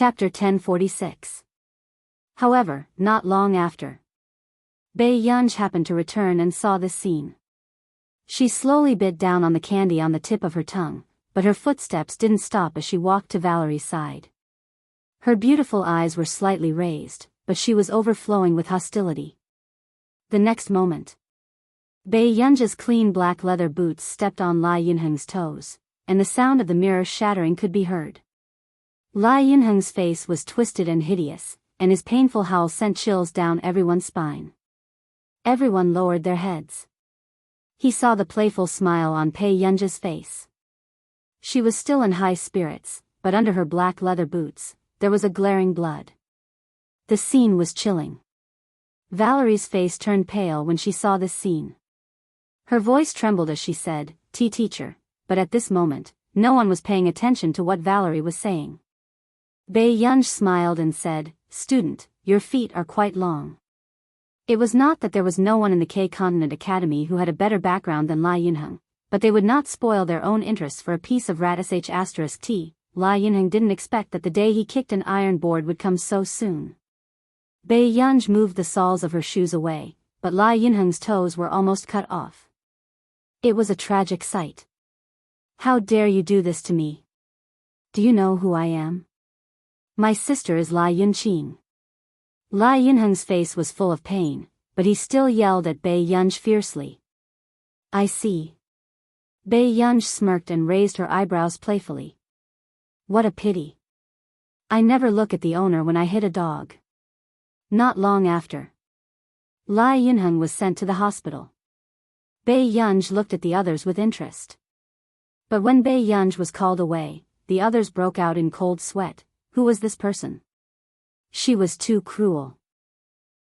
Chapter 1046. However, not long after, Biyao happened to return and saw this scene. She slowly bit down on the candy on the tip of her tongue, but her footsteps didn't stop as she walked to Valerie's side. Her beautiful eyes were slightly raised, but she was overflowing with hostility. The next moment, Biyao's clean black leather boots stepped on Lai Yunheng's toes, and the sound of the mirror shattering could be heard. Lai Yunheng's face was twisted and hideous, and his painful howl sent chills down everyone's spine. Everyone lowered their heads. He saw the playful smile on Biyao's face. She was still in high spirits, but under her black leather boots, there was a glaring blood. The scene was chilling. Valerie's face turned pale when she saw this scene. Her voice trembled as she said, Teacher," but at this moment, no one was paying attention to what Valerie was saying. Biyao smiled and said, "Student, your feet are quite long." It was not that there was no one in the K-Continent Academy who had a better background than Lai Yunheng, but they would not spoil their own interests for a piece of rat **T. Lai Yunheng didn't expect that the day he kicked an iron board would come so soon. Biyao moved the soles of her shoes away, but Lai Yunheng's toes were almost cut off. It was a tragic sight. "How dare you do this to me? Do you know who I am? My sister is Lai Yunqing." Lai Yunheng's face was full of pain, but he still yelled at Biyao fiercely. "I see." Biyao smirked and raised her eyebrows playfully. "What a pity. I never look at the owner when I hit a dog." Not long after, Lai Yunheng was sent to the hospital. Biyao looked at the others with interest. But when Biyao was called away, the others broke out in cold sweat. Who was this person? She was too cruel.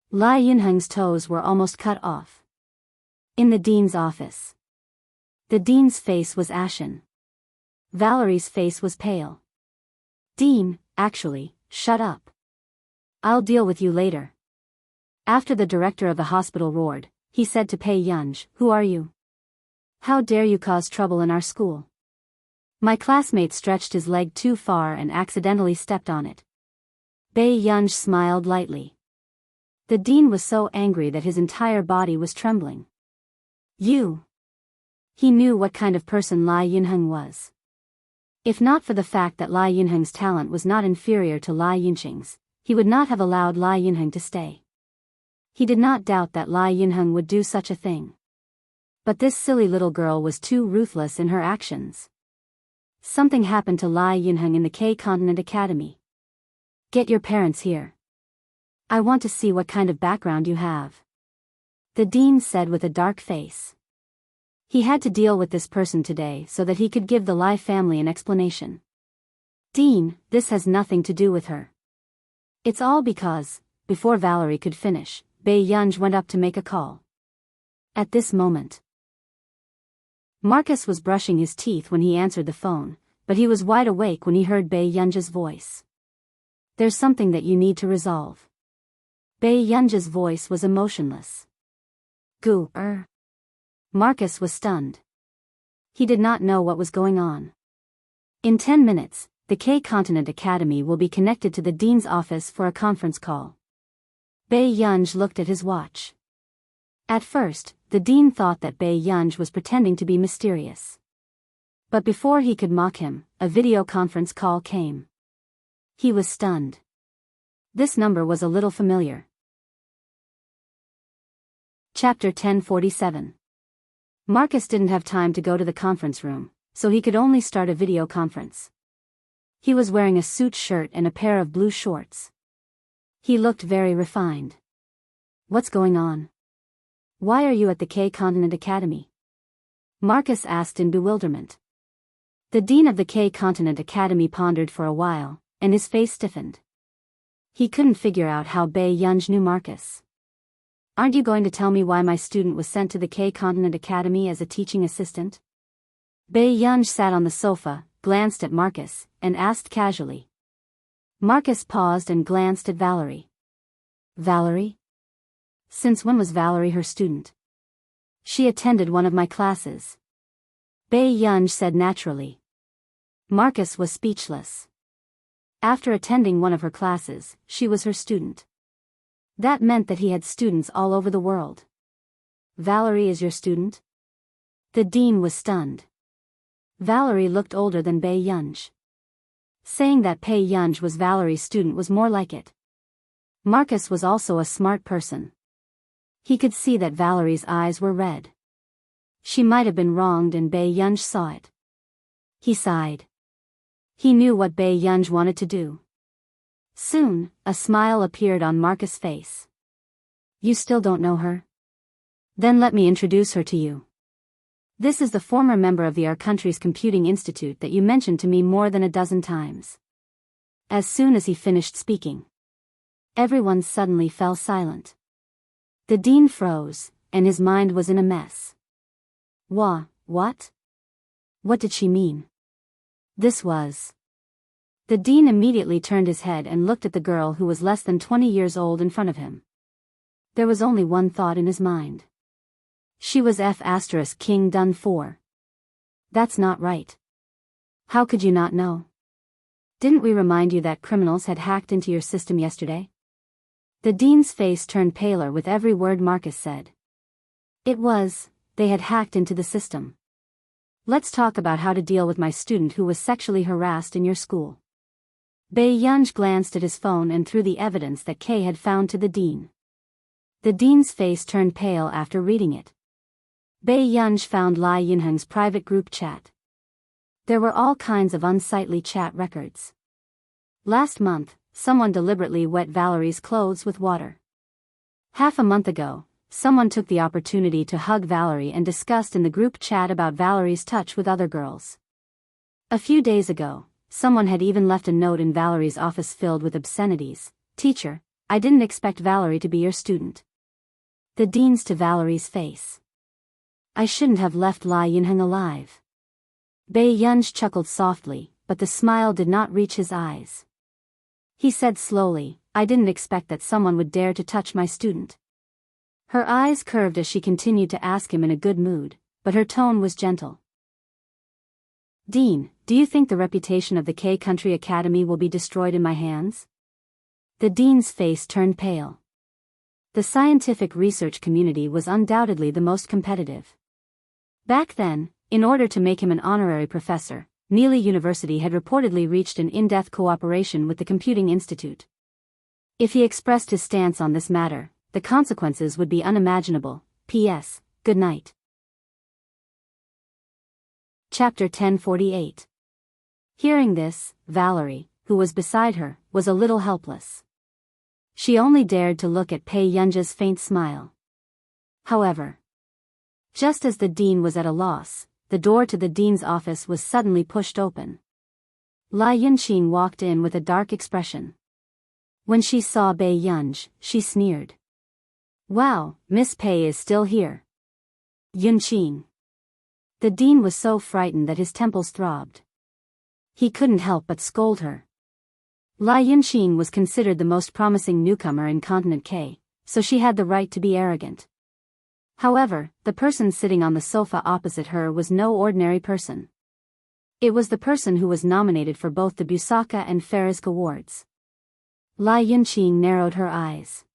Lai Yunheng's toes were almost cut off. In the dean's office, the dean's face was ashen. Valerie's face was pale. "Dean, actually, shut up. I'll deal with you later." After the director of the hospital roared, he said to Biyao, "Who are you? How dare you cause trouble in our school?" "My classmate stretched his leg too far and accidentally stepped on it." Biyao smiled lightly. The dean was so angry that his entire body was trembling. "You!" He knew what kind of person Lai Yunheng was. If not for the fact that Lai Yunheng's talent was not inferior to Lai Yunqing's, he would not have allowed Lai Yunheng to stay. He did not doubt that Lai Yunheng would do such a thing. But this silly little girl was too ruthless in her actions. Something happened to Lai Yunheng in the K-Continent Academy. "Get your parents here. I want to see what kind of background you have," the dean said with a dark face. He had to deal with this person today so that he could give the Lai family an explanation. "Dean, this has nothing to do with her. It's all because," before Valerie could finish, Biyao went up to make a call. At this moment, Marcus was brushing his teeth when he answered the phone, but he was wide awake when he heard Biyao's voice. "There's something that you need to resolve." Biyao's voice was emotionless. Marcus was stunned. He did not know what was going on. "In 10 minutes, the K-Continent Academy will be connected to the dean's office for a conference call." Biyao looked at his watch. At first, the dean thought that Biyao was pretending to be mysterious. But before he could mock him, a video conference call came. He was stunned. This number was a little familiar. Chapter 1047. Marcus didn't have time to go to the conference room, so he could only start a video conference. He was wearing a suit shirt and a pair of blue shorts. He looked very refined. "What's going on? Why are you at the K-Continent Academy?" Marcus asked in bewilderment. The dean of the K-Continent Academy pondered for a while, and his face stiffened. He couldn't figure out how Biyao knew Marcus. "Aren't you going to tell me why my student was sent to the K-Continent Academy as a teaching assistant?" Biyao sat on the sofa, glanced at Marcus, and asked casually. Marcus paused and glanced at Valerie. "Valerie? Since when was Valerie her student?" "She attended one of my classes," Biyao said naturally. Marcus was speechless. After attending one of her classes, she was her student. That meant that he had students all over the world. Valerie is your student? The dean was stunned. Valerie looked older than Bei Yunj. Saying that Bei Yunj was Valerie's student was more like it. Marcus was also a smart person. He could see that Valerie's eyes were red. She might have been wronged and Bei Yunj saw it. He sighed. He knew what Bei Yunj wanted to do. Soon, a smile appeared on Marcus' face. You still don't know her? Then let me introduce her to you. This is the former member of our country's computing institute that you mentioned to me more than a dozen times. As soon as he finished speaking, everyone suddenly fell silent. The dean froze, and his mind was in a mess. What? What did she mean? This was... The dean immediately turned his head and looked at the girl who was less than 20 years old in front of him. There was only one thought in his mind. She was King Dun 4. That's not right. How could you not know? Didn't we remind you that criminals had hacked into your system yesterday? The dean's face turned paler with every word Marcus said. They had hacked into the system. Let's talk about how to deal with my student who was sexually harassed in your school. Bei Yunj glanced at his phone and threw the evidence that Kay had found to the dean. The dean's face turned pale after reading it. Bei Yunj found Lai Yinheng's private group chat. There were all kinds of unsightly chat records. Last month, someone deliberately wet Valerie's clothes with water. Half a month ago, someone took the opportunity to hug Valerie and discussed in the group chat about Valerie's touch with other girls. A few days ago, someone had even left a note in Valerie's office filled with obscenities. Teacher, I didn't expect Valerie to be your student. The dean's to Valerie's face. I shouldn't have left Lai Yinheng alive. Bei Yunj chuckled softly, but the smile did not reach his eyes. He said slowly, I didn't expect that someone would dare to touch my student. Her eyes curved as she continued to ask him in a good mood, but her tone was gentle. Dean, do you think the reputation of the K Country Academy will be destroyed in my hands? The dean's face turned pale. The scientific research community was undoubtedly the most competitive. Back then, in order to make him an honorary professor, Neely University had reportedly reached an in-depth cooperation with the Computing Institute. If he expressed his stance on this matter, the consequences would be unimaginable. P.S. Good night. Chapter 1048. Hearing this, Valerie, who was beside her, was a little helpless. She only dared to look at Bei Yunj's faint smile. However, just as the dean was at a loss, the door to the dean's office was suddenly pushed open. Lai Yunqing walked in with a dark expression. When she saw Bei Yunj, she sneered. Wow, Miss Pei is still here. Yunqing. The dean was so frightened that his temples throbbed. He couldn't help but scold her. Lai Yunqing was considered the most promising newcomer in Continent K, so she had the right to be arrogant. However, the person sitting on the sofa opposite her was no ordinary person. It was the person who was nominated for both the Busaka and Farisk awards. Lai Yunqing narrowed her eyes.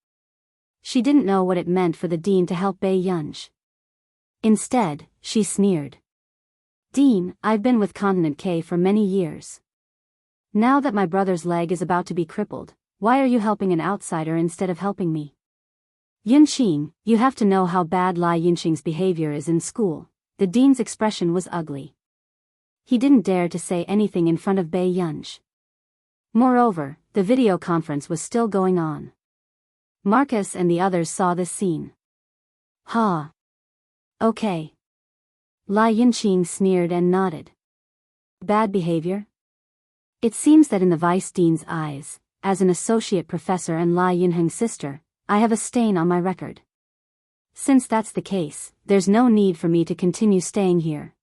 She didn't know what it meant for the dean to help Bei Yunj. Instead, she sneered. Dean, I've been with Continent K for many years. Now that my brother's leg is about to be crippled, why are you helping an outsider instead of helping me? Yunqing, you have to know how bad Lai Yunqing's behavior is in school. The dean's expression was ugly. He didn't dare to say anything in front of Bei Yunj. Moreover, the video conference was still going on. Marcus and the others saw this scene. Ha. Okay. Lai Yunqing sneered and nodded. Bad behavior? It seems that in the vice dean's eyes, as an associate professor and Lai Yunheng's sister, I have a stain on my record. Since that's the case, there's no need for me to continue staying here.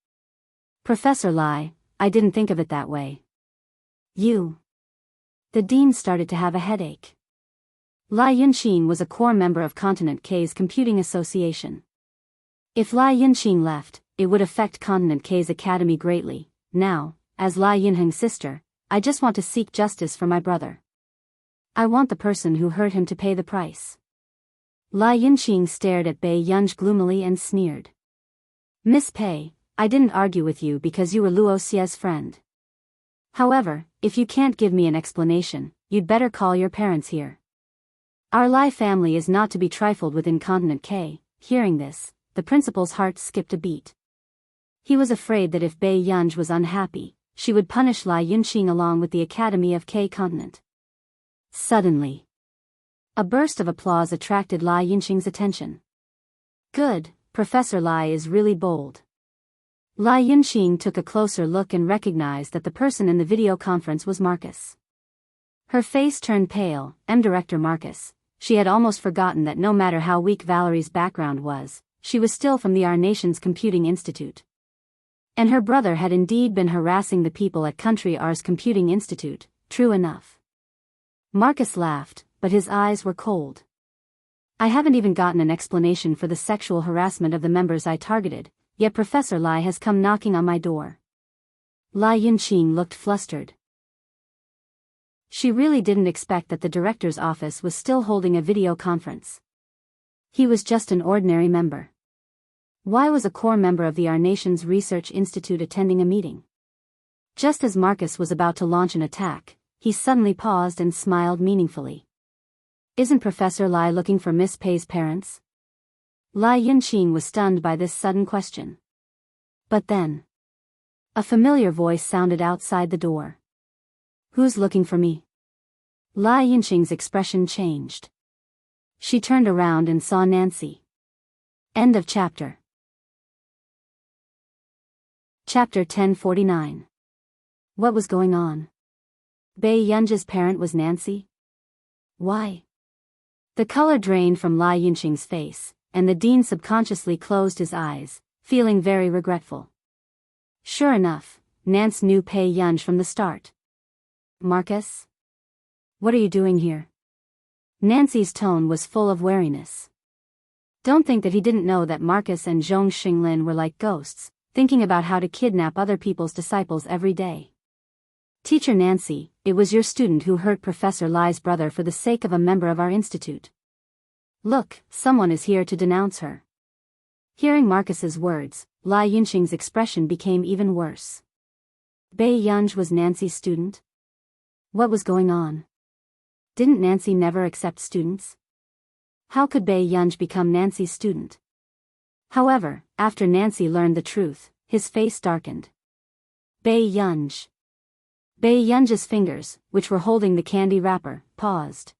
Professor Lai, I didn't think of it that way. You. The dean started to have a headache. Lai Yunqing was a core member of Continent K's Computing Association. If Lai Yunqing left, it would affect Continent K's academy greatly. Now, as Lai Yunheng's sister, I just want to seek justice for my brother. I want the person who hurt him to pay the price. Lai Yunqing stared at Bei Yunj gloomily and sneered. Miss Pei, I didn't argue with you because you were Luo Xie's friend. However, if you can't give me an explanation, you'd better call your parents here. Our Lai family is not to be trifled with. Incontinent K. Hearing this, the principal's heart skipped a beat. He was afraid that if Bei Yunj was unhappy, she would punish Lai Yunqing along with the Academy of K Continent. Suddenly, a burst of applause attracted Lai Yunqing's attention. Good, Professor Lai is really bold. Lai Yunqing took a closer look and recognized that the person in the video conference was Marcus. Her face turned pale. Director Marcus. She had almost forgotten that no matter how weak Valerie's background was, she was still from the Our Nation's Computing Institute. And her brother had indeed been harassing the people at Country R's Computing Institute, true enough. Marcus laughed, but his eyes were cold. I haven't even gotten an explanation for the sexual harassment of the members I targeted, yet Professor Lai has come knocking on my door. Lai Yunqing looked flustered. She really didn't expect that the director's office was still holding a video conference. He was just an ordinary member. Why was a core member of the Our Nation's Research Institute attending a meeting? Just as Marcus was about to launch an attack, he suddenly paused and smiled meaningfully. Isn't Professor Lai looking for Miss Pei's parents? Lai Yunqing was stunned by this sudden question. But then, a familiar voice sounded outside the door. Who's looking for me? Lai Yunqing's expression changed. She turned around and saw Nancy. End of chapter. Chapter 1049. What was going on? Bei Yunj's parent was Nancy? Why? The color drained from Lai Yunqing's face, and the dean subconsciously closed his eyes, feeling very regretful. Sure enough, Nance knew Bei Yunj from the start. Marcus? What are you doing here? Nancy's tone was full of wariness. Don't think that he didn't know that Marcus and Zhong Xinglin were like ghosts, thinking about how to kidnap other people's disciples every day. Teacher Nancy, it was your student who hurt Professor Lai's brother for the sake of a member of our institute. Look, someone is here to denounce her. Hearing Marcus's words, Lai Yunqing's expression became even worse. Bei Yunj was Nancy's student? What was going on? Didn't Nancy never accept students? How could Bei Yunj become Nancy's student? However, after Nancy learned the truth, his face darkened. Bei Yunj. Bei Yunj's fingers, which were holding the candy wrapper, paused.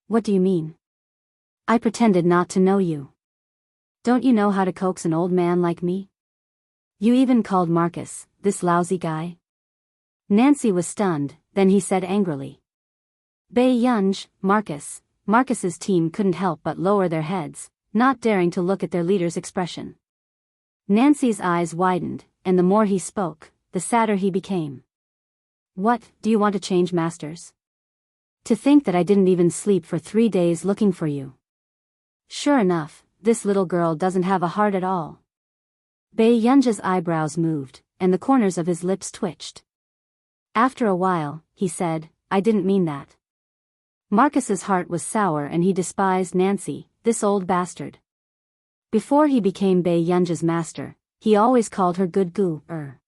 What do you mean? I pretended not to know you. Don't you know how to coax an old man like me? You even called Marcus, this lousy guy? Nancy was stunned, then he said angrily. Bei Yunj, Marcus's team couldn't help but lower their heads, not daring to look at their leader's expression. Nancy's eyes widened, and the more he spoke, the sadder he became. What, do you want to change masters? To think that I didn't even sleep for 3 days looking for you. Sure enough, this little girl doesn't have a heart at all. Bei Yunj's eyebrows moved, and the corners of his lips twitched. After a while, he said, I didn't mean that. Marcus's heart was sour and he despised Nancy, this old bastard. Before he became Bei Yunj's master, he always called her good Gu-er.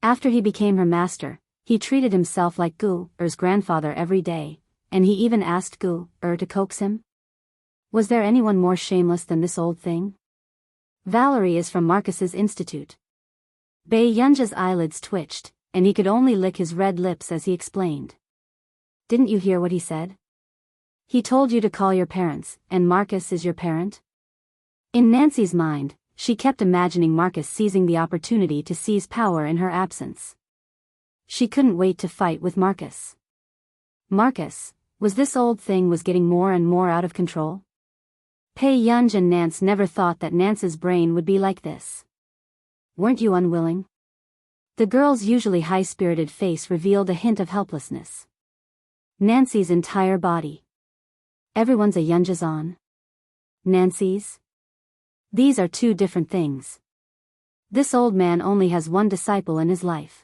After he became her master, he treated himself like Gu-er's grandfather every day, and he even asked Gu-er to coax him. Was there anyone more shameless than this old thing? Valerie is from Marcus's institute. Bei Yunj's eyelids twitched, and he could only lick his red lips as he explained. Didn't you hear what he said? He told you to call your parents, and Marcus is your parent? In Nancy's mind, she kept imagining Marcus seizing the opportunity to seize power in her absence. She couldn't wait to fight with Marcus. Marcus, was this old thing was getting more and more out of control? Bei Yunj and Nance never thought that Nance's brain would be like this. Weren't you unwilling? The girl's usually high-spirited face revealed a hint of helplessness. Nancy's entire body. Everyone's a Yunjazan. Nancy's? These are two different things. This old man only has one disciple in his life.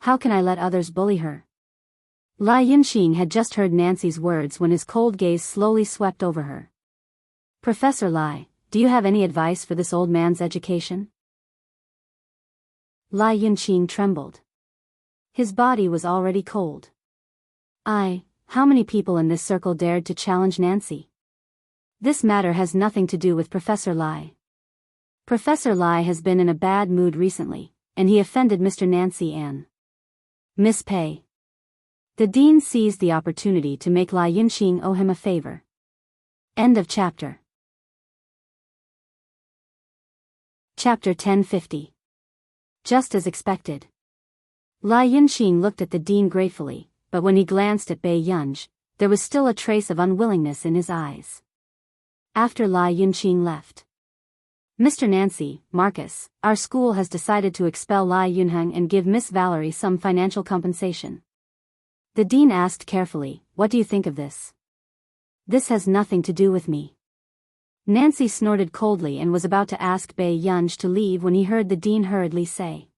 How can I let others bully her? Lai Yunqing had just heard Nancy's words when his cold gaze slowly swept over her. Professor Lai, do you have any advice for this old man's education? Lai Yunqing trembled. His body was already cold. How many people in this circle dared to challenge Nancy? This matter has nothing to do with Professor Lai. Professor Lai has been in a bad mood recently, and he offended Mr. Nancy and Miss Pei. The dean seized the opportunity to make Lai Yunqing owe him a favor. End of chapter. Chapter 1050. Just as expected. Lai Yunqing looked at the dean gratefully, but when he glanced at Bei Yunj, there was still a trace of unwillingness in his eyes. After Lai Yunqing left. Mr. Nancy, Marcus, our school has decided to expel Lai Yunheng and give Miss Valerie some financial compensation. The dean asked carefully, what do you think of this? This has nothing to do with me. Nancy snorted coldly and was about to ask Bei Yunj to leave when he heard the dean hurriedly say,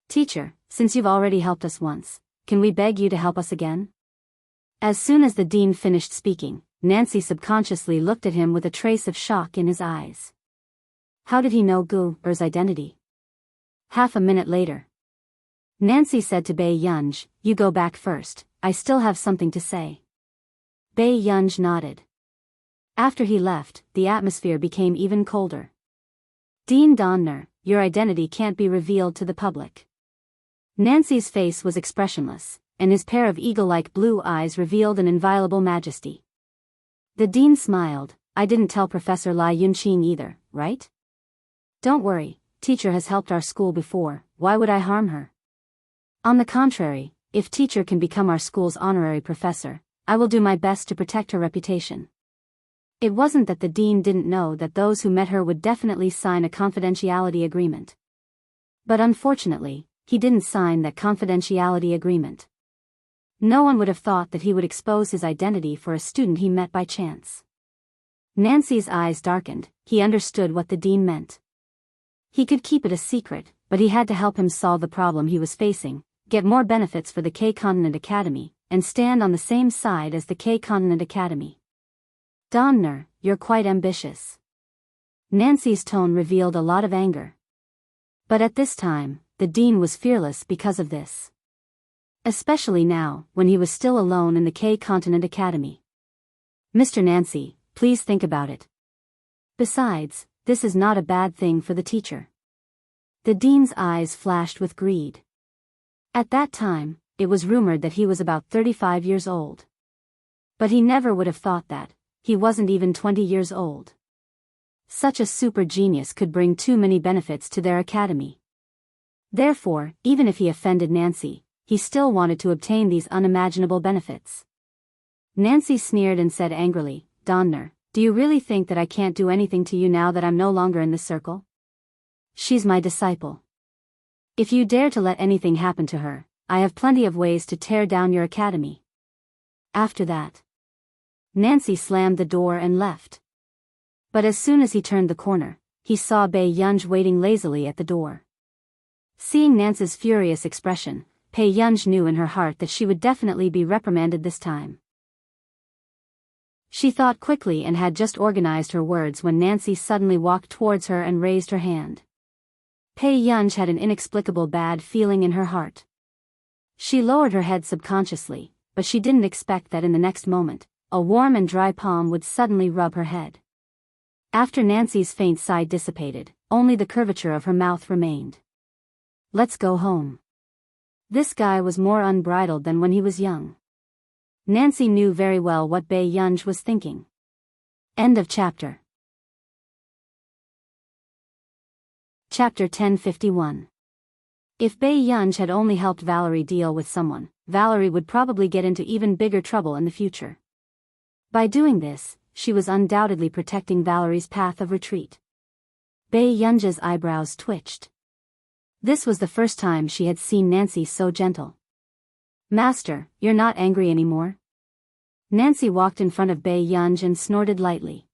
Teacher, since you've already helped us once, can we beg you to help us again? As soon as the dean finished speaking, Nancy subconsciously looked at him with a trace of shock in his eyes. How did he know Gu Er's identity? Half a minute later. Nancy said to Bei Yunj, you go back first, I still have something to say. Bei Yunj nodded. After he left, the atmosphere became even colder. Dean Donner, your identity can't be revealed to the public. Nancy's face was expressionless, and his pair of eagle-like blue eyes revealed an inviolable majesty. The dean smiled, I didn't tell Professor Lai Yunqing either, right? Don't worry, teacher has helped our school before, why would I harm her? On the contrary, if teacher can become our school's honorary professor, I will do my best to protect her reputation. It wasn't that the dean didn't know that those who met her would definitely sign a confidentiality agreement. But unfortunately, he didn't sign that confidentiality agreement. No one would have thought that he would expose his identity for a student he met by chance. Nancy's eyes darkened, he understood what the dean meant. He could keep it a secret, but he had to help him solve the problem he was facing, get more benefits for the K-Continent Academy, and stand on the same side as the K-Continent Academy. Donner, you're quite ambitious. Nancy's tone revealed a lot of anger. But at this time, the dean was fearless because of this. Especially now, when he was still alone in the K-Continent Academy. Mr. Nancy, please think about it. Besides, this is not a bad thing for the teacher. The dean's eyes flashed with greed. At that time, it was rumored that he was about 35 years old. But he never would have thought that, he wasn't even 20 years old. Such a super genius could bring too many benefits to their academy. Therefore, even if he offended Nancy, he still wanted to obtain these unimaginable benefits. Nancy sneered and said angrily, Donner, do you really think that I can't do anything to you now that I'm no longer in this circle? She's my disciple. If you dare to let anything happen to her, I have plenty of ways to tear down your academy. After that, Nancy slammed the door and left. But as soon as he turned the corner, he saw Bei Yunj waiting lazily at the door. Seeing Nancy's furious expression, Bei Yunj knew in her heart that she would definitely be reprimanded this time. She thought quickly and had just organized her words when Nancy suddenly walked towards her and raised her hand. Bei Yunj had an inexplicable bad feeling in her heart. She lowered her head subconsciously, but she didn't expect that in the next moment, a warm and dry palm would suddenly rub her head. After Nancy's faint sigh dissipated, only the curvature of her mouth remained. Let's go home. This guy was more unbridled than when he was young. Nancy knew very well what Bei Yunj was thinking. End of chapter. Chapter 1051. If Bei Yunj had only helped Valerie deal with someone, Valerie would probably get into even bigger trouble in the future. By doing this, she was undoubtedly protecting Valerie's path of retreat. Bei Yunj's eyebrows twitched. This was the first time she had seen Nancy so gentle. Master, you're not angry anymore? Nancy walked in front of Bei Yunj and snorted lightly.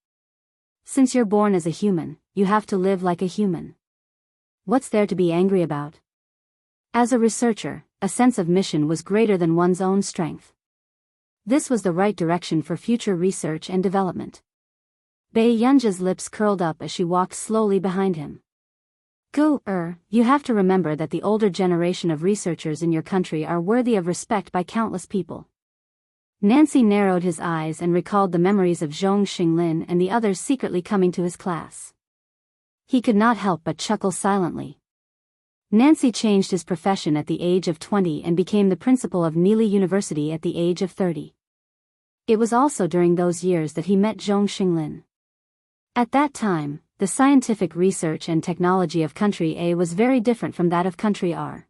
Since you're born as a human, you have to live like a human. What's there to be angry about? As a researcher, a sense of mission was greater than one's own strength. This was the right direction for future research and development. Bai Yunji's lips curled up as she walked slowly behind him. You have to remember that the older generation of researchers in your country are worthy of respect by countless people. Nancy narrowed his eyes and recalled the memories of Zhong Xinglin and the others secretly coming to his class. He could not help but chuckle silently. Nancy changed his profession at the age of 20 and became the principal of Nili University at the age of 30. It was also during those years that he met Zhong Xinglin. At that time, the scientific research and technology of Country A was very different from that of Country R.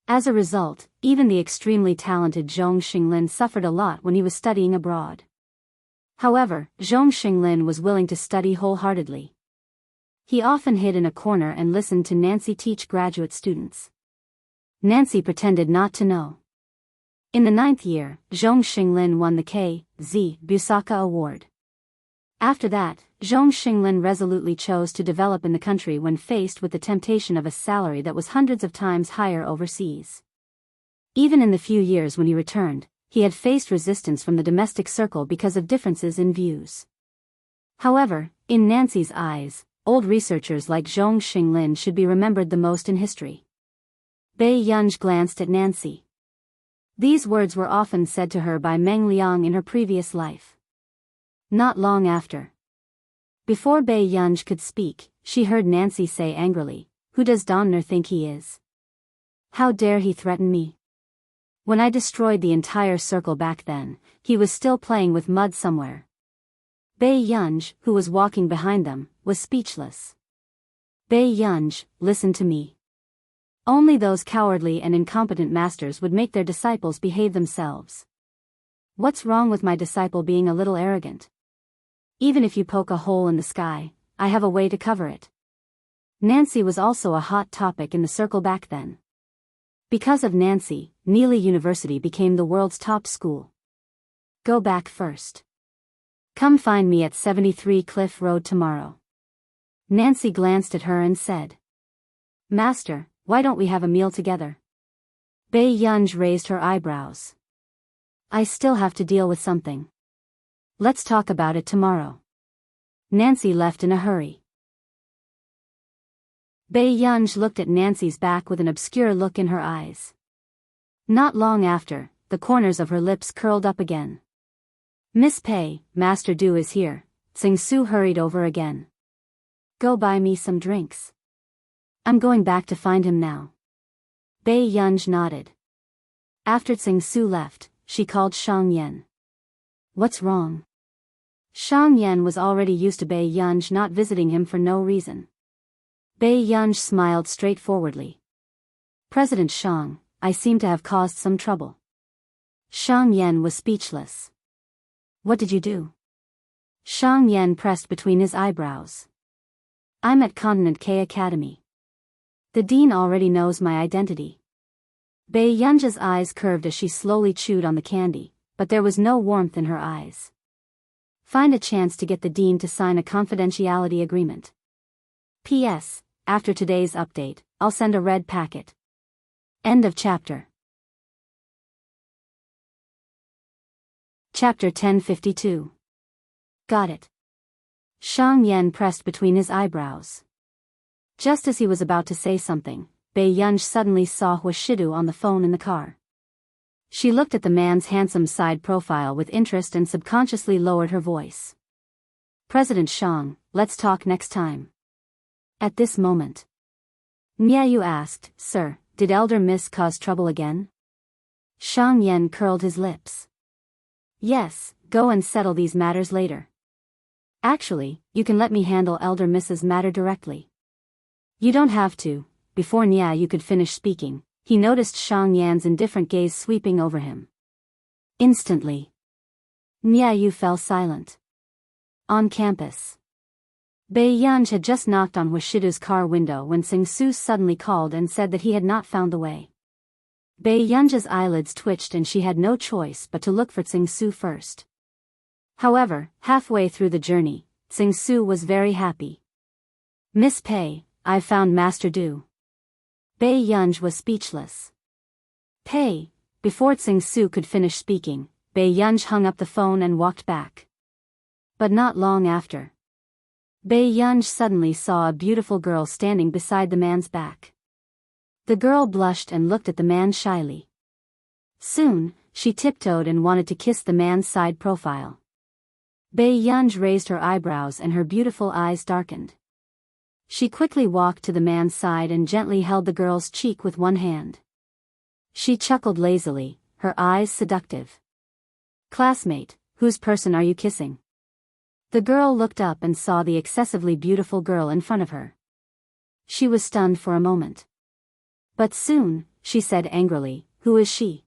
As a result, even the extremely talented Zhong Xinglin suffered a lot when he was studying abroad. However, Zhong Xinglin was willing to study wholeheartedly. He often hid in a corner and listened to Nancy teach graduate students. Nancy pretended not to know. In the 9th year, Zhong Xinglin won the K.Z. Busaka Award. After that, Zhong Xinglin resolutely chose to develop in the country when faced with the temptation of a salary that was hundreds of times higher overseas. Even in the few years when he returned, he had faced resistance from the domestic circle because of differences in views. However, in Nancy's eyes, old researchers like Zhong Xinglin should be remembered the most in history. Bai Yunji glanced at Nancy. These words were often said to her by Meng Liang in her previous life. Not long after. Before Bai Yunji could speak, she heard Nancy say angrily, "Who does Donner think he is? How dare he threaten me? When I destroyed the entire circle back then, he was still playing with mud somewhere." Bai Yunji, who was walking behind them, was speechless. Bai Yunji, listen to me. Only those cowardly and incompetent masters would make their disciples behave themselves. What's wrong with my disciple being a little arrogant? Even if you poke a hole in the sky, I have a way to cover it. Nancy was also a hot topic in the circle back then. Because of Nancy, Nili University became the world's top school. Go back first. Come find me at 73 Cliff Road tomorrow. Nancy glanced at her and said, "Master, why don't we have a meal together?" Bai Yunji raised her eyebrows. "I still have to deal with something. Let's talk about it tomorrow." Nancy left in a hurry. Bai Yunji looked at Nancy's back with an obscure look in her eyes. Not long after, the corners of her lips curled up again. "Miss Pei, Master Du is here," Tsing Su hurried over again. "Go buy me some drinks. I'm going back to find him now." Bai Yunji nodded. After Tsing Su left, she called Shang Yan. "What's wrong?" Shang Yan was already used to Bai Yunji not visiting him for no reason. Bai Yunji smiled straightforwardly. "President Shang, I seem to have caused some trouble." Shang Yan was speechless. "What did you do?" Shang Yan pressed between his eyebrows. "I'm at Continent K Academy. The dean already knows my identity." Bai Yunji's eyes curved as she slowly chewed on the candy, but there was no warmth in her eyes. "Find a chance to get the dean to sign a confidentiality agreement. P.S. After today's update, I'll send a red packet." End of chapter. Chapter 1052. Got it. Shang Yan pressed between his eyebrows. Just as he was about to say something, Bai Yunji suddenly saw Huashidu on the phone in the car. She looked at the man's handsome side profile with interest and subconsciously lowered her voice. "President Shang, let's talk next time." At this moment, Miayu asked, "Sir, did Elder Miss cause trouble again?" Shang Yan curled his lips. "Yes, go and settle these matters later. Actually, you can let me handle Elder Miss's matter directly." "You don't have to." Before Miayu could finish speaking, he noticed Shang Yan's indifferent gaze sweeping over him. Instantly, Miayu fell silent. On campus, Bai Yunji had just knocked on Huashidu's car window when Tsing Su suddenly called and said that he had not found the way. Bai Yunji's eyelids twitched and she had no choice but to look for Tsing Su first. However, halfway through the journey, Tsing Su was very happy. "Miss Pei, I've found Master Du." Bai Yunji was speechless. Pei. Before Tsing Su could finish speaking, Bei Yunj hung up the phone and walked back. But not long after, Bei Yunj suddenly saw a beautiful girl standing beside the man's back. The girl blushed and looked at the man shyly. Soon, she tiptoed and wanted to kiss the man's side profile. Bei Yunj raised her eyebrows and her beautiful eyes darkened. She quickly walked to the man's side and gently held the girl's cheek with one hand. She chuckled lazily, her eyes seductive. "Classmate, whose person are you kissing?" The girl looked up and saw the excessively beautiful girl in front of her. She was stunned for a moment. But soon, she said angrily, "Who is she?"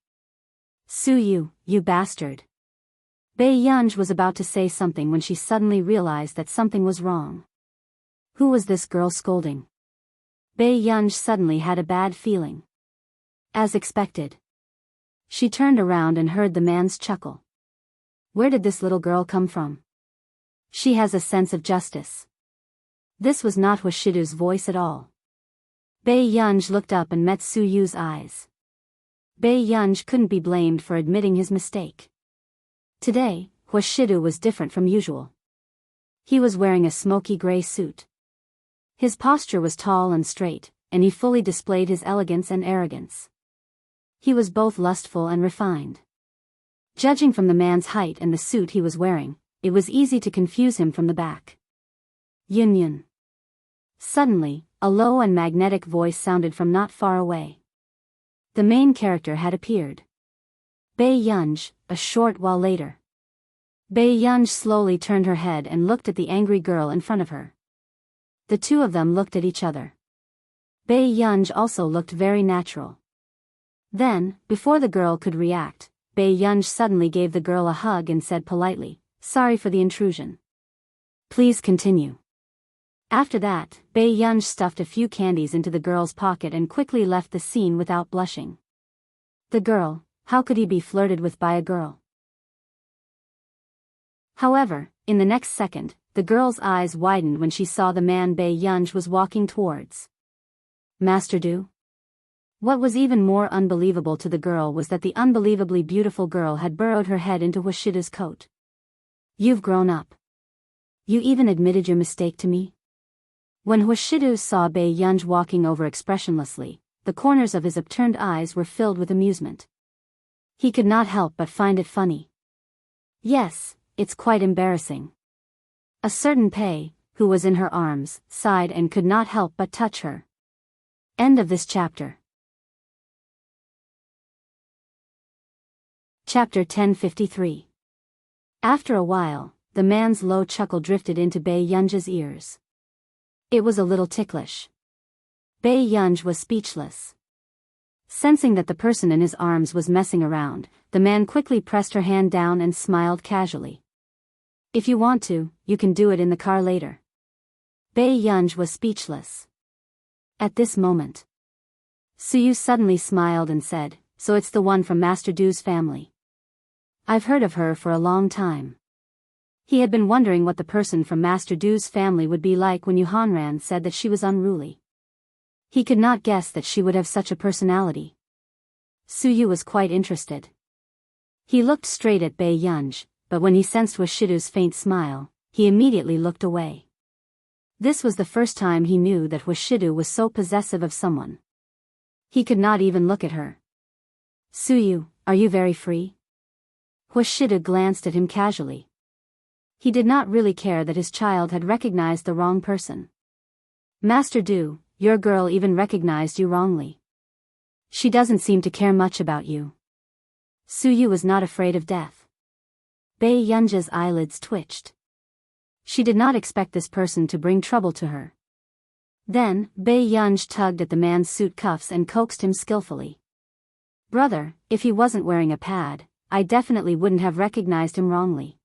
"Su Yu, you bastard." Bei Yunj was about to say something when she suddenly realized that something was wrong. Who was this girl scolding? Bei Yunj suddenly had a bad feeling. As expected, she turned around and heard the man's chuckle. Where did this little girl come from? She has a sense of justice. This was not Hushidu's voice at all. Bei Yunj looked up and met Su Yu's eyes. Bei Yunj couldn't be blamed for admitting his mistake. Today, Hushidu was different from usual. He was wearing a smoky gray suit. His posture was tall and straight, and he fully displayed his elegance and arrogance. He was both lustful and refined. Judging from the man's height and the suit he was wearing, it was easy to confuse him from the back. Yun Yun. Suddenly, a low and magnetic voice sounded from not far away. The main character had appeared. Bei Yunj, a short while later. Bei Yunj slowly turned her head and looked at the angry girl in front of her. The two of them looked at each other. Bei Yunj also looked very natural. Then, before the girl could react, Bei Yunj suddenly gave the girl a hug and said politely, "Sorry for the intrusion. Please continue." After that, Bei Yunj stuffed a few candies into the girl's pocket and quickly left the scene without blushing. The girl, how could he be flirted with by a girl? However, in the next second, the girl's eyes widened when she saw the man Bei Yunj was walking towards. Master Du? What was even more unbelievable to the girl was that the unbelievably beautiful girl had burrowed her head into Hushida's coat. "You've grown up. You even admitted your mistake to me?" When Hushidu saw Bei Yunj walking over expressionlessly, the corners of his upturned eyes were filled with amusement. He could not help but find it funny. Yes, it's quite embarrassing. A certain Pei, who was in her arms, sighed and could not help but touch her. End of this chapter. Chapter 1053. After a while, the man's low chuckle drifted into Bei Yunj's ears. It was a little ticklish. Bei Yunj was speechless. Sensing that the person in his arms was messing around, the man quickly pressed her hand down and smiled casually. "If you want to, you can do it in the car later." Bei Yunj was speechless. At this moment, Su Yu suddenly smiled and said, "So it's the one from Master Du's family. I've heard of her for a long time." He had been wondering what the person from Master Du's family would be like when Yu Hanran said that she was unruly. He could not guess that she would have such a personality. Su Yu was quite interested. He looked straight at Bei Yunj, but when he sensed Hushidu's faint smile, he immediately looked away. This was the first time he knew that Hushidu was so possessive of someone. He could not even look at her. "Su Yu, are you very free?" Hushidu glanced at him casually. He did not really care that his child had recognized the wrong person. "Master Du, your girl even recognized you wrongly. She doesn't seem to care much about you." Su Yu was not afraid of death. Bei Yunja's eyelids twitched. She did not expect this person to bring trouble to her. Then, Bei Yunj tugged at the man's suit cuffs and coaxed him skillfully. "Brother, if he wasn't wearing a pad, I definitely wouldn't have recognized him wrongly."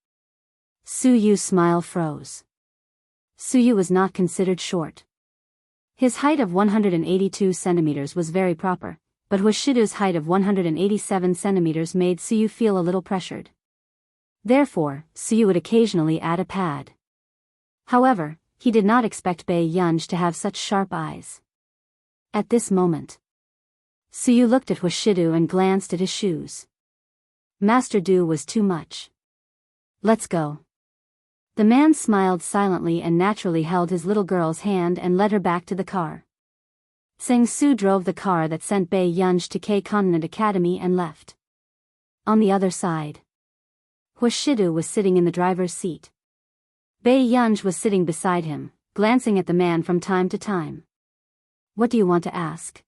Su Yu's smile froze. Su Yu was not considered short. His height of 182 centimeters was very proper, but Hushidu's height of 187 centimeters made Su Yu feel a little pressured. Therefore, Su Yu would occasionally add a pad. However, he did not expect Bei Yunj to have such sharp eyes. At this moment, Suyu looked at Huashidu and glanced at his shoes. Master Du was too much. Let's go. The man smiled silently and naturally held his little girl's hand and led her back to the car. Sang Su drove the car that sent Bai Yunj to K Continent Academy and left. On the other side, Huashidu was sitting in the driver's seat. Bai Yunj was sitting beside him, glancing at the man from time to time. What do you want to ask?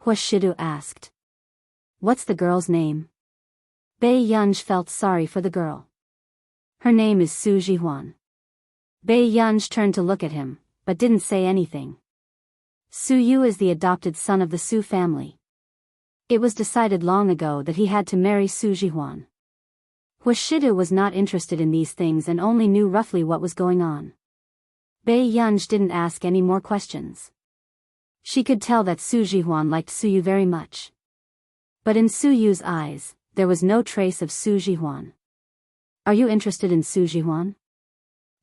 Huashidu asked. What's the girl's name? Bai Yunj felt sorry for the girl. Her name is Su Jihuan. Bai Yunj turned to look at him, but didn't say anything. Su Yu is the adopted son of the Su family. It was decided long ago that he had to marry Su Jihuan. Huashidu was not interested in these things and only knew roughly what was going on. Bai Yunj didn't ask any more questions. She could tell that Su Jihuan liked Su Yu very much. But in Su Yu's eyes, there was no trace of Su Jihuan. Are you interested in Su Jihuan?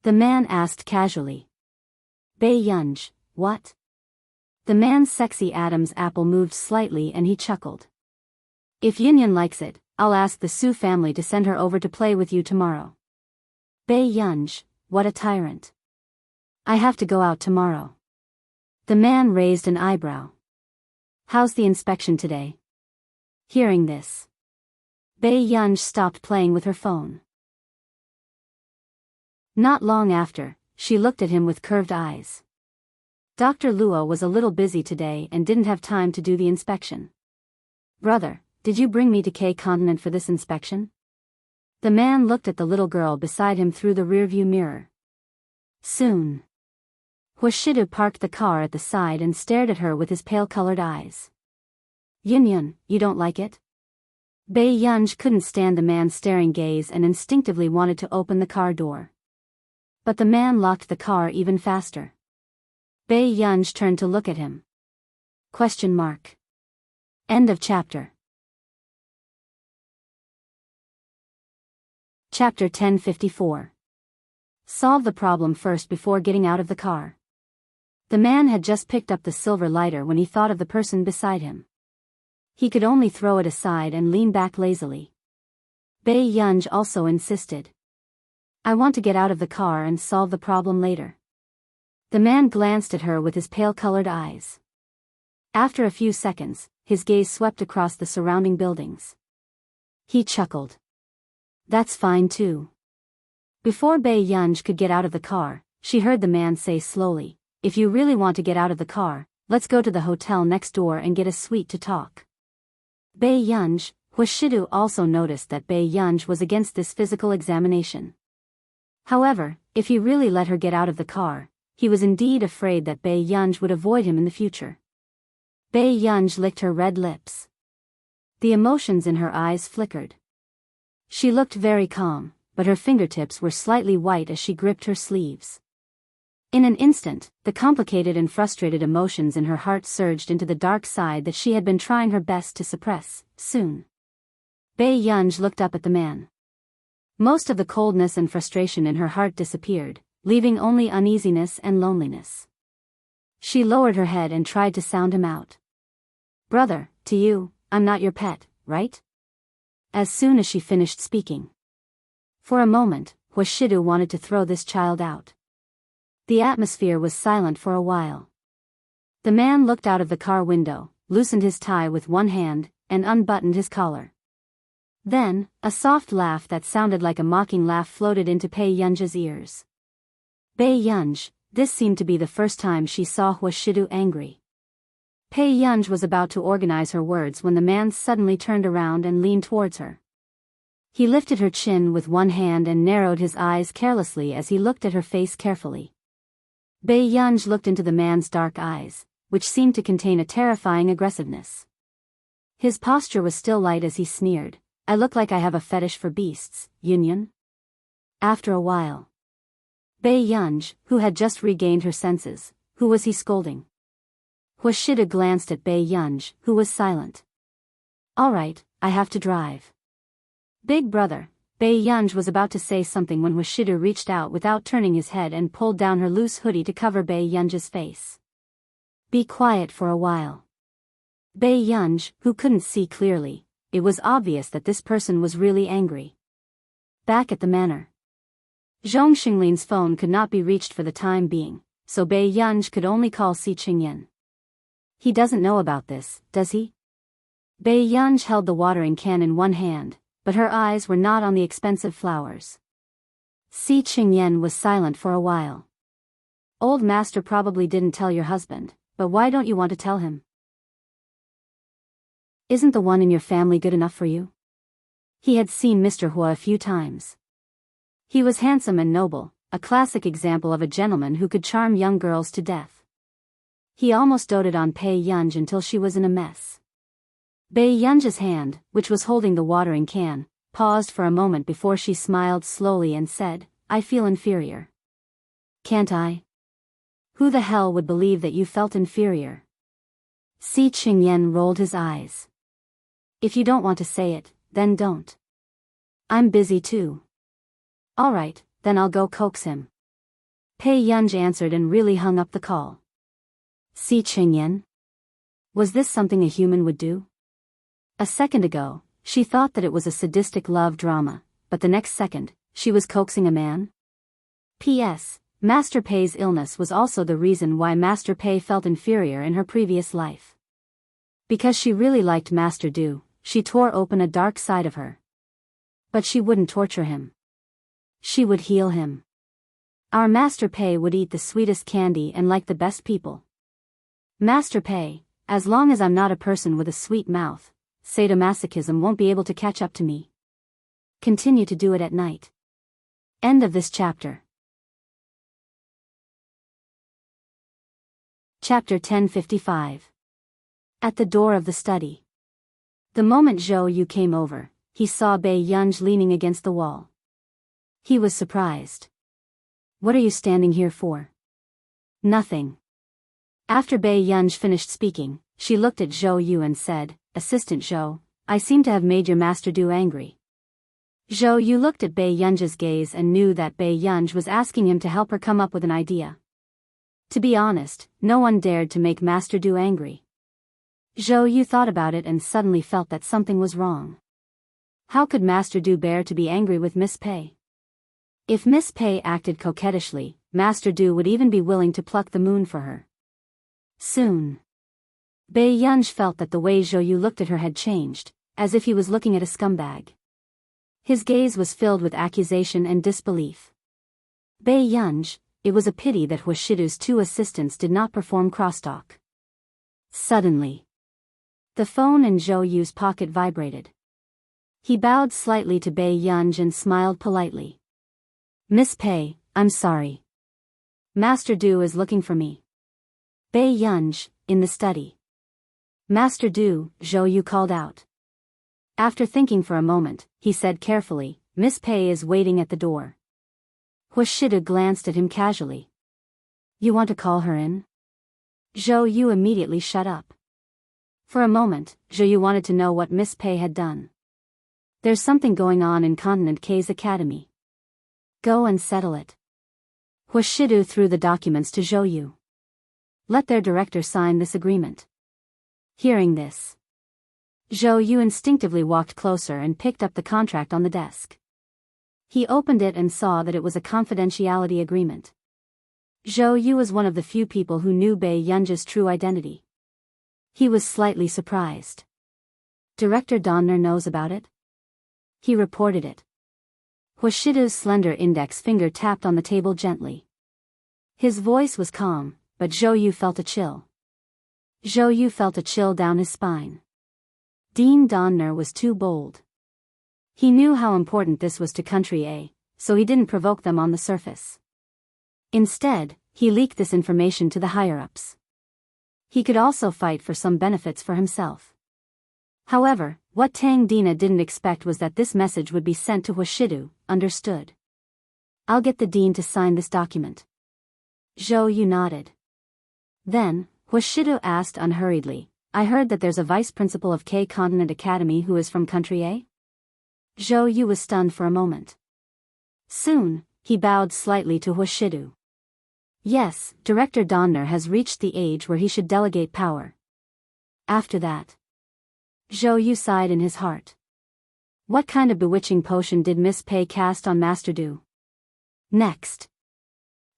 The man asked casually. Bai Yunj, what? The man's sexy Adam's apple moved slightly and he chuckled. If Yunyan likes it, I'll ask the Su family to send her over to play with you tomorrow. Bai Yunj, what a tyrant. I have to go out tomorrow. The man raised an eyebrow. How's the inspection today? Hearing this, Bai Yunj stopped playing with her phone. Not long after, she looked at him with curved eyes. Dr. Luo was a little busy today and didn't have time to do the inspection. Brother, did you bring me to K Continent for this inspection? The man looked at the little girl beside him through the rearview mirror. Soon. Huashidu parked the car at the side and stared at her with his pale-colored eyes. Yunyan, you don't like it? Bai Yunj couldn't stand the man's staring gaze and instinctively wanted to open the car door. But the man locked the car even faster. Bai Yunj turned to look at him. Question mark. End of chapter. Chapter 1054. Solve the problem first before getting out of the car. The man had just picked up the silver lighter when he thought of the person beside him. He could only throw it aside and lean back lazily. Bai Yunj also insisted. I want to get out of the car and solve the problem later. The man glanced at her with his pale-colored eyes. After a few seconds, his gaze swept across the surrounding buildings. He chuckled. That's fine too. Before Bai Yunj could get out of the car, she heard the man say slowly, if you really want to get out of the car, let's go to the hotel next door and get a suite to talk. Bai Yunj, Huashidu also noticed that Bai Yunj was against this physical examination. However, if he really let her get out of the car, he was indeed afraid that Bai Yunj would avoid him in the future. Bai Yunj licked her red lips. The emotions in her eyes flickered. She looked very calm, but her fingertips were slightly white as she gripped her sleeves. In an instant, the complicated and frustrated emotions in her heart surged into the dark side that she had been trying her best to suppress. Soon, Bai Yunj looked up at the man. Most of the coldness and frustration in her heart disappeared, leaving only uneasiness and loneliness. She lowered her head and tried to sound him out. Brother, to you, I'm not your pet, right? As soon as she finished speaking. For a moment, Huashidu wanted to throw this child out. The atmosphere was silent for a while. The man looked out of the car window, loosened his tie with one hand, and unbuttoned his collar. Then, a soft laugh that sounded like a mocking laugh floated into Bai Yunj's ears. Bai Yunj, this seemed to be the first time she saw Huashidu angry. Bai Yunj was about to organize her words when the man suddenly turned around and leaned towards her. He lifted her chin with one hand and narrowed his eyes carelessly as he looked at her face carefully. Bai Yunj looked into the man's dark eyes, which seemed to contain a terrifying aggressiveness. His posture was still light as he sneered, I look like I have a fetish for beasts, Yunyan? After a while, Bai Yunj, who had just regained her senses, who was he scolding? Huashidu glanced at Bai Yunj, who was silent. All right, I have to drive. Big brother, Bai Yunj was about to say something when Huashidu reached out without turning his head and pulled down her loose hoodie to cover Bai Yunj's face. Be quiet for a while. Bei Yunj, who couldn't see clearly, it was obvious that this person was really angry. Back at the manor, Zhong Xinglin's phone could not be reached for the time being, so Bei Yunj could only call Si Qingyan. He doesn't know about this, does he? Bei Yunj held the watering can in one hand, but her eyes were not on the expensive flowers. Si Qingyan was silent for a while. Old master probably didn't tell your husband, but why don't you want to tell him? Isn't the one in your family good enough for you? He had seen Mr. Hua a few times. He was handsome and noble, a classic example of a gentleman who could charm young girls to death. He almost doted on Bei Yunj until she was in a mess. Bei Yunj's hand, which was holding the watering can, paused for a moment before she smiled slowly and said, I feel inferior. Can't I? Who the hell would believe that you felt inferior? Si Qingyan rolled his eyes. If you don't want to say it, then don't. I'm busy too. All right, then I'll go coax him. Bei Yunj answered and really hung up the call. Si Qingyan? Was this something a human would do? A second ago, she thought that it was a sadistic love drama, but the next second, she was coaxing a man? P.S. Master Pei's illness was also the reason why Master Pei felt inferior in her previous life. Because she really liked Master Du, she tore open a dark side of her. But she wouldn't torture him. She would heal him. Our Master Pei would eat the sweetest candy and like the best people. Master Pei, as long as I'm not a person with a sweet mouth, sadomasochism won't be able to catch up to me. Continue to do it at night. End of this chapter. Chapter 1055. At the door of the study. The moment Zhou Yu came over, he saw Bei Yunj leaning against the wall. He was surprised. What are you standing here for? Nothing. After Bei Yunj finished speaking, she looked at Zhou Yu and said, Assistant Zhou, I seem to have made your Master Du angry. Zhou Yu looked at Bei Yunj's gaze and knew that Bei Yunj was asking him to help her come up with an idea. To be honest, no one dared to make Master Du angry. Zhou Yu thought about it and suddenly felt that something was wrong. How could Master Du bear to be angry with Miss Pei? If Miss Pei acted coquettishly, Master Du would even be willing to pluck the moon for her. Soon. Bei Yunj felt that the way Zhou Yu looked at her had changed, as if he was looking at a scumbag. His gaze was filled with accusation and disbelief. Bei Yunj, it was a pity that Huashidu's two assistants did not perform crosstalk. Suddenly, the phone in Zhou Yu's pocket vibrated. He bowed slightly to Bei Yunj and smiled politely. Miss Pei, I'm sorry. Master Du is looking for me. Bei Yunj, in the study. Master Du, Zhou Yu called out. After thinking for a moment, he said carefully, Miss Pei is waiting at the door. Huashidu glanced at him casually. You want to call her in? Zhou Yu immediately shut up. For a moment, Zhou Yu wanted to know what Miss Pei had done. There's something going on in Continent K's academy. Go and settle it. Huashidu threw the documents to Zhou Yu. Let their director sign this agreement. Hearing this, Zhou Yu instinctively walked closer and picked up the contract on the desk. He opened it and saw that it was a confidentiality agreement. Zhou Yu was one of the few people who knew Bei Yunj's true identity. He was slightly surprised. Director Donner knows about it? He reported it. Huashidu's slender index finger tapped on the table gently. His voice was calm, but Zhou Yu felt a chill. Zhou Yu felt a chill down his spine. Dean Donner was too bold. He knew how important this was to Country A, so he didn't provoke them on the surface. Instead, he leaked this information to the higher-ups. He could also fight for some benefits for himself. However, what Tang Dina didn't expect was that this message would be sent to Huashidu. Understood. I'll get the dean to sign this document. Zhou Yu nodded. Then, Huashidu asked unhurriedly, I heard that there's a vice principal of K Continent Academy who is from Country A? Zhou Yu was stunned for a moment. Soon, he bowed slightly to Huashidu. Yes, Director Donner has reached the age where he should delegate power. After that, Zhou Yu sighed in his heart. What kind of bewitching potion did Miss Pei cast on Master Du? Next.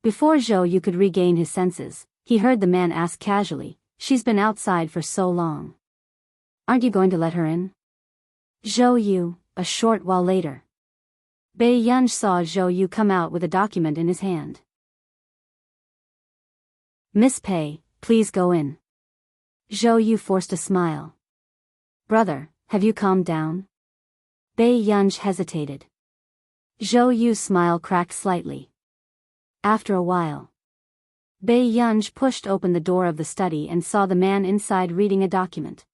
Before Zhou Yu could regain his senses, he heard the man ask casually, "She's been outside for so long. Aren't you going to let her in?" Zhou Yu, a short while later. Bai Yunj saw Zhou Yu come out with a document in his hand. "Miss Pei, please go in." Zhou Yu forced a smile. "Brother, have you calmed down?" Bai Yunj hesitated. Zhou Yu's smile cracked slightly. After a while, Bai Yunj pushed open the door of the study and saw the man inside reading a document.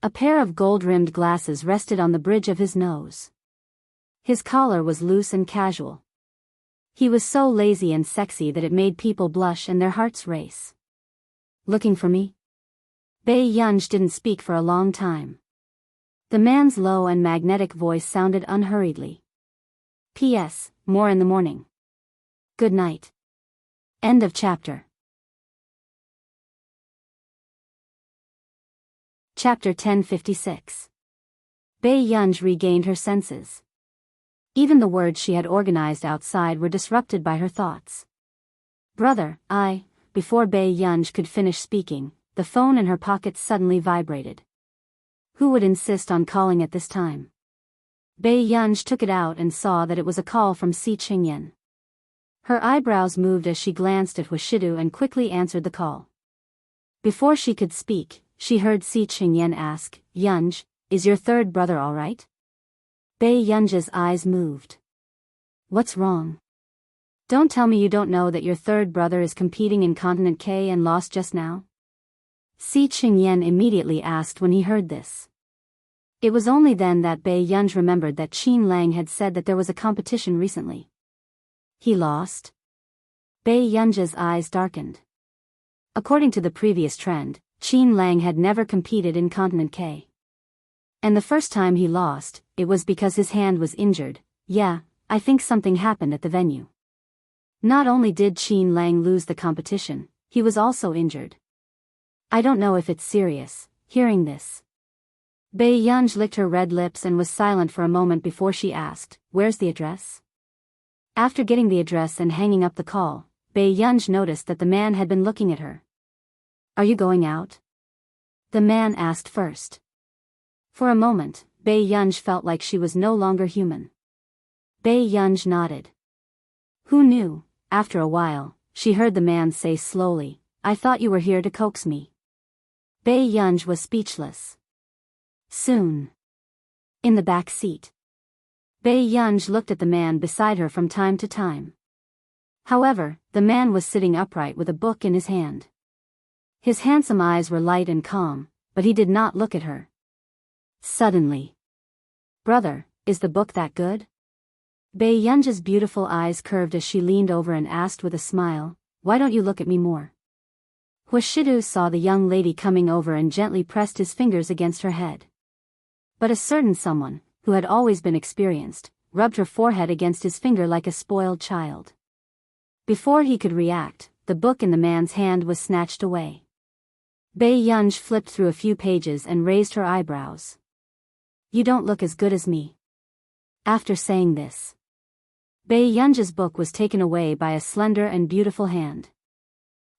A pair of gold-rimmed glasses rested on the bridge of his nose. His collar was loose and casual. He was so lazy and sexy that it made people blush and their hearts race. "Looking for me?" Bai Yunj didn't speak for a long time. The man's low and magnetic voice sounded unhurriedly. "P.S. More in the morning. Good night." End of chapter. Chapter 1056. Bai Yunj regained her senses. Even the words she had organized outside were disrupted by her thoughts. "Brother, Before Bai Yunj could finish speaking, the phone in her pocket suddenly vibrated. Who would insist on calling at this time? Bai Yunj took it out and saw that it was a call from Si Qingyan. Her eyebrows moved as she glanced at Huashidu and quickly answered the call. Before she could speak, she heard Si Qingyan ask, "Yunj, is your third brother all right?" Bai Yunj's eyes moved. "What's wrong? Don't tell me you don't know that your third brother is competing in Continent K and lost just now?" Si Qingyan immediately asked when he heard this. It was only then that Bai Yunj remembered that Qin Lang had said that there was a competition recently. He lost? Bai Yunj's eyes darkened. According to the previous trend, Qin Lang had never competed in Continent K. And the first time he lost, it was because his hand was injured. "Yeah, I think something happened at the venue." Not only did Qin Lang lose the competition, he was also injured. "I don't know if it's serious." Hearing this, Bai Yunj licked her red lips and was silent for a moment before she asked, "Where's the address?" After getting the address and hanging up the call, Bai Yunj noticed that the man had been looking at her. "Are you going out?" the man asked first. For a moment, Bai Yunj felt like she was no longer human. Bai Yunj nodded. Who knew? After a while, she heard the man say slowly, "I thought you were here to coax me." Bai Yunj was speechless. Soon, in the back seat, Bai Yunj looked at the man beside her from time to time. However, the man was sitting upright with a book in his hand. His handsome eyes were light and calm, but he did not look at her. Suddenly, "Brother, is the book that good?" Bai Yunj's beautiful eyes curved as she leaned over and asked with a smile, "Why don't you look at me more?" Huashidu saw the young lady coming over and gently pressed his fingers against her head. But a certain someone, who had always been experienced, rubbed her forehead against his finger like a spoiled child. Before he could react, the book in the man's hand was snatched away. Bai Yunj flipped through a few pages and raised her eyebrows. "You don't look as good as me." After saying this, Bai Yunj's book was taken away by a slender and beautiful hand.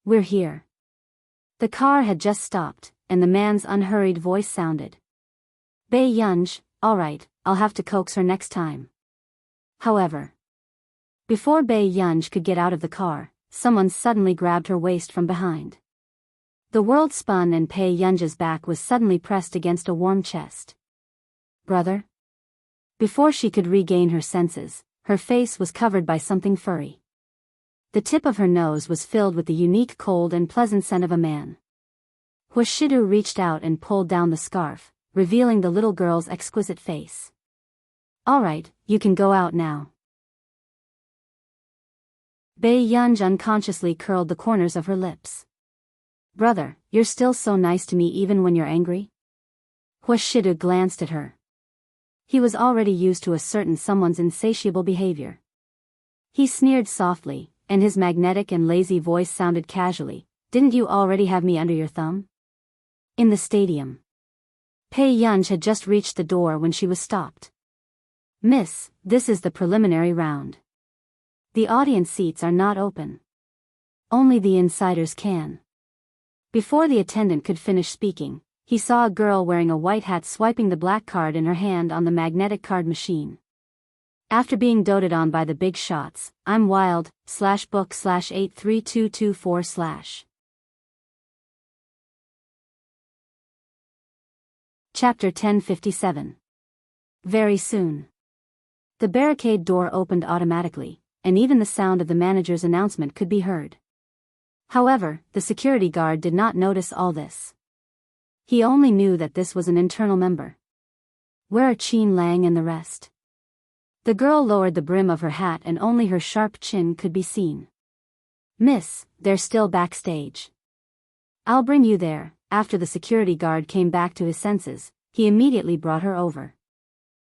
"We're here." The car had just stopped, and the man's unhurried voice sounded. "Bai Yunj, all right, I'll have to coax her next time." However, before Bai Yunj could get out of the car, someone suddenly grabbed her waist from behind. The world spun and Bai Yunj's back was suddenly pressed against a warm chest. "Brother?" Before she could regain her senses, her face was covered by something furry. The tip of her nose was filled with the unique cold and pleasant scent of a man. Huashidu reached out and pulled down the scarf, revealing the little girl's exquisite face. "All right, you can go out now." Bai Yunj unconsciously curled the corners of her lips. "Brother, you're still so nice to me even when you're angry?" Huashidu glanced at her. He was already used to a certain someone's insatiable behavior. He sneered softly, and his magnetic and lazy voice sounded casually, "Didn't you already have me under your thumb?" In the stadium. Pei Yunj had just reached the door when she was stopped. "Miss, this is the preliminary round. The audience seats are not open. Only the insiders can." Before the attendant could finish speaking, he saw a girl wearing a white hat swiping the black card in her hand on the magnetic card machine. After being doted on by the big shots, I'm wild, /book/83224/. Chapter 1057. Very soon. The barricade door opened automatically, and even the sound of the manager's announcement could be heard. However, the security guard did not notice all this. He only knew that this was an internal member. Where are Qin Lang and the rest? The girl lowered the brim of her hat and only her sharp chin could be seen. "Miss, they're still backstage. I'll bring you there." After the security guard came back to his senses, he immediately brought her over.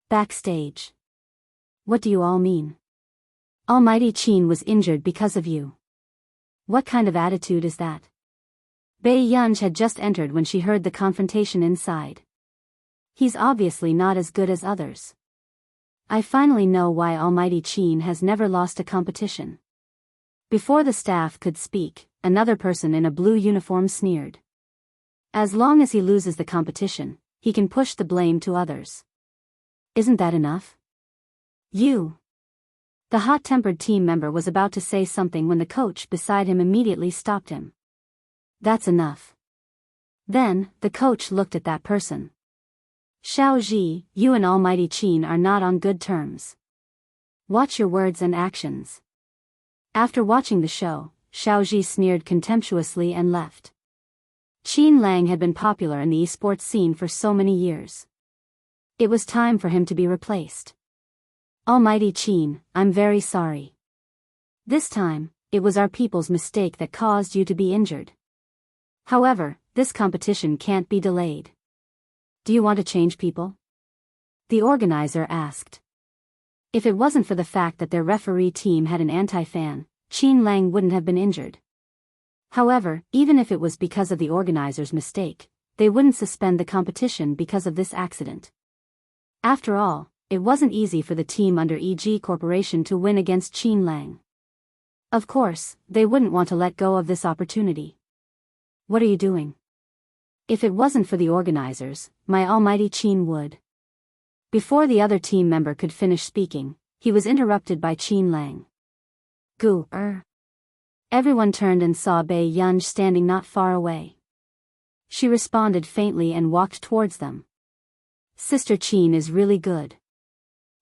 "Backstage? What do you all mean? Almighty Qin was injured because of you. What kind of attitude is that?" Bei Yunj had just entered when she heard the confrontation inside. "He's obviously not as good as others. I finally know why Almighty Qin has never lost a competition." Before the staff could speak, another person in a blue uniform sneered. "As long as he loses the competition, he can push the blame to others. Isn't that enough? You." The hot-tempered team member was about to say something when the coach beside him immediately stopped him. "That's enough." Then, the coach looked at that person. "Xiao Ji, you and Almighty Qin are not on good terms. Watch your words and actions." After watching the show, Xiao Ji sneered contemptuously and left. Qin Lang had been popular in the esports scene for so many years. It was time for him to be replaced. "Almighty Qin, I'm very sorry. This time, it was our people's mistake that caused you to be injured. However, this competition can't be delayed. Do you want to change people?" the organizer asked. If it wasn't for the fact that their referee team had an anti-fan, Qin Lang wouldn't have been injured. However, even if it was because of the organizer's mistake, they wouldn't suspend the competition because of this accident. After all, it wasn't easy for the team under EG Corporation to win against Qin Lang. Of course, they wouldn't want to let go of this opportunity. "What are you doing?" "If it wasn't for the organizers, my Almighty Qin would." Before the other team member could finish speaking, he was interrupted by Qin Lang. "Gu. Everyone turned and saw Bei Yunj standing not far away. She responded faintly and walked towards them. "Sister Qin is really good.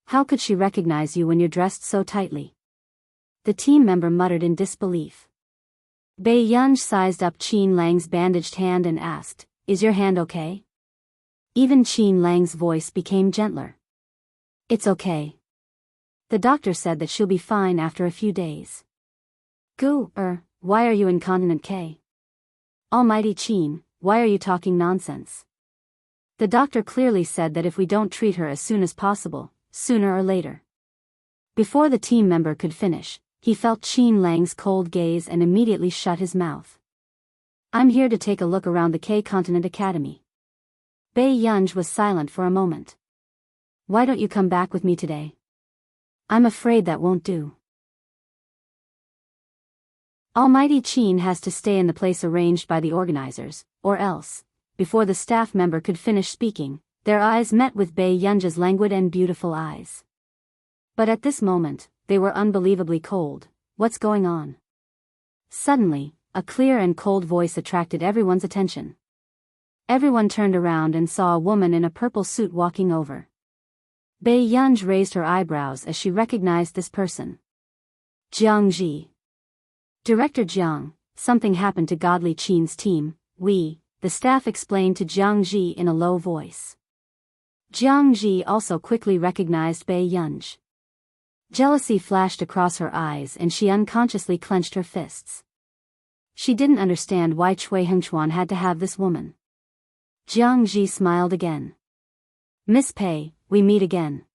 How could she recognize you when you're dressed so tightly?" The team member muttered in disbelief. Bei Yunj sized up Qin Lang's bandaged hand and asked, "Is your hand okay?" Even Qin Lang's voice became gentler. "It's okay. The doctor said that she'll be fine after a few days." "Gu. Why are you incontinent, K? Almighty Qin, why are you talking nonsense? The doctor clearly said that if we don't treat her as soon as possible, sooner or later." Before the team member could finish, he felt Qin Lang's cold gaze and immediately shut his mouth. "I'm here to take a look around the K-Continent Academy." Bei Yunj was silent for a moment. "Why don't you come back with me today?" "I'm afraid that won't do. Almighty Qin has to stay in the place arranged by the organizers, or else." Before the staff member could finish speaking, their eyes met with Bei Yunj's languid and beautiful eyes. But at this moment, they were unbelievably cold. "What's going on?" Suddenly, a clear and cold voice attracted everyone's attention. Everyone turned around and saw a woman in a purple suit walking over. Bei Yunj raised her eyebrows as she recognized this person. "Jiangji. Director Jiang, something happened to Godly Qin's team, the staff explained to Jiangji in a low voice. Jiangji also quickly recognized Bei Yunj. Jealousy flashed across her eyes and she unconsciously clenched her fists. She didn't understand why Cui Hengchuan had to have this woman. Jiangji smiled again. "Miss Pei, we meet again."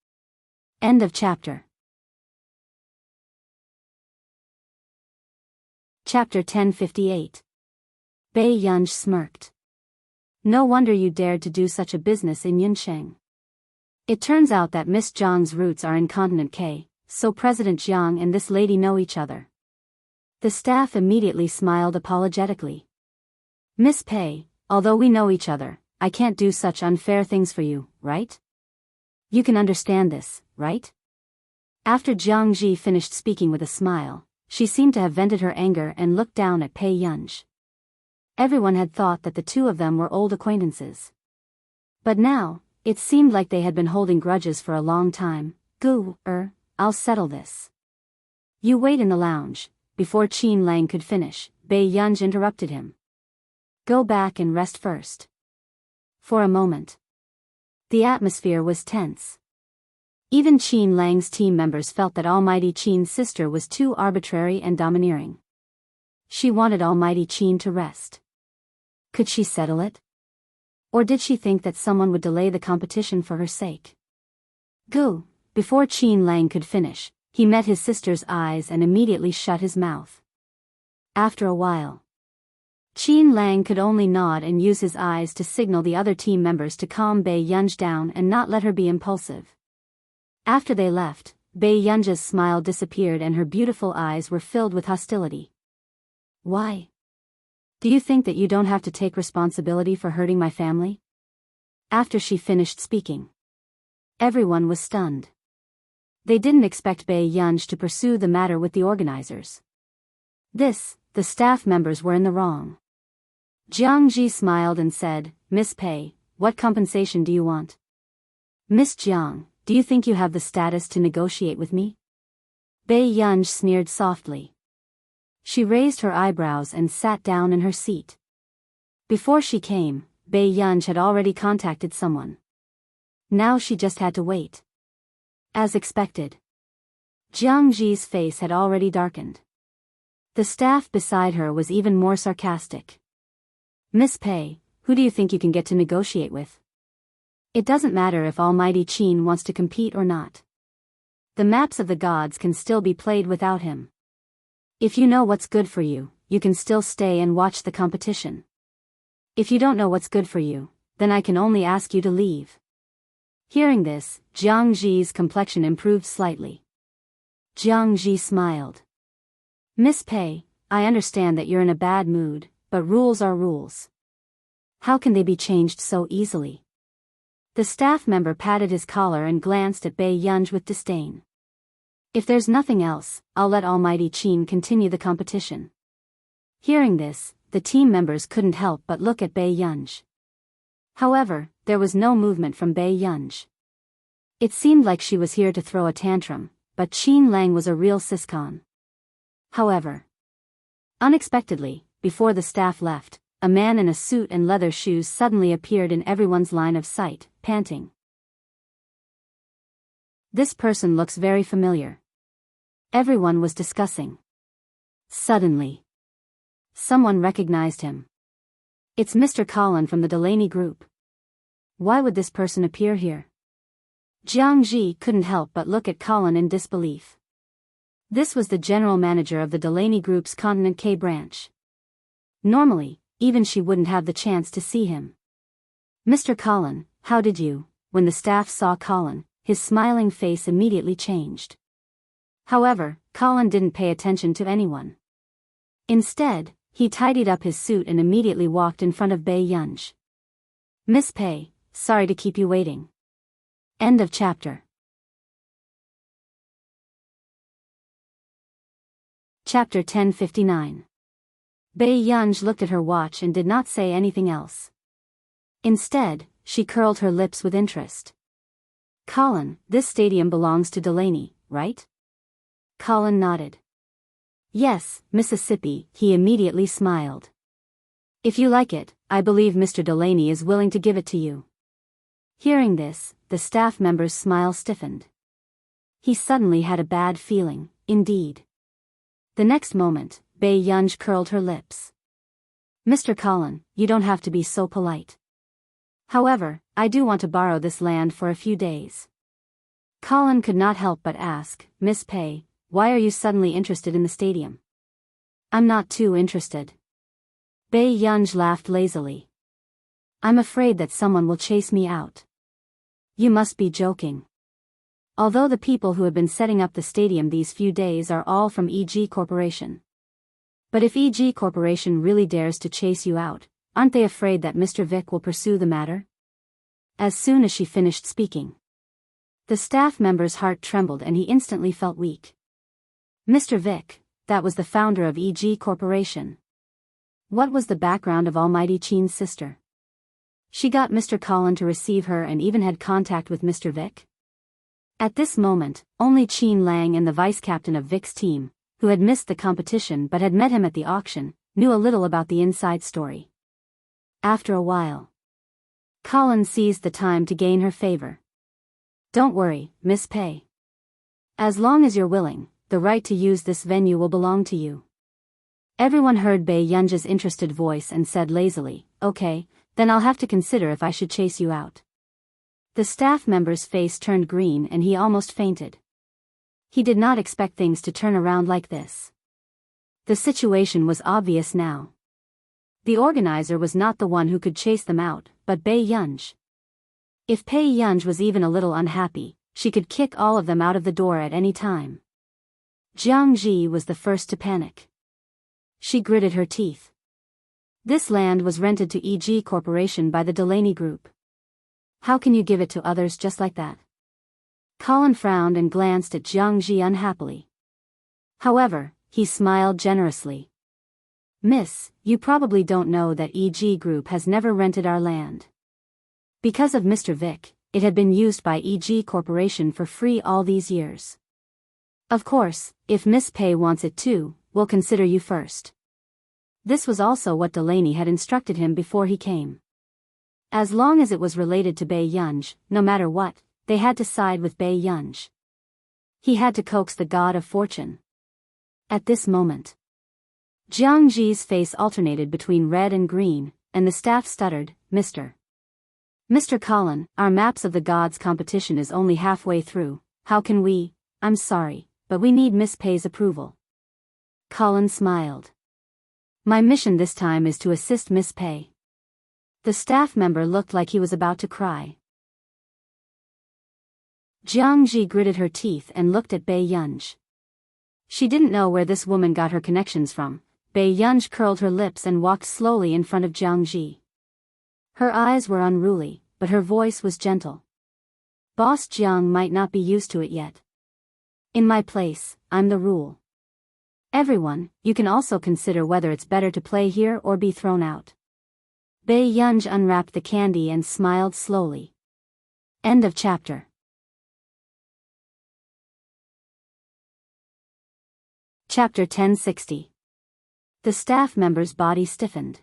End of chapter. Chapter 1058. Bei Yunj smirked. No wonder you dared to do such a business in Yunsheng. It turns out that Miss Jiang's roots are in Continent K, so President Jiang and this lady know each other. The staff immediately smiled apologetically. Miss Pei, although we know each other, I can't do such unfair things for you, right? You can understand this, right? After Jiang Ji finished speaking with a smile, she seemed to have vented her anger and looked down at Pei Yunj. Everyone had thought that the two of them were old acquaintances. But now, it seemed like they had been holding grudges for a long time. I'll settle this. You wait in the lounge. Before Qin Lang could finish, Bei Yunj interrupted him. Go back and rest first. For a moment, the atmosphere was tense. Even Qin Lang's team members felt that Almighty Qin's sister was too arbitrary and domineering. She wanted Almighty Qin to rest. Could she settle it? Or did she think that someone would delay the competition for her sake? Before Qin Lang could finish, he met his sister's eyes and immediately shut his mouth. After a while, Qin Lang could only nod and use his eyes to signal the other team members to calm Bei Yunj down and not let her be impulsive. After they left, Bei Yunj's smile disappeared and her beautiful eyes were filled with hostility. Why? Do you think that you don't have to take responsibility for hurting my family? After she finished speaking, everyone was stunned. They didn't expect Bei Yunj to pursue the matter with the organizers. The staff members were in the wrong. Jiang Ji smiled and said, Miss Pei, what compensation do you want? Miss Jiang, do you think you have the status to negotiate with me? Bei Yunj sneered softly. She raised her eyebrows and sat down in her seat. Before she came, Bei Yunj had already contacted someone. Now she just had to wait. As expected, Jiang Ji's face had already darkened. The staff beside her was even more sarcastic. Miss Pei, who do you think you can get to negotiate with? It doesn't matter if Almighty Qin wants to compete or not. The maps of the gods can still be played without him. If you know what's good for you, you can still stay and watch the competition. If you don't know what's good for you, then I can only ask you to leave. Hearing this, Jiang Ji's complexion improved slightly. Jiang Ji smiled. Miss Pei, I understand that you're in a bad mood, but rules are rules. How can they be changed so easily? The staff member patted his collar and glanced at Bei Yunj with disdain. If there's nothing else, I'll let Almighty Qin continue the competition. Hearing this, the team members couldn't help but look at Bei Yunj. However, there was no movement from Bei Yunj. It seemed like she was here to throw a tantrum, but Qin Lang was a real siscon. However, unexpectedly, before the staff left, a man in a suit and leather shoes suddenly appeared in everyone's line of sight, panting. This person looks very familiar. Everyone was discussing. Suddenly, someone recognized him. It's Mr. Colin from the Delaney Group. Why would this person appear here? Jiang Ji couldn't help but look at Colin in disbelief. This was the general manager of the Delaney Group's Continent K branch. Normally, even she wouldn't have the chance to see him. Mr. Colin, how did you? When the staff saw Colin, his smiling face immediately changed. However, Colin didn't pay attention to anyone. Instead, he tidied up his suit and immediately walked in front of Bei Yunj. Miss Pei, sorry to keep you waiting. End of chapter. Chapter 1059. Bei Yunj looked at her watch and did not say anything else. Instead, she curled her lips with interest. Colin, this stadium belongs to Delaney, right? Colin nodded. Yes, Mississippi, he immediately smiled. If you like it, I believe Mr. Delaney is willing to give it to you. Hearing this, the staff member's smile stiffened. He suddenly had a bad feeling, indeed. The next moment, Bei Yunj curled her lips. Mr. Colin, you don't have to be so polite. However, I do want to borrow this land for a few days. Colin could not help but ask, Miss Pei, why are you suddenly interested in the stadium? I'm not too interested. Bei Yunj laughed lazily. I'm afraid that someone will chase me out. You must be joking. Although the people who have been setting up the stadium these few days are all from EG Corporation. But if EG Corporation really dares to chase you out, aren't they afraid that Mr. Vic will pursue the matter? As soon as she finished speaking, the staff member's heart trembled and he instantly felt weak. Mr. Vic, that was the founder of EG Corporation. What was the background of Almighty Qin's sister? She got Mr. Colin to receive her and even had contact with Mr. Vic? At this moment, only Qin Lang and the vice-captain of Vic's team, who had missed the competition but had met him at the auction, knew a little about the inside story. After a while, Colin seized the time to gain her favor. Don't worry, Miss Pei. As long as you're willing, the right to use this venue will belong to you. Everyone heard Bai Yunji's interested voice and said lazily, okay, then I'll have to consider if I should chase you out. The staff member's face turned green and he almost fainted. He did not expect things to turn around like this. The situation was obvious now. The organizer was not the one who could chase them out, but Bai Yunji. If Bai Yunji was even a little unhappy, she could kick all of them out of the door at any time. Jianghu was the first to panic. She gritted her teeth. This land was rented to EG Corporation by the Delaney Group. How can you give it to others just like that? Colin frowned and glanced at Jianghu unhappily. However, he smiled generously. Miss, you probably don't know that EG Group has never rented our land. Because of Mr. Vic, it had been used by EG Corporation for free all these years. Of course, if Miss Pei wants it too, we'll consider you first. This was also what Delaney had instructed him before he came. As long as it was related to Bai Yunji, no matter what, they had to side with Bai Yunji. He had to coax the god of fortune. At this moment, Jianghu's face alternated between red and green, and the staff stuttered, Mr. Colin, our Maps of the Gods competition is only halfway through, how can we, I'm sorry, but we need Miss Pei's approval. Colin smiled. My mission this time is to assist Miss Pei. The staff member looked like he was about to cry. Jianghu gritted her teeth and looked at Bai Yunji. She didn't know where this woman got her connections from. Bai Yunji curled her lips and walked slowly in front of Jianghu. Her eyes were unruly, but her voice was gentle. Boss Jiang might not be used to it yet. In my place, I'm the rule. Everyone, you can also consider whether it's better to play here or be thrown out. Bai Yunji unwrapped the candy and smiled slowly. End of chapter. Chapter 1060. The staff member's body stiffened.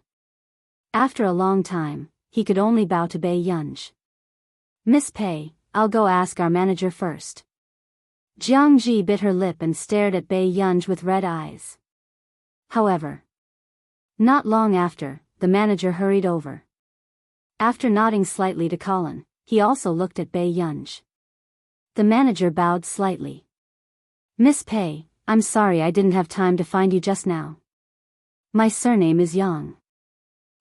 After a long time, he could only bow to Bai Yunji. Miss Pei, I'll go ask our manager first. Jianghu bit her lip and stared at Bai Yunji with red eyes. However, not long after, the manager hurried over. After nodding slightly to Colin, he also looked at Bai Yunji. The manager bowed slightly. Miss Pei, I'm sorry I didn't have time to find you just now. My surname is Yang.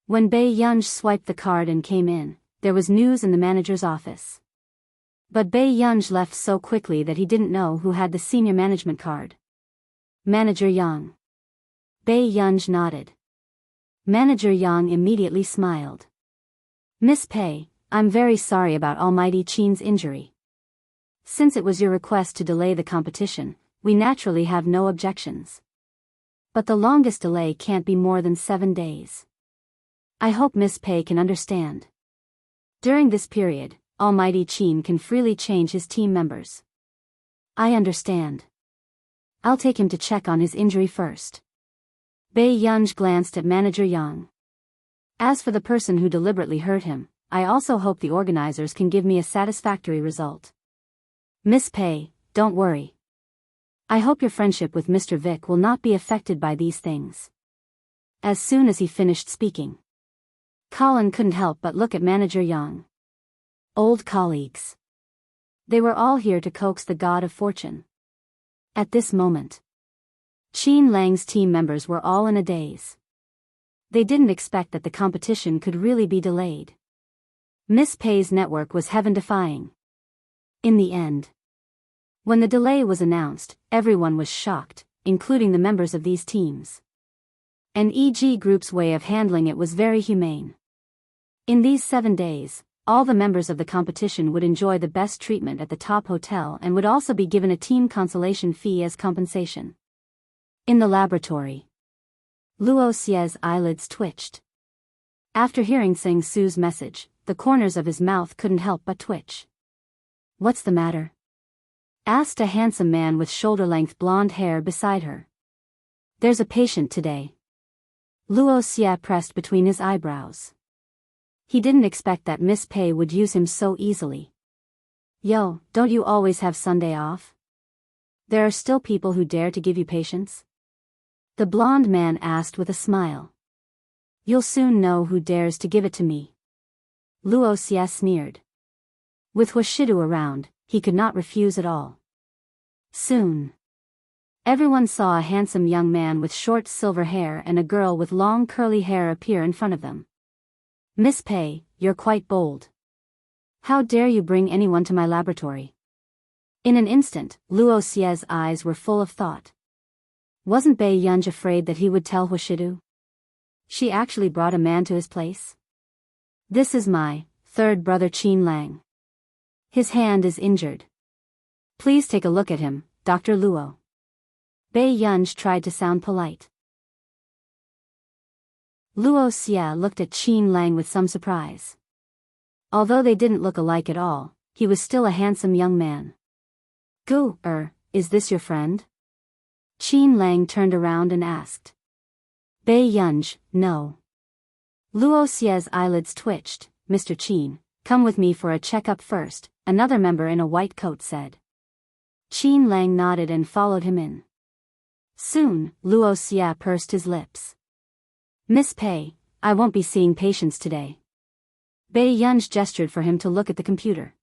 When Bai Yunji swiped the card and came in, there was news in the manager's office. But Bai Yunji left so quickly that he didn't know who had the senior management card. Manager Yang. Bai Yunji nodded. Manager Yang immediately smiled. Miss Pei, I'm very sorry about Almighty Qin's injury. Since it was your request to delay the competition, we naturally have no objections. But the longest delay can't be more than 7 days. I hope Miss Pei can understand. During this period, Almighty Qin can freely change his team members. I understand. I'll take him to check on his injury first. Bai Yunji glanced at Manager Yang. As for the person who deliberately hurt him, I also hope the organizers can give me a satisfactory result. Miss Pei, don't worry. I hope your friendship with Mr. Vic will not be affected by these things. As soon as he finished speaking, Colin couldn't help but look at Manager Yang. Old colleagues. They were all here to coax the god of fortune. At this moment, Qin Lang's team members were all in a daze. They didn't expect that the competition could really be delayed. Miss Pei's network was heaven-defying. In the end, when the delay was announced, everyone was shocked, including the members of these teams. And EG Group's way of handling it was very humane. In these 7 days, all the members of the competition would enjoy the best treatment at the top hotel and would also be given a team consolation fee as compensation. In the laboratory, Luo Xie's eyelids twitched. After hearing Sing Su's message, the corners of his mouth couldn't help but twitch. "What's the matter?" asked a handsome man with shoulder-length blonde hair beside her. "There's a patient today." Luo Xie pressed between his eyebrows. He didn't expect that Miss Pei would use him so easily. "Yo, don't you always have Sunday off? There are still people who dare to give you patience?" The blonde man asked with a smile. "You'll soon know who dares to give it to me." Luo Xie sneered. With Huashidu around, he could not refuse at all. Soon, everyone saw a handsome young man with short silver hair and a girl with long curly hair appear in front of them. "Miss Pei, you're quite bold. How dare you bring anyone to my laboratory?" In an instant, Luo Xie's eyes were full of thought. Wasn't Bai Yunj afraid that he would tell Huashidu? She actually brought a man to his place? "This is my third brother Qin Lang. His hand is injured. Please take a look at him, Dr. Luo." Bai Yunj tried to sound polite. Luo Xie looked at Qin Lang with some surprise. Although they didn't look alike at all, he was still a handsome young man. "Gu, is this your friend?" Qin Lang turned around and asked. Bai Yunj, no. Luo Xie's eyelids twitched. "Mr. Qin, come with me for a checkup first," another member in a white coat said. Qin Lang nodded and followed him in. Soon, Luo Xie pursed his lips. "Miss Pei, I won't be seeing patients today." Bai Yunj gestured for him to look at the computer.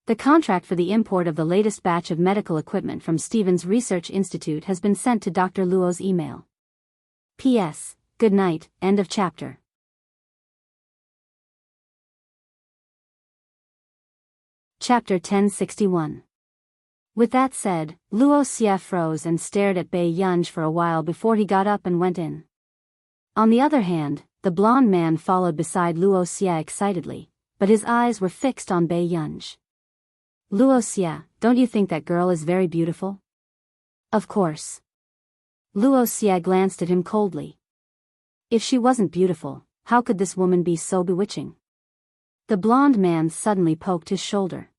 The contract for the import of the latest batch of medical equipment from Stevens Research Institute has been sent to Dr. Luo's email. P.S. Good night, end of chapter. Chapter 1061. With that said, Luo Xie froze and stared at Bai Yunj for a while before he got up and went in. On the other hand, the blonde man followed beside Luo Xie excitedly, but his eyes were fixed on Bai Yunj. "Luo Xie, don't you think that girl is very beautiful?" "Of course." Luo Xie glanced at him coldly. If she wasn't beautiful, how could this woman be so bewitching? The blonde man suddenly poked his shoulder.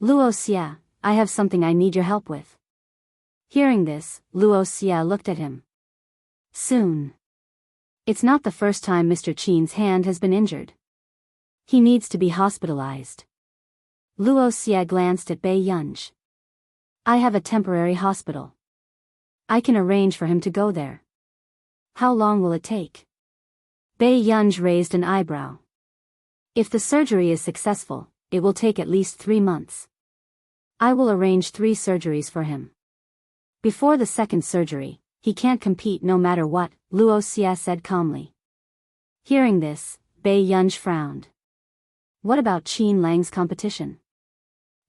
"Luo Xie, I have something I need your help with." Hearing this, Luo Xie looked at him. "Soon. It's not the first time Mr. Qin's hand has been injured. He needs to be hospitalized." Luo Xie glanced at Bai Yunj. "I have a temporary hospital. I can arrange for him to go there. How long will it take?" Bai Yunj raised an eyebrow. "If the surgery is successful, it will take at least 3 months. I will arrange 3 surgeries for him. Before the second surgery, he can't compete no matter what," Luo Xie said calmly. Hearing this, Bai Yunj frowned. What about Qin Lang's competition?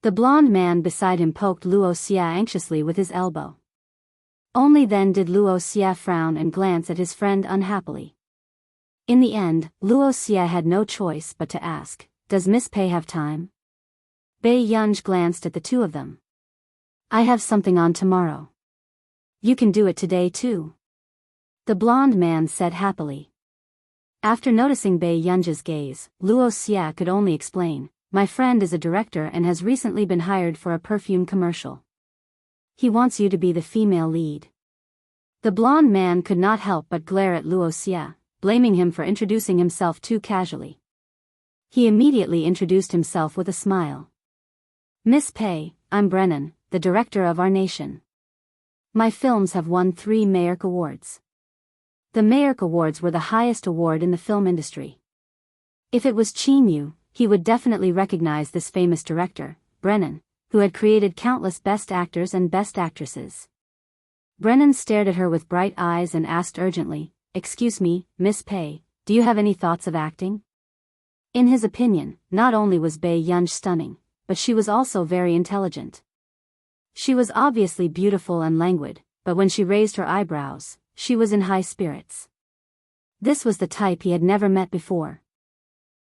The blonde man beside him poked Luo Xie anxiously with his elbow. Only then did Luo Xie frown and glance at his friend unhappily. In the end, Luo Xie had no choice but to ask, "Does Miss Pei have time?" Bai Yunj glanced at the two of them. "I have something on tomorrow. You can do it today too," the blonde man said happily. After noticing Bai Yunj's gaze, Luo Xie could only explain, "My friend is a director and has recently been hired for a perfume commercial. He wants you to be the female lead." The blonde man could not help but glare at Luo Xie, blaming him for introducing himself too casually. He immediately introduced himself with a smile. "Miss Pei, I'm Brennan, the director of our nation. My films have won 3 Mayork Awards." The Mayork Awards were the highest award in the film industry. If it was Qin Yu, he would definitely recognize this famous director, Brennan, who had created countless best actors and best actresses. Brennan stared at her with bright eyes and asked urgently, "Excuse me, Miss Pei, do you have any thoughts of acting?" In his opinion, not only was Biyao stunning, but she was also very intelligent. She was obviously beautiful and languid, but when she raised her eyebrows, she was in high spirits. This was the type he had never met before.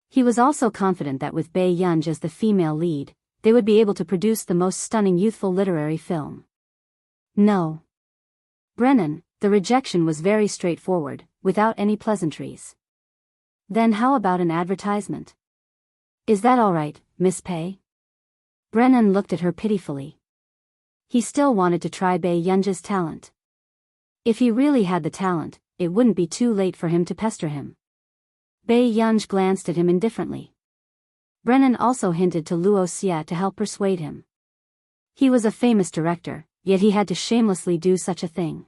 He was also confident that with Biyao as the female lead, they would be able to produce the most stunning youthful literary film. No. Brennan, the rejection was very straightforward, without any pleasantries. Then how about an advertisement? Is that all right, Miss Pei? Brennan looked at her pitifully. He still wanted to try Biyao's talent. If he really had the talent, it wouldn't be too late for him to pester him. Biyao glanced at him indifferently. Brennan also hinted to Wuxia to help persuade him. He was a famous director, yet he had to shamelessly do such a thing.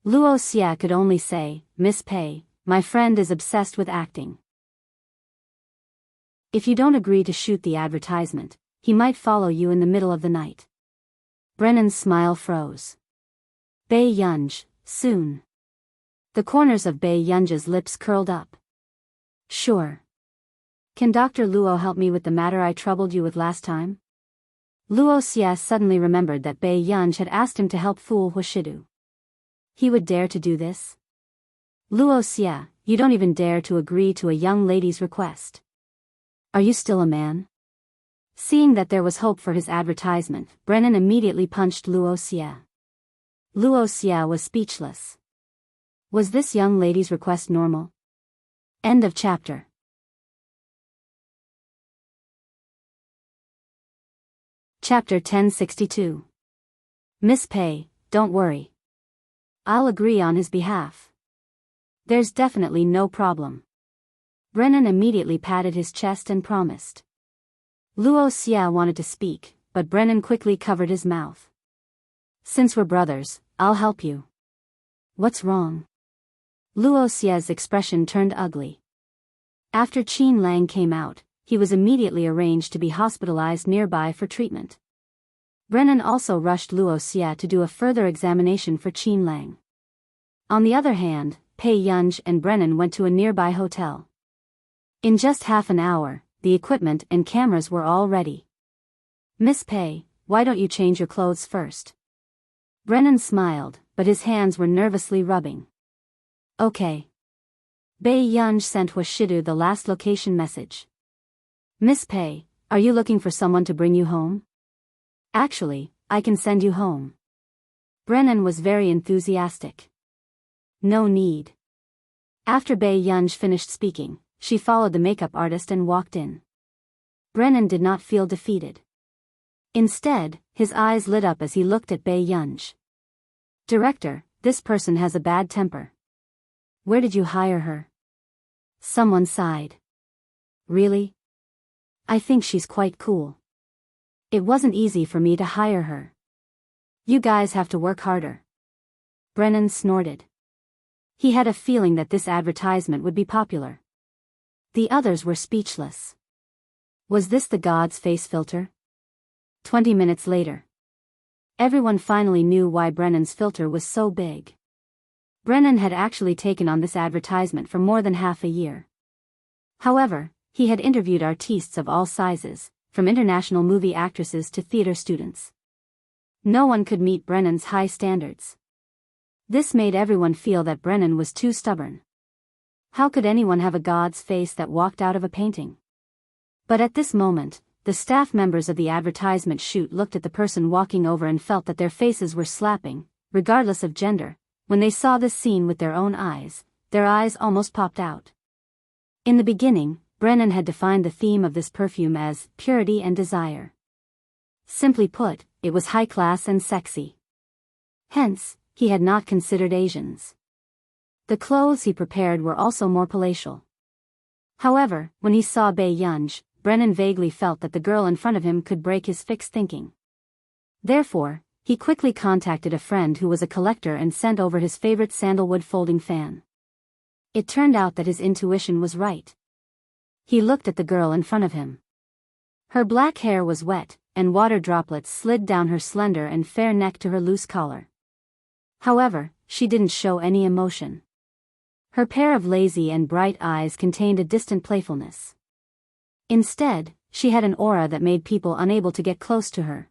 Wuxia could only say, Miss Pei, my friend is obsessed with acting. If you don't agree to shoot the advertisement, he might follow you in the middle of the night. Brennan's smile froze. Biyao, soon. The corners of Biyao's lips curled up. Sure. Can Dr. Luo help me with the matter I troubled you with last time? Wuxia suddenly remembered that Biyao had asked him to help fool Huashidu. He would dare to do this? Wuxia, you don't even dare to agree to a young lady's request. Are you still a man? Seeing that there was hope for his advertisement, Brennan immediately punched Wuxia. Wuxia was speechless. Was this young lady's request normal? End of chapter. Chapter 1062. Miss Pei, don't worry. I'll agree on his behalf. There's definitely no problem. Brennan immediately patted his chest and promised. Wuxia wanted to speak, but Brennan quickly covered his mouth. Since we're brothers, I'll help you. What's wrong? Wuxia's expression turned ugly. After Qin Lang came out, he was immediately arranged to be hospitalized nearby for treatment. Brennan also rushed Wuxia to do a further examination for Qin Lang. On the other hand, Biyao and Brennan went to a nearby hotel. In just half an hour, the equipment and cameras were all ready. Miss Pei, why don't you change your clothes first? Brennan smiled, but his hands were nervously rubbing. Okay. Biyao sent Huashidu the last location message. Miss Pei, are you looking for someone to bring you home? Actually, I can send you home. Brennan was very enthusiastic. No need. After Biyao finished speaking, she followed the makeup artist and walked in. Brennan did not feel defeated. Instead, his eyes lit up as he looked at Biyao. Director, this person has a bad temper. Where did you hire her? Someone sighed. Really? I think she's quite cool. It wasn't easy for me to hire her. You guys have to work harder. Brennan snorted. He had a feeling that this advertisement would be popular. The others were speechless. Was this the God's face filter? 20 minutes later. Everyone finally knew why Brennan's filter was so big. Brennan had actually taken on this advertisement for more than half a year. However, he had interviewed artistes of all sizes, from international movie actresses to theater students. No one could meet Brennan's high standards. This made everyone feel that Brennan was too stubborn. How could anyone have a God's face that walked out of a painting? But at this moment, the staff members of the advertisement shoot looked at the person walking over and felt that their faces were slapping, regardless of gender. When they saw this scene with their own eyes, their eyes almost popped out. In the beginning, Brennan had defined the theme of this perfume as purity and desire. Simply put, it was high class and sexy. Hence, he had not considered Asians. The clothes he prepared were also more palatial. However, when he saw Biyao, Brennan vaguely felt that the girl in front of him could break his fixed thinking. Therefore, he quickly contacted a friend who was a collector and sent over his favorite sandalwood folding fan. It turned out that his intuition was right. He looked at the girl in front of him. Her black hair was wet, and water droplets slid down her slender and fair neck to her loose collar. However, she didn't show any emotion. Her pair of lazy and bright eyes contained a distant playfulness. Instead, she had an aura that made people unable to get close to her.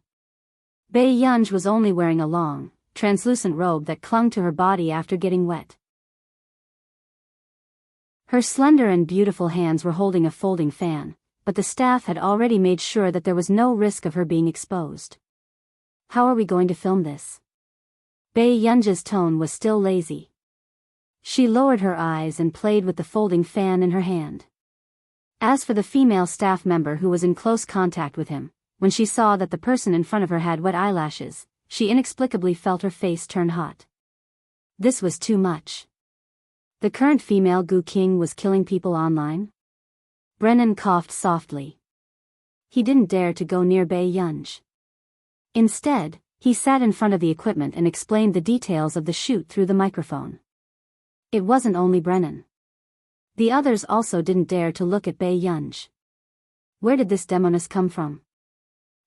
Biyao was only wearing a long, translucent robe that clung to her body after getting wet. Her slender and beautiful hands were holding a folding fan, but the staff had already made sure that there was no risk of her being exposed. How are we going to film this? Biyao's tone was still lazy. She lowered her eyes and played with the folding fan in her hand. As for the female staff member who was in close contact with him, when she saw that the person in front of her had wet eyelashes, she inexplicably felt her face turn hot. This was too much. The current female Gu King was killing people online? Brennan coughed softly. He didn't dare to go near Biyao. Instead, he sat in front of the equipment and explained the details of the shoot through the microphone. It wasn't only Brennan. The others also didn't dare to look at Biyao. Where did this demoness come from?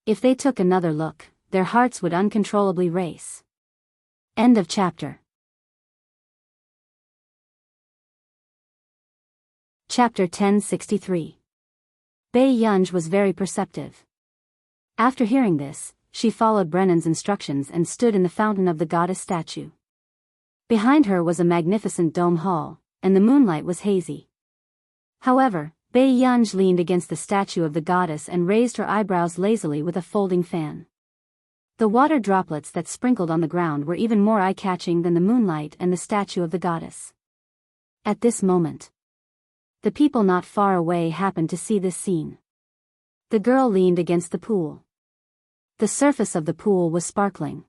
If they took another look, their hearts would uncontrollably race. End of chapter. Chapter 1063. Biyao was very perceptive. After hearing this, she followed Brennan's instructions and stood in the fountain of the goddess statue. Behind her was a magnificent dome hall, and the moonlight was hazy. However, Biyao leaned against the statue of the goddess and raised her eyebrows lazily with a folding fan. The water droplets that sprinkled on the ground were even more eye-catching than the moonlight and the statue of the goddess. At this moment, the people not far away happened to see this scene. The girl leaned against the pool. The surface of the pool was sparkling.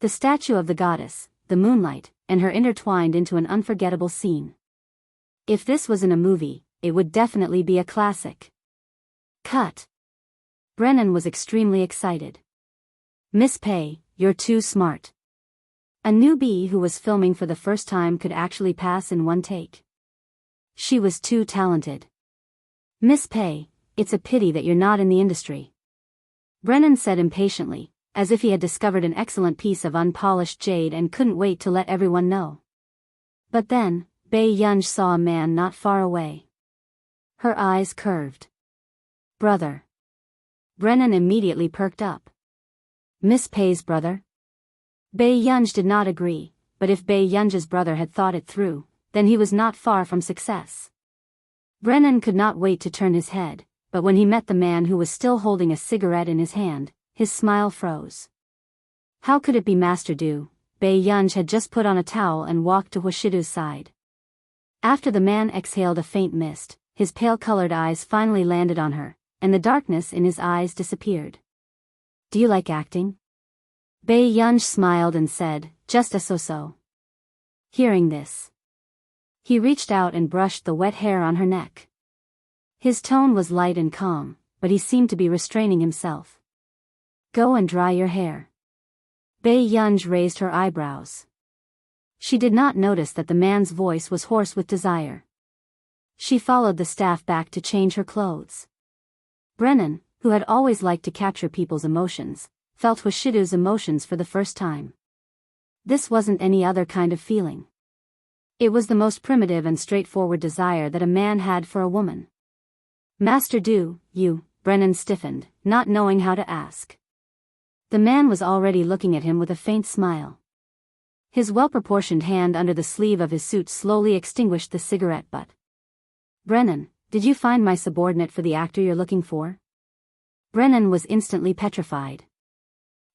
The statue of the goddess, the moonlight, and her intertwined into an unforgettable scene. If this was in a movie, it would definitely be a classic. Cut. Brennan was extremely excited. Miss Pei, you're too smart. A newbie who was filming for the first time could actually pass in one take. She was too talented. Miss Pei, it's a pity that you're not in the industry. Brennan said impatiently, as if he had discovered an excellent piece of unpolished jade and couldn't wait to let everyone know. But then, Biyao saw a man not far away. Her eyes curved. Brother. Brennan immediately perked up. Miss Pei's brother? Biyao did not agree, but if Biyao's brother had thought it through, then he was not far from success. Brennan could not wait to turn his head, but when he met the man who was still holding a cigarette in his hand, his smile froze. How could it be Master Du? Biyao had just put on a towel and walked to Hushidu's side. After the man exhaled a faint mist, his pale-colored eyes finally landed on her, and the darkness in his eyes disappeared. Do you like acting? Biyao smiled and said, just a so-so. Hearing this, he reached out and brushed the wet hair on her neck. His tone was light and calm, but he seemed to be restraining himself. Go and dry your hair. Biyao raised her eyebrows. She did not notice that the man's voice was hoarse with desire. She followed the staff back to change her clothes. Brennan, who had always liked to capture people's emotions, felt Hushidu's emotions for the first time. This wasn't any other kind of feeling. It was the most primitive and straightforward desire that a man had for a woman. Master Du, you, Brennan stiffened, not knowing how to ask. The man was already looking at him with a faint smile. His well-proportioned hand under the sleeve of his suit slowly extinguished the cigarette butt. Brennan, did you find my subordinate for the actor you're looking for? Brennan was instantly petrified.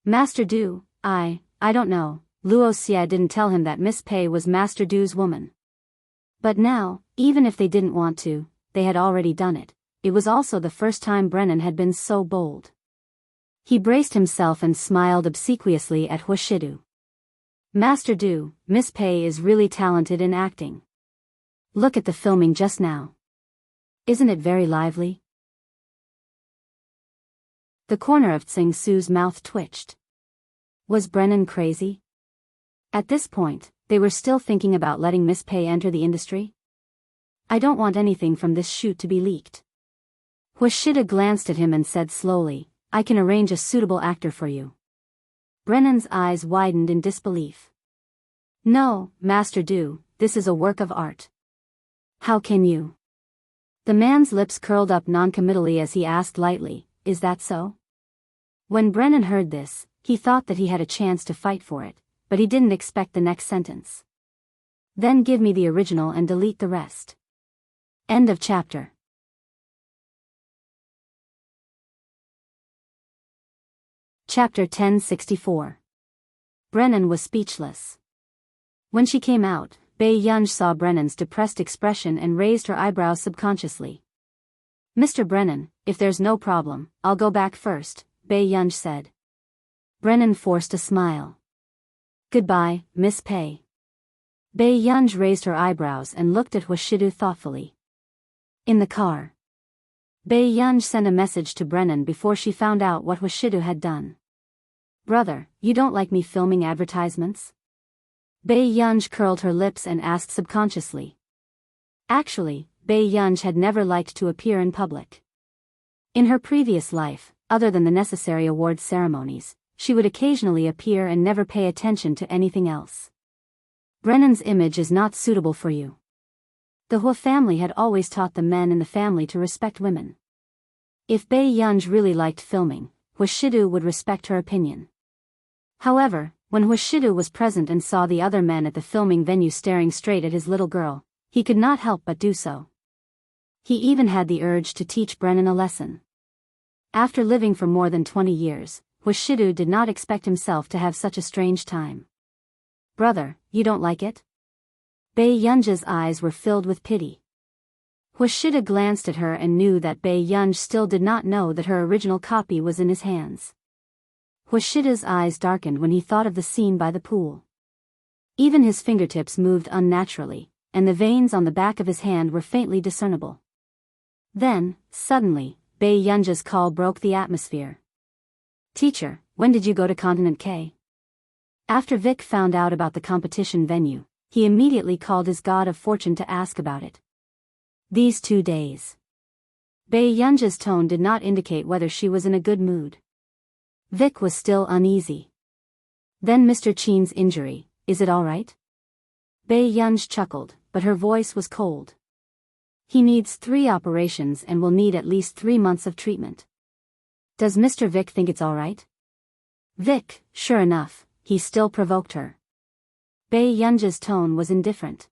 Master Du, I don't know. Luoxia didn't tell him that Miss Pei was Master Du's woman. But now, even if they didn't want to, they had already done it. It was also the first time Brennan had been so bold. He braced himself and smiled obsequiously at Hushidu. Master Du, Miss Pei is really talented in acting. Look at the filming just now. Isn't it very lively? The corner of Tsing Su's mouth twitched. Was Brennan crazy? At this point, they were still thinking about letting Miss Pei enter the industry? I don't want anything from this shoot to be leaked. Hushida glanced at him and said slowly, I can arrange a suitable actor for you. Brennan's eyes widened in disbelief. No, Master Du, this is a work of art. How can you? The man's lips curled up noncommittally as he asked lightly, "Is that so?" When Brennan heard this, he thought that he had a chance to fight for it, but he didn't expect the next sentence. "Then give me the original and delete the rest." End of chapter. Chapter 1064. Brennan was speechless. When she came out, Biyao saw Brennan's depressed expression and raised her eyebrows subconsciously. "Mr. Brennan, if there's no problem, I'll go back first," Biyao said. Brennan forced a smile. "Goodbye, Miss Pei." Biyao raised her eyebrows and looked at Wuxia thoughtfully. In the car, Biyao sent a message to Brennan before she found out what Wuxia had done. "Brother, you don't like me filming advertisements?" Biyao curled her lips and asked subconsciously. Actually, Biyao had never liked to appear in public. In her previous life, other than the necessary awards ceremonies, she would occasionally appear and never pay attention to anything else. "Brennan's image is not suitable for you." The Hu family had always taught the men in the family to respect women. If Biyao really liked filming, Wuxia would respect her opinion. However, when Wuxia was present and saw the other men at the filming venue staring straight at his little girl, he could not help but do so. He even had the urge to teach Brennan a lesson. After living for more than 20 years, Wuxia did not expect himself to have such a strange time. "Brother, you don't like it?" Biyao's eyes were filled with pity. Wuxia glanced at her and knew that Biyao still did not know that her original copy was in his hands. Wuxia's eyes darkened when he thought of the scene by the pool. Even his fingertips moved unnaturally, and the veins on the back of his hand were faintly discernible. Then, suddenly, Biyao's call broke the atmosphere. "Teacher, when did you go to Continent K?" After Vic found out about the competition venue, he immediately called his god of fortune to ask about it. "These 2 days." Biyao's tone did not indicate whether she was in a good mood. Vic was still uneasy. "Then Mr. Chen's injury, is it all right?" Biyao chuckled, but her voice was cold. "He needs 3 operations and will need at least 3 months of treatment." "Does Mr. Vic think it's all right?" Vic, sure enough, he still provoked her. Biyao's tone was indifferent.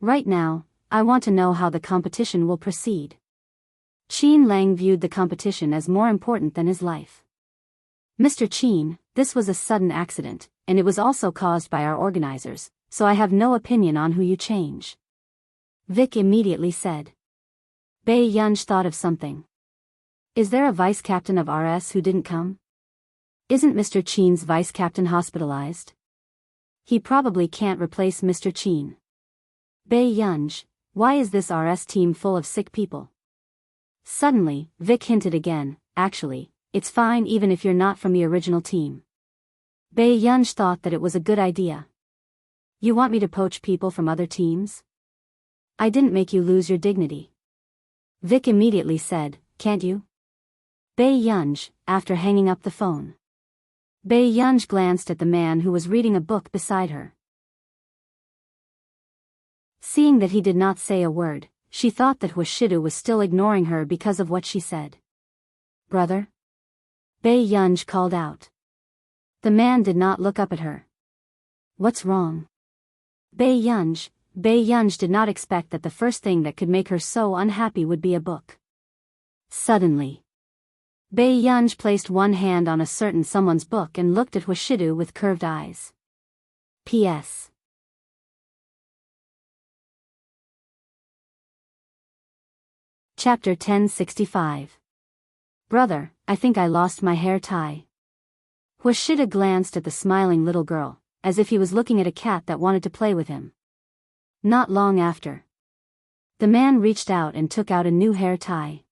"Right now, I want to know how the competition will proceed." Chen Lang viewed the competition as more important than his life. "Mr. Chen, this was a sudden accident, and it was also caused by our organizers, so I have no opinion on who you change," Vic immediately said. Biyao thought of something. "Is there a vice captain of RS who didn't come? Isn't Mr. Chen's vice captain hospitalized? He probably can't replace Mr. Chen." "Biyao, why is this RS team full of sick people?" Suddenly, Vic hinted again, "Actually, it's fine even if you're not from the original team." Biyao thought that it was a good idea. "You want me to poach people from other teams? I didn't make you lose your dignity." Vic immediately said, "Can't you?" Biyao, after hanging up the phone. Biyao glanced at the man who was reading a book beside her. Seeing that he did not say a word, she thought that Wuxia was still ignoring her because of what she said. "Brother?" Biyao called out. The man did not look up at her. "What's wrong?" Biyao did not expect that the first thing that could make her so unhappy would be a book. Suddenly, Biyao placed one hand on a certain someone's book and looked at Wuxia with curved eyes. P.S. Chapter 1065. "Brother, I think I lost my hair tie." Wuxia glanced at the smiling little girl, as if he was looking at a cat that wanted to play with him. Not long after, the man reached out and took out a new hair tie.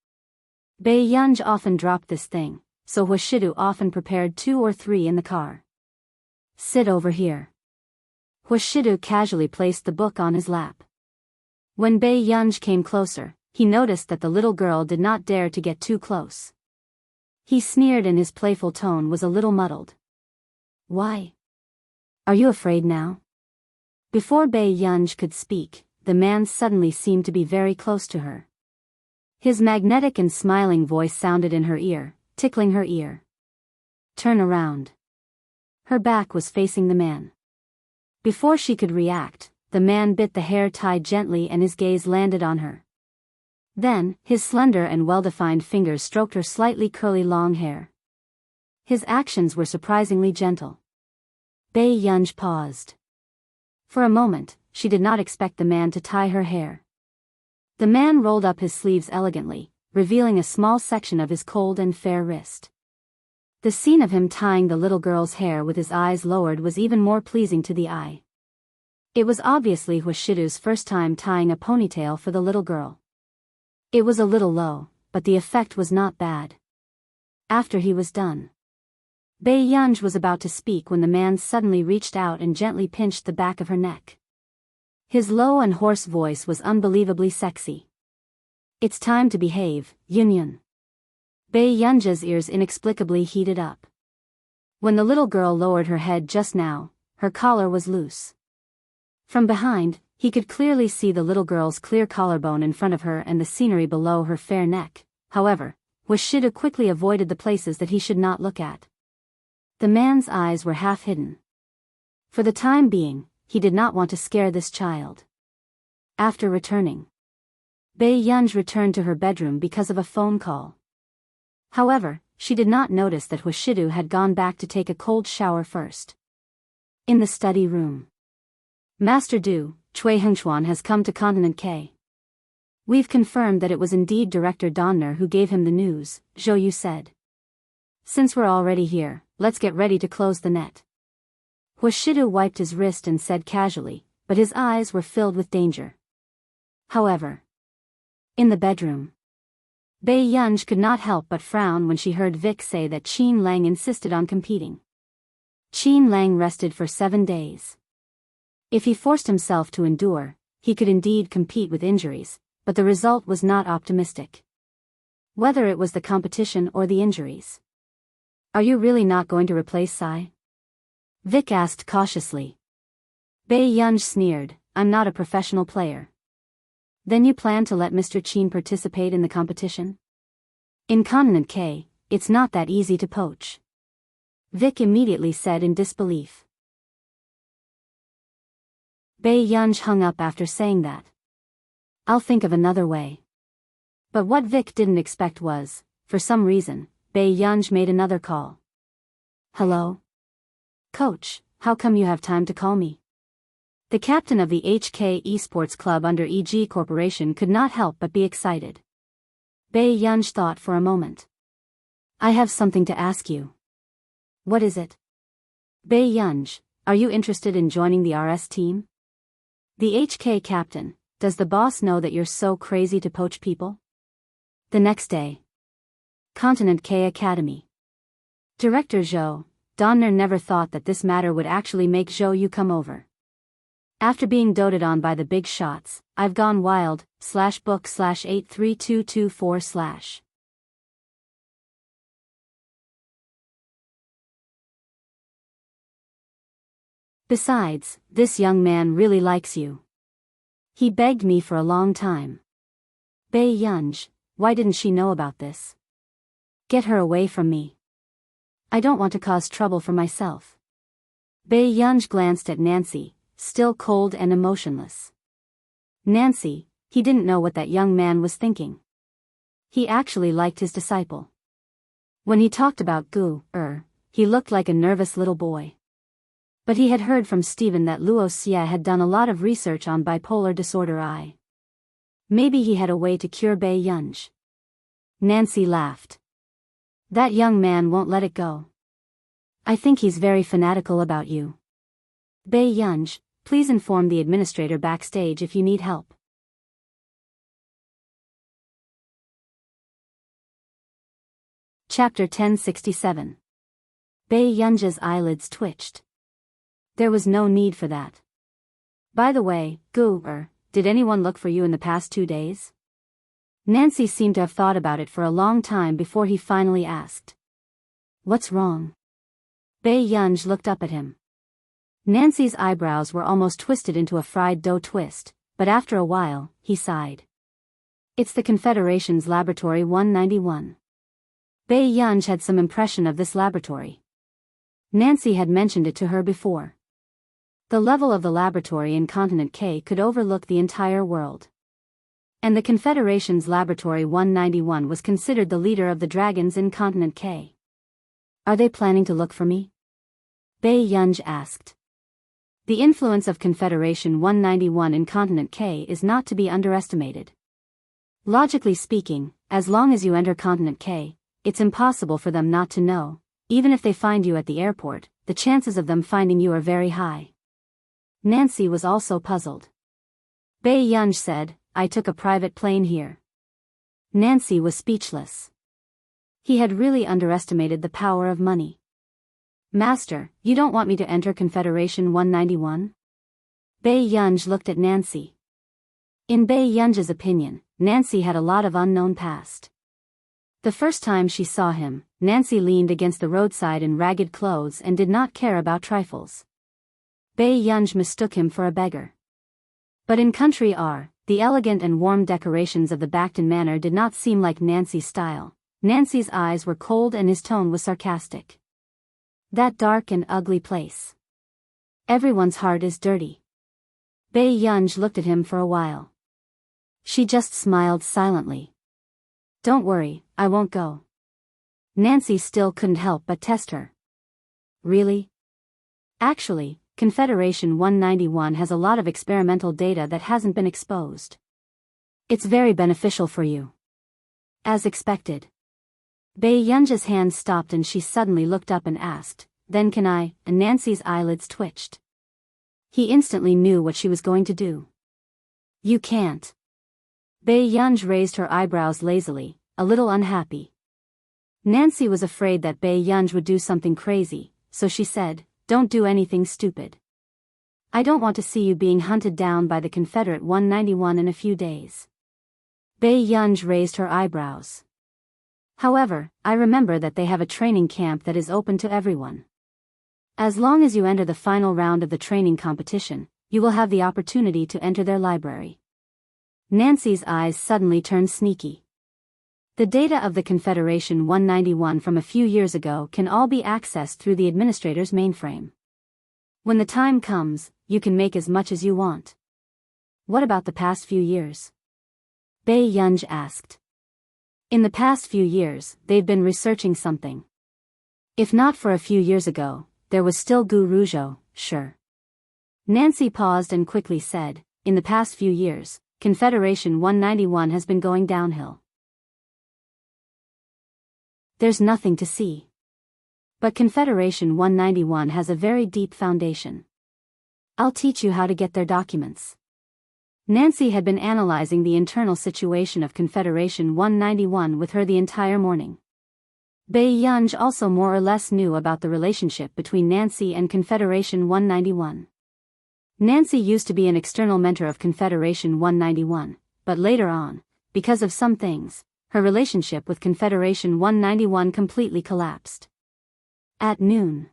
Biyao often dropped this thing, so Wuxia often prepared 2 or 3 in the car. "Sit over here." Wuxia casually placed the book on his lap. When Biyao came closer, he noticed that the little girl did not dare to get too close. He sneered and his playful tone was a little muddled. "Why? Are you afraid now?" Before Biyao could speak, the man suddenly seemed to be very close to her. His magnetic and smiling voice sounded in her ear, tickling her ear. Turn around. Her back was facing the man. Before she could react, the man bit the hair tie gently and his gaze landed on her. Then, his slender and well-defined fingers stroked her slightly curly long hair. His actions were surprisingly gentle. Baiyang paused. For a moment, she did not expect the man to tie her hair. The man rolled up his sleeves elegantly, revealing a small section of his cold and fair wrist. The scene of him tying the little girl's hair with his eyes lowered was even more pleasing to the eye. It was obviously Huashidu's first time tying a ponytail for the little girl. It was a little low, but the effect was not bad. After he was done, Baiyang was about to speak when the man suddenly reached out and gently pinched the back of her neck. His low and hoarse voice was unbelievably sexy. It's time to behave, Yunyun. Baiyang's ears inexplicably heated up. When the little girl lowered her head just now, her collar was loose. From behind, he could clearly see the little girl's clear collarbone in front of her and the scenery below her fair neck. However, Huashidu quickly avoided the places that he should not look at. The man's eyes were half hidden. For the time being, he did not want to scare this child. After returning, Baiyang returned to her bedroom because of a phone call. However, she did not notice that Huashidu had gone back to take a cold shower first. In the study room, Master Du, Cui Hengchuan has come to Continent K. We've confirmed that it was indeed Director Donner who gave him the news, Zhou Yu said. Since we're already here, let's get ready to close the net. Huashidu wiped his wrist and said casually, but his eyes were filled with danger. However, in the bedroom, Baiyang could not help but frown when she heard Vic say that Qin Lang insisted on competing. Qin Lang rested for 7 days. If he forced himself to endure, he could indeed compete with injuries, but the result was not optimistic. Whether it was the competition or the injuries. Are you really not going to replace Sai? Vic asked cautiously. Baiyang sneered, I'm not a professional player. Then you plan to let Mr. Qin participate in the competition? In Continent K, it's not that easy to poach. Vic immediately said in disbelief. Baiyang hung up after saying that. I'll think of another way. But what Vic didn't expect was, for some reason, Baiyang made another call. Hello? Coach, how come you have time to call me? The captain of the HK Esports Club under EG Corporation could not help but be excited. Baiyang thought for a moment. I have something to ask you. What is it? Baiyang, are you interested in joining the RS team? The HK captain, does the boss know that you're so crazy to poach people? The next day. Continent K Academy. Director Zhou, Donner never thought that this matter would actually make Zhou Yu come over. After being doted on by the big shots, I've gone wild, /book/83224/. Besides, this young man really likes you. He begged me for a long time. Baiyang, why didn't she know about this? Get her away from me. I don't want to cause trouble for myself. Baiyang glanced at Nancy, still cold and emotionless. Nancy, he didn't know what that young man was thinking. He actually liked his disciple. When he talked about Gu, he looked like a nervous little boy. But he had heard from Stephen that Luo Xie had done a lot of research on bipolar disorder I. Maybe he had a way to cure Baiyang. Nancy laughed. That young man won't let it go. I think he's very fanatical about you. Baiyang, please inform the administrator backstage if you need help. Chapter 1067. Baiyang's eyelids twitched. There was no need for that. By the way, Gu, did anyone look for you in the past 2 days? Nancy seemed to have thought about it for a long time before he finally asked. What's wrong? Baiyang looked up at him. Nancy's eyebrows were almost twisted into a fried dough twist, but after a while, he sighed. It's the Confederation's Laboratory 191. Bei Yunj had some impression of this laboratory. Nancy had mentioned it to her before. The level of the laboratory in Continent K could overlook the entire world. And the Confederation's Laboratory 191 was considered the leader of the dragons in Continent K. Are they planning to look for me? Bei Yunj asked. The influence of Confederation 191 in Continent K is not to be underestimated. Logically speaking, as long as you enter Continent K, it's impossible for them not to know. Even if they find you at the airport, the chances of them finding you are very high. Nancy was also puzzled. Bei Yunj said, I took a private plane here. Nancy was speechless. He had really underestimated the power of money. Master, you don't want me to enter Confederation 191? Bei Yunj looked at Nancy. In Bei Yunj's opinion, Nancy had a lot of unknown past. The first time she saw him, Nancy leaned against the roadside in ragged clothes and did not care about trifles. Bei Yunj mistook him for a beggar. But in Country R, the elegant and warm decorations of the Backton Manor did not seem like Nancy's style. Nancy's eyes were cold and his tone was sarcastic. That dark and ugly place. Everyone's heart is dirty. Bei Yunj looked at him for a while. She just smiled silently. Don't worry, I won't go. Nancy still couldn't help but test her. Really? Actually, Confederation 191 has a lot of experimental data that hasn't been exposed. It's very beneficial for you. As expected. Bei Yunj's hand stopped and she suddenly looked up and asked, Then can I? And Nancy's eyelids twitched. He instantly knew what she was going to do. You can't. Bei Yunj raised her eyebrows lazily, a little unhappy. Nancy was afraid that Bei Yunj would do something crazy, so she said, Don't do anything stupid. I don't want to see you being hunted down by the Confederate 191 in a few days. Bei Yunj raised her eyebrows. However, I remember that they have a training camp that is open to everyone. As long as you enter the final round of the training competition, you will have the opportunity to enter their library. Nancy's eyes suddenly turned sneaky. The data of the Confederation 191 from a few years ago can all be accessed through the administrator's mainframe. When the time comes, you can make as much as you want. What about the past few years? Bei Yunj asked. In the past few years, they've been researching something. If not for a few years ago, there was still Gu Ruzhou, sure. Nancy paused and quickly said, In the past few years, Confederation 191 has been going downhill. There's nothing to see. But Confederation 191 has a very deep foundation. I'll teach you how to get their documents. Nancy had been analyzing the internal situation of Confederation 191 with her the entire morning. Bei Yunj also more or less knew about the relationship between Nancy and Confederation 191. Nancy used to be an external mentor of Confederation 191, but later on, because of some things, her relationship with Confederation 191 completely collapsed. At noon,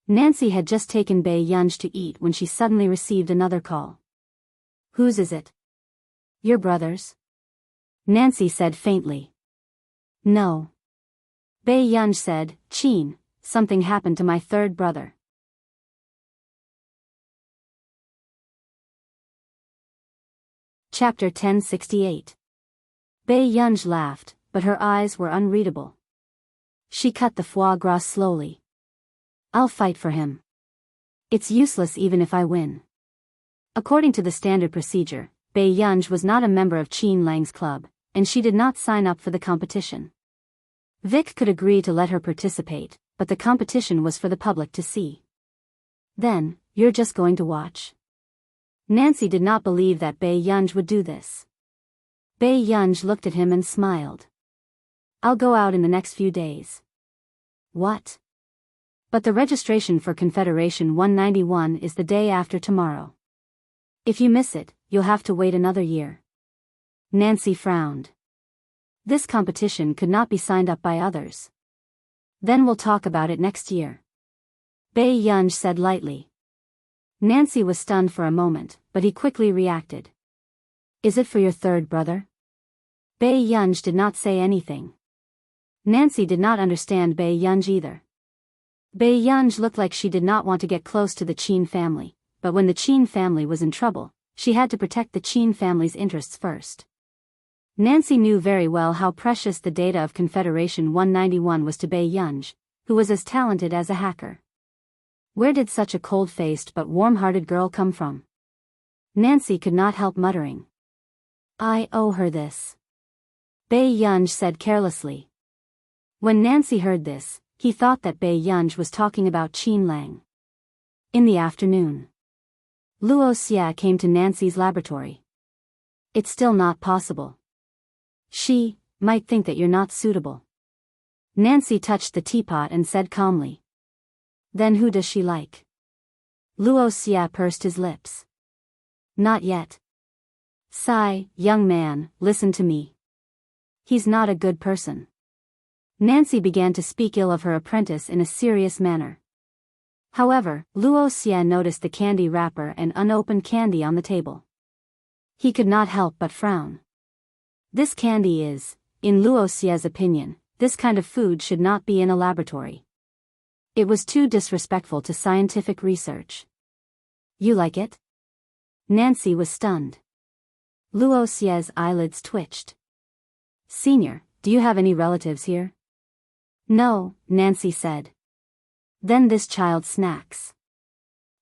Nancy had just taken Bei Yunj to eat when she suddenly received another call. Whose is it? Your brother's? Nancy said faintly. No. Bei Yunj said, Qin, something happened to my third brother. Chapter 1068. Bei Yunj laughed, but her eyes were unreadable. She cut the foie gras slowly. I'll fight for him. It's useless even if I win. According to the standard procedure, Bei Yunj was not a member of Qin Lang's club, and she did not sign up for the competition. Vic could agree to let her participate, but the competition was for the public to see. Then, you're just going to watch? Nancy did not believe that Bei Yunj would do this. Bei Yunj looked at him and smiled. I'll go out in the next few days. What? But the registration for Confederation 191 is the day after tomorrow. If you miss it, you'll have to wait another year. Nancy frowned. This competition could not be signed up by others. Then we'll talk about it next year. Bei Yunj said lightly. Nancy was stunned for a moment, but he quickly reacted. Is it for your third brother? Bei Yunj did not say anything. Nancy did not understand Bei Yunj either. Bei Yunj looked like she did not want to get close to the Qin family, but when the Qin family was in trouble, she had to protect the Qin family's interests first. Nancy knew very well how precious the data of Confederation 191 was to Bei Yunj, who was as talented as a hacker. Where did such a cold-faced but warm-hearted girl come from? Nancy could not help muttering. I owe her this. Bei Yunj said carelessly. When Nancy heard this, he thought that Bei Yunj was talking about Qin Lang. In the afternoon, Luo Xia came to Nancy's laboratory. It's still not possible. She might think that you're not suitable. Nancy touched the teapot and said calmly. Then who does she like? Luo Xia pursed his lips. Not yet. Sigh, young man, listen to me. He's not a good person. Nancy began to speak ill of her apprentice in a serious manner. However, Luo Xia noticed the candy wrapper and unopened candy on the table. He could not help but frown. This candy is, in Luo Xia's opinion, this kind of food should not be in a laboratory. It was too disrespectful to scientific research. You like it? Nancy was stunned. Luo Xia's eyelids twitched. Senior, do you have any relatives here? No, Nancy said. Then this child snacks.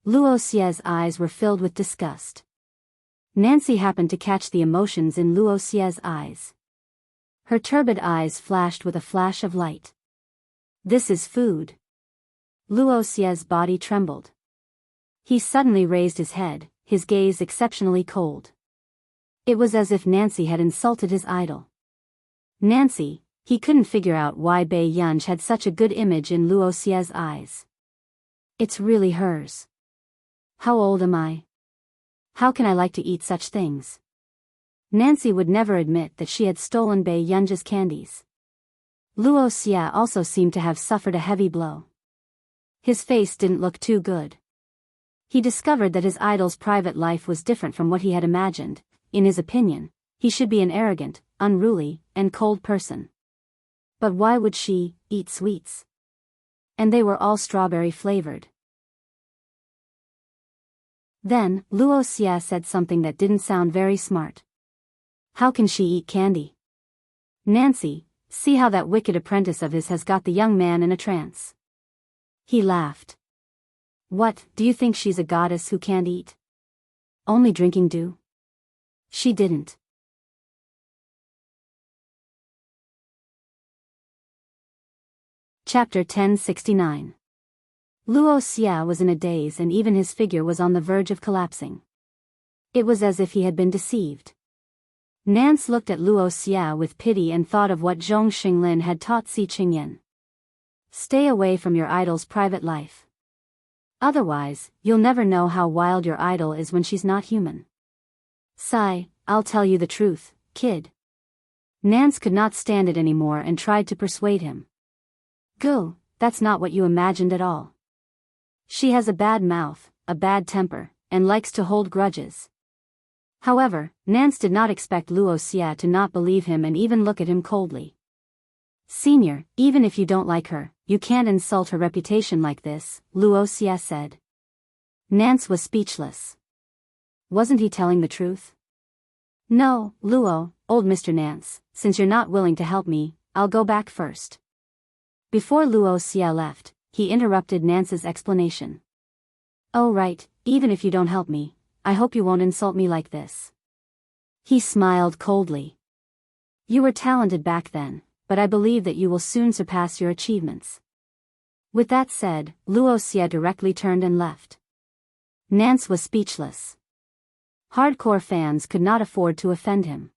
Luo Xia's eyes were filled with disgust. Nancy happened to catch the emotions in Luo Xia's eyes. Her turbid eyes flashed with a flash of light. This is food. Luo Xia's body trembled. He suddenly raised his head, his gaze exceptionally cold. It was as if Nancy had insulted his idol. Nancy, he couldn't figure out why Bei Yunj had such a good image in Luo Xia's eyes. It's really hers. How old am I? How can I like to eat such things? Nancy would never admit that she had stolen Bei Yunj's candies. Luo Xia also seemed to have suffered a heavy blow. His face didn't look too good. He discovered that his idol's private life was different from what he had imagined. In his opinion, he should be an arrogant, unruly, and cold person. But why would she eat sweets? And they were all strawberry flavored. Then, Luo Xia said something that didn't sound very smart. How can she eat candy? Nancy, see how that wicked apprentice of his has got the young man in a trance. He laughed. What, do you think she's a goddess who can't eat? Only drinking dew? She didn't. Chapter 1069. Luo Xia was in a daze and even his figure was on the verge of collapsing. It was as if he had been deceived. Nance looked at Luo Xia with pity and thought of what Zhong Xinglin had taught Si Qingyan. Stay away from your idol's private life. Otherwise, you'll never know how wild your idol is when she's not human. Sigh, I'll tell you the truth, kid. Nance could not stand it anymore and tried to persuade him. Go, that's not what you imagined at all. She has a bad mouth, a bad temper, and likes to hold grudges. However, Nance did not expect Luo Xia to not believe him and even look at him coldly. Senior, even if you don't like her, you can't insult her reputation like this, Luo Xia said. Nance was speechless. Wasn't he telling the truth? No, Luo, old Mr. Nance, since you're not willing to help me, I'll go back first. Before Luo Xia left, he interrupted Nance's explanation. Oh right, even if you don't help me, I hope you won't insult me like this. He smiled coldly. You were talented back then, but I believe that you will soon surpass your achievements. With that said, Luo Xia directly turned and left. Nance was speechless. Hardcore fans could not afford to offend him.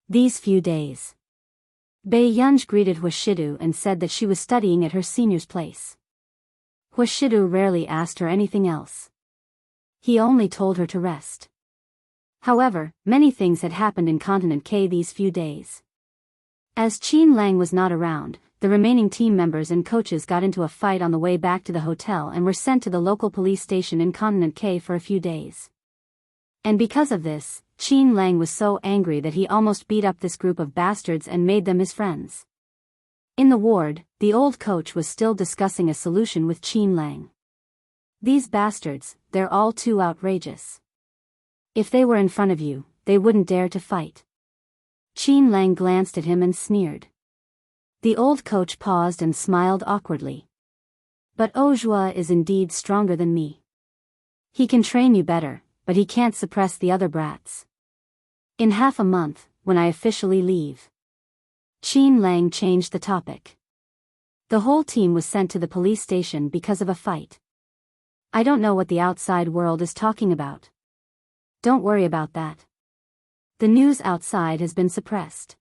These few days, Bei Yunj greeted Huashidu and said that she was studying at her senior's place. Huashidu rarely asked her anything else. He only told her to rest. However, many things had happened in Continent K these few days. As Qin Lang was not around, the remaining team members and coaches got into a fight on the way back to the hotel and were sent to the local police station in Continent K for a few days. And because of this, Qin Lang was so angry that he almost beat up this group of bastards and made them his friends. In the ward, the old coach was still discussing a solution with Qin Lang. These bastards, they're all too outrageous. If they were in front of you, they wouldn't dare to fight. Qin Lang glanced at him and sneered. The old coach paused and smiled awkwardly. But Ozhua is indeed stronger than me. He can train you better, but he can't suppress the other brats. In half a month, when I officially leave. Qin Lang changed the topic. The whole team was sent to the police station because of a fight. I don't know what the outside world is talking about. Don't worry about that. The news outside has been suppressed.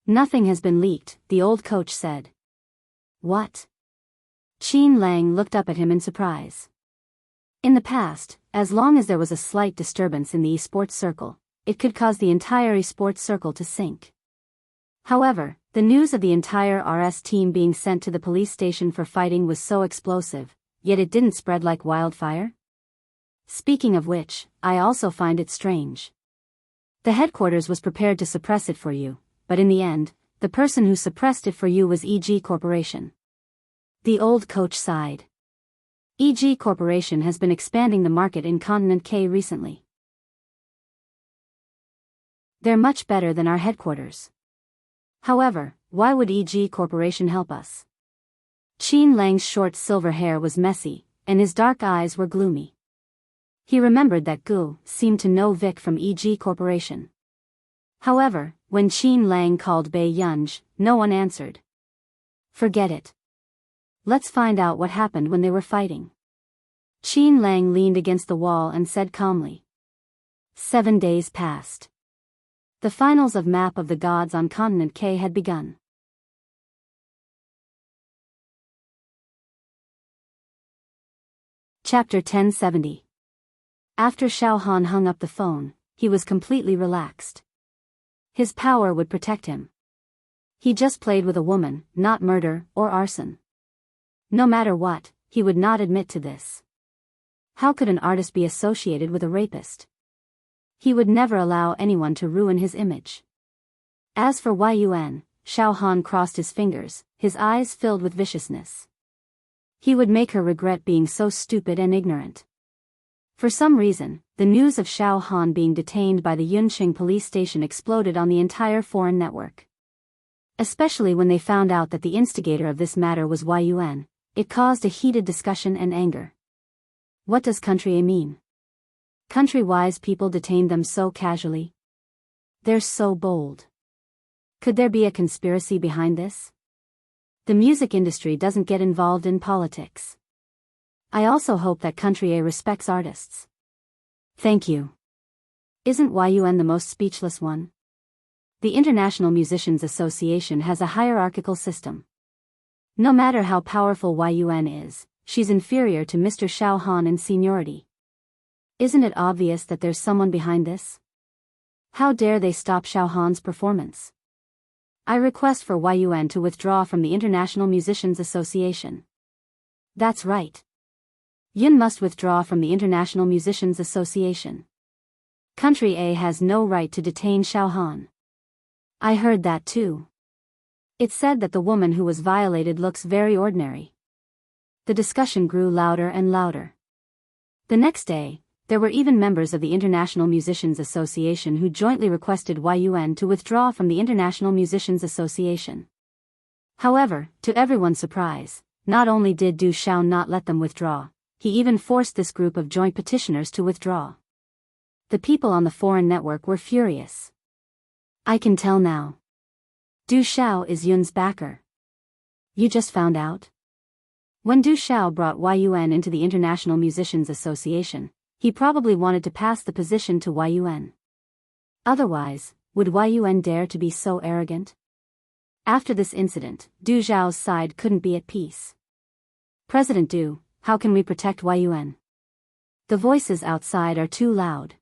Nothing has been leaked, the old coach said. What? Qin Lang looked up at him in surprise. In the past, as long as there was a slight disturbance in the esports circle, it could cause the entire esports circle to sink. However, the news of the entire RS team being sent to the police station for fighting was so explosive, yet it didn't spread like wildfire. Speaking of which, I also find it strange. The headquarters was prepared to suppress it for you, but in the end, the person who suppressed it for you was EG Corporation. The old coach sighed. EG Corporation has been expanding the market in Continent K recently. They're much better than our headquarters. However, why would EG Corporation help us? Qin Lang's short silver hair was messy, and his dark eyes were gloomy. He remembered that Gu seemed to know Vic from EG Corporation. However, when Qin Lang called Bei Yunj, no one answered. Forget it. Let's find out what happened when they were fighting. Qin Lang leaned against the wall and said calmly. 7 days passed. The finals of Map of the Gods on Continent K had begun. Chapter 1070. After Xiao Han hung up the phone, he was completely relaxed. His power would protect him. He just played with a woman, not murder or arson. No matter what, he would not admit to this. How could an artist be associated with a rapist? He would never allow anyone to ruin his image. As for Yun, Xiao Han crossed his fingers, his eyes filled with viciousness. He would make her regret being so stupid and ignorant. For some reason, the news of Xiao Han being detained by the Yunqing police station exploded on the entire foreign network. Especially when they found out that the instigator of this matter was Yun, it caused a heated discussion and anger. What does country A mean? Country-wise people detained them so casually. They're so bold. Could there be a conspiracy behind this? The music industry doesn't get involved in politics. I also hope that country A respects artists. Thank you. Isn't Yun the most speechless one? The International Musicians Association has a hierarchical system. No matter how powerful Yun is, she's inferior to Mr. Xiao Han in seniority. Isn't it obvious that there's someone behind this? How dare they stop Xiao Han's performance? I request for Yun to withdraw from the International Musicians Association. That's right. Yun must withdraw from the International Musicians Association. Country A has no right to detain Xiao Han. I heard that too. It said that the woman who was violated looks very ordinary. The discussion grew louder and louder. The next day, there were even members of the International Musicians Association who jointly requested Yun to withdraw from the International Musicians Association. However, to everyone's surprise, not only did Du Xiao not let them withdraw, he even forced this group of joint petitioners to withdraw. The people on the foreign network were furious. I can tell now. Du Xiao is Yun's backer. You just found out? When Du Xiao brought Yun into the International Musicians Association, he probably wanted to pass the position to Yun. Otherwise, would Yun dare to be so arrogant? After this incident, Du Xiao's side couldn't be at peace. President Du, how can we protect Yun? The voices outside are too loud.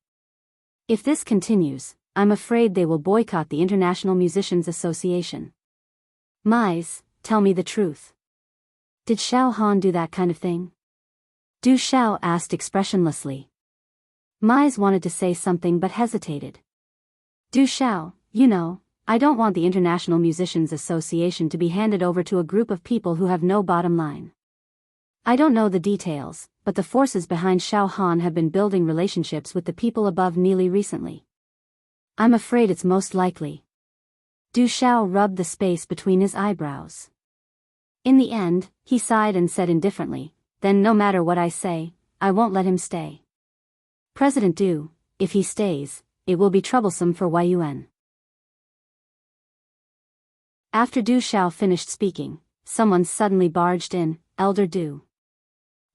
If this continues, I'm afraid they will boycott the International Musicians Association. Mais, tell me the truth. Did Xiao Han do that kind of thing? Du Xiao asked expressionlessly. Mize wanted to say something but hesitated. Du Xiao, I don't want the International Musicians Association to be handed over to a group of people who have no bottom line. I don't know the details, but the forces behind Xiao Han have been building relationships with the people above Neely recently. I'm afraid it's most likely. Du Xiao rubbed the space between his eyebrows. In the end, he sighed and said indifferently, then no matter what I say, I won't let him stay. President Du, if he stays, it will be troublesome for Yun. After Du Xiao finished speaking, someone suddenly barged in, Elder Du.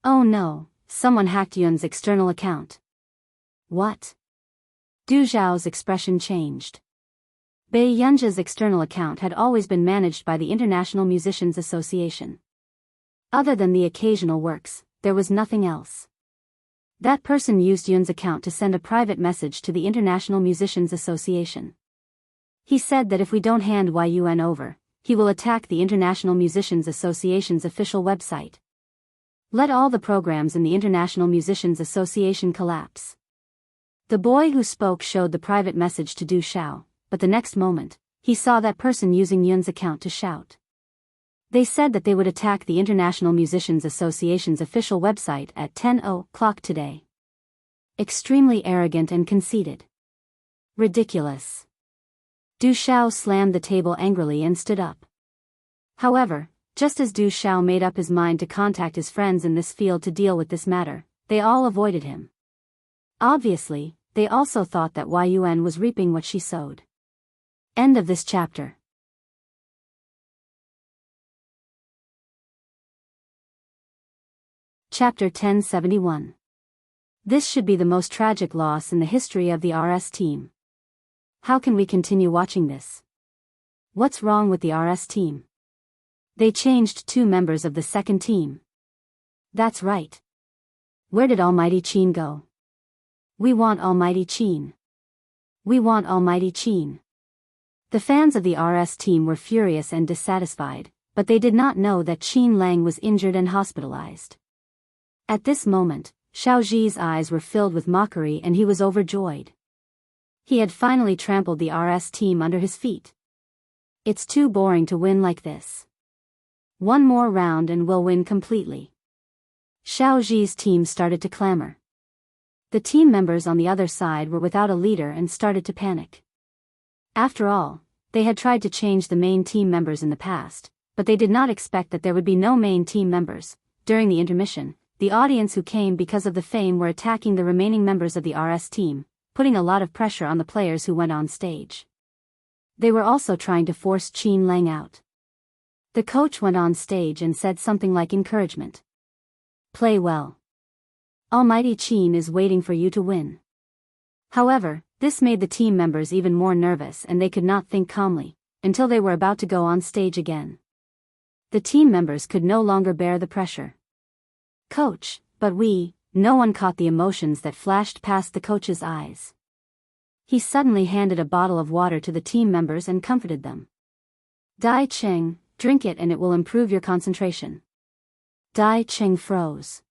Oh no, someone hacked Yun's external account. What? Du Xiao's expression changed. Bei Yunja's external account had always been managed by the International Musicians Association. Other than the occasional works, there was nothing else. That person used Yun's account to send a private message to the International Musicians Association. He said that if we don't hand Yun over, he will attack the International Musicians Association's official website. Let all the programs in the International Musicians Association collapse. The boy who spoke showed the private message to Du Xiao, but the next moment, he saw that person using Yun's account to shout. They said that they would attack the International Musicians Association's official website at 10:00 today. Extremely arrogant and conceited. Ridiculous. Du Xiao slammed the table angrily and stood up. However, just as Du Xiao made up his mind to contact his friends in this field to deal with this matter, they all avoided him. Obviously, they also thought that Yun was reaping what she sowed. End of this chapter. Chapter 1071. This should be the most tragic loss in the history of the RS team. How can we continue watching this? What's wrong with the RS team? They changed 2 members of the second team. That's right. Where did Almighty Qin go? We want Almighty Qin. We want Almighty Qin. The fans of the RS team were furious and dissatisfied, but they did not know that Qin Lang was injured and hospitalized. At this moment, Xiaoji's eyes were filled with mockery and he was overjoyed. He had finally trampled the RS team under his feet. It's too boring to win like this. One more round and we'll win completely. Xiaoji's team started to clamor. The team members on the other side were without a leader and started to panic. After all, they had tried to change the main team members in the past, but they did not expect that there would be no main team members. During the intermission, the audience who came because of the fame were attacking the remaining members of the RS team, putting a lot of pressure on the players who went on stage. They were also trying to force Qin Lang out. The coach went on stage and said something like encouragement. Play well. Almighty Qin is waiting for you to win. However, this made the team members even more nervous and they could not think calmly, until they were about to go on stage again. The team members could no longer bear the pressure. Coach, but no one caught the emotions that flashed past the coach's eyes. He suddenly handed a bottle of water to the team members and comforted them. Dai Cheng, drink it and it will improve your concentration. Dai Cheng froze.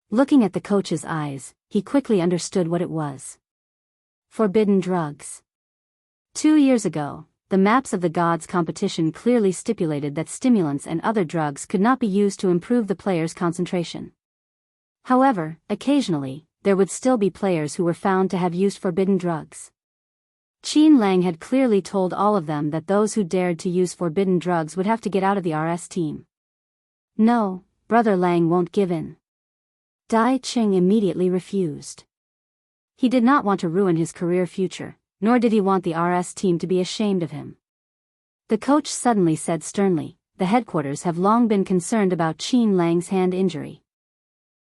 Looking at the coach's eyes, he quickly understood what it was. Forbidden drugs. 2 years ago, the Maps of the Gods competition clearly stipulated that stimulants and other drugs could not be used to improve the player's concentration. However, occasionally, there would still be players who were found to have used forbidden drugs. Qin Lang had clearly told all of them that those who dared to use forbidden drugs would have to get out of the RS team. No, Brother Lang won't give in. Dai Cheng immediately refused. He did not want to ruin his career future, nor did he want the RS team to be ashamed of him. The coach suddenly said sternly, the headquarters have long been concerned about Qin Lang's hand injury.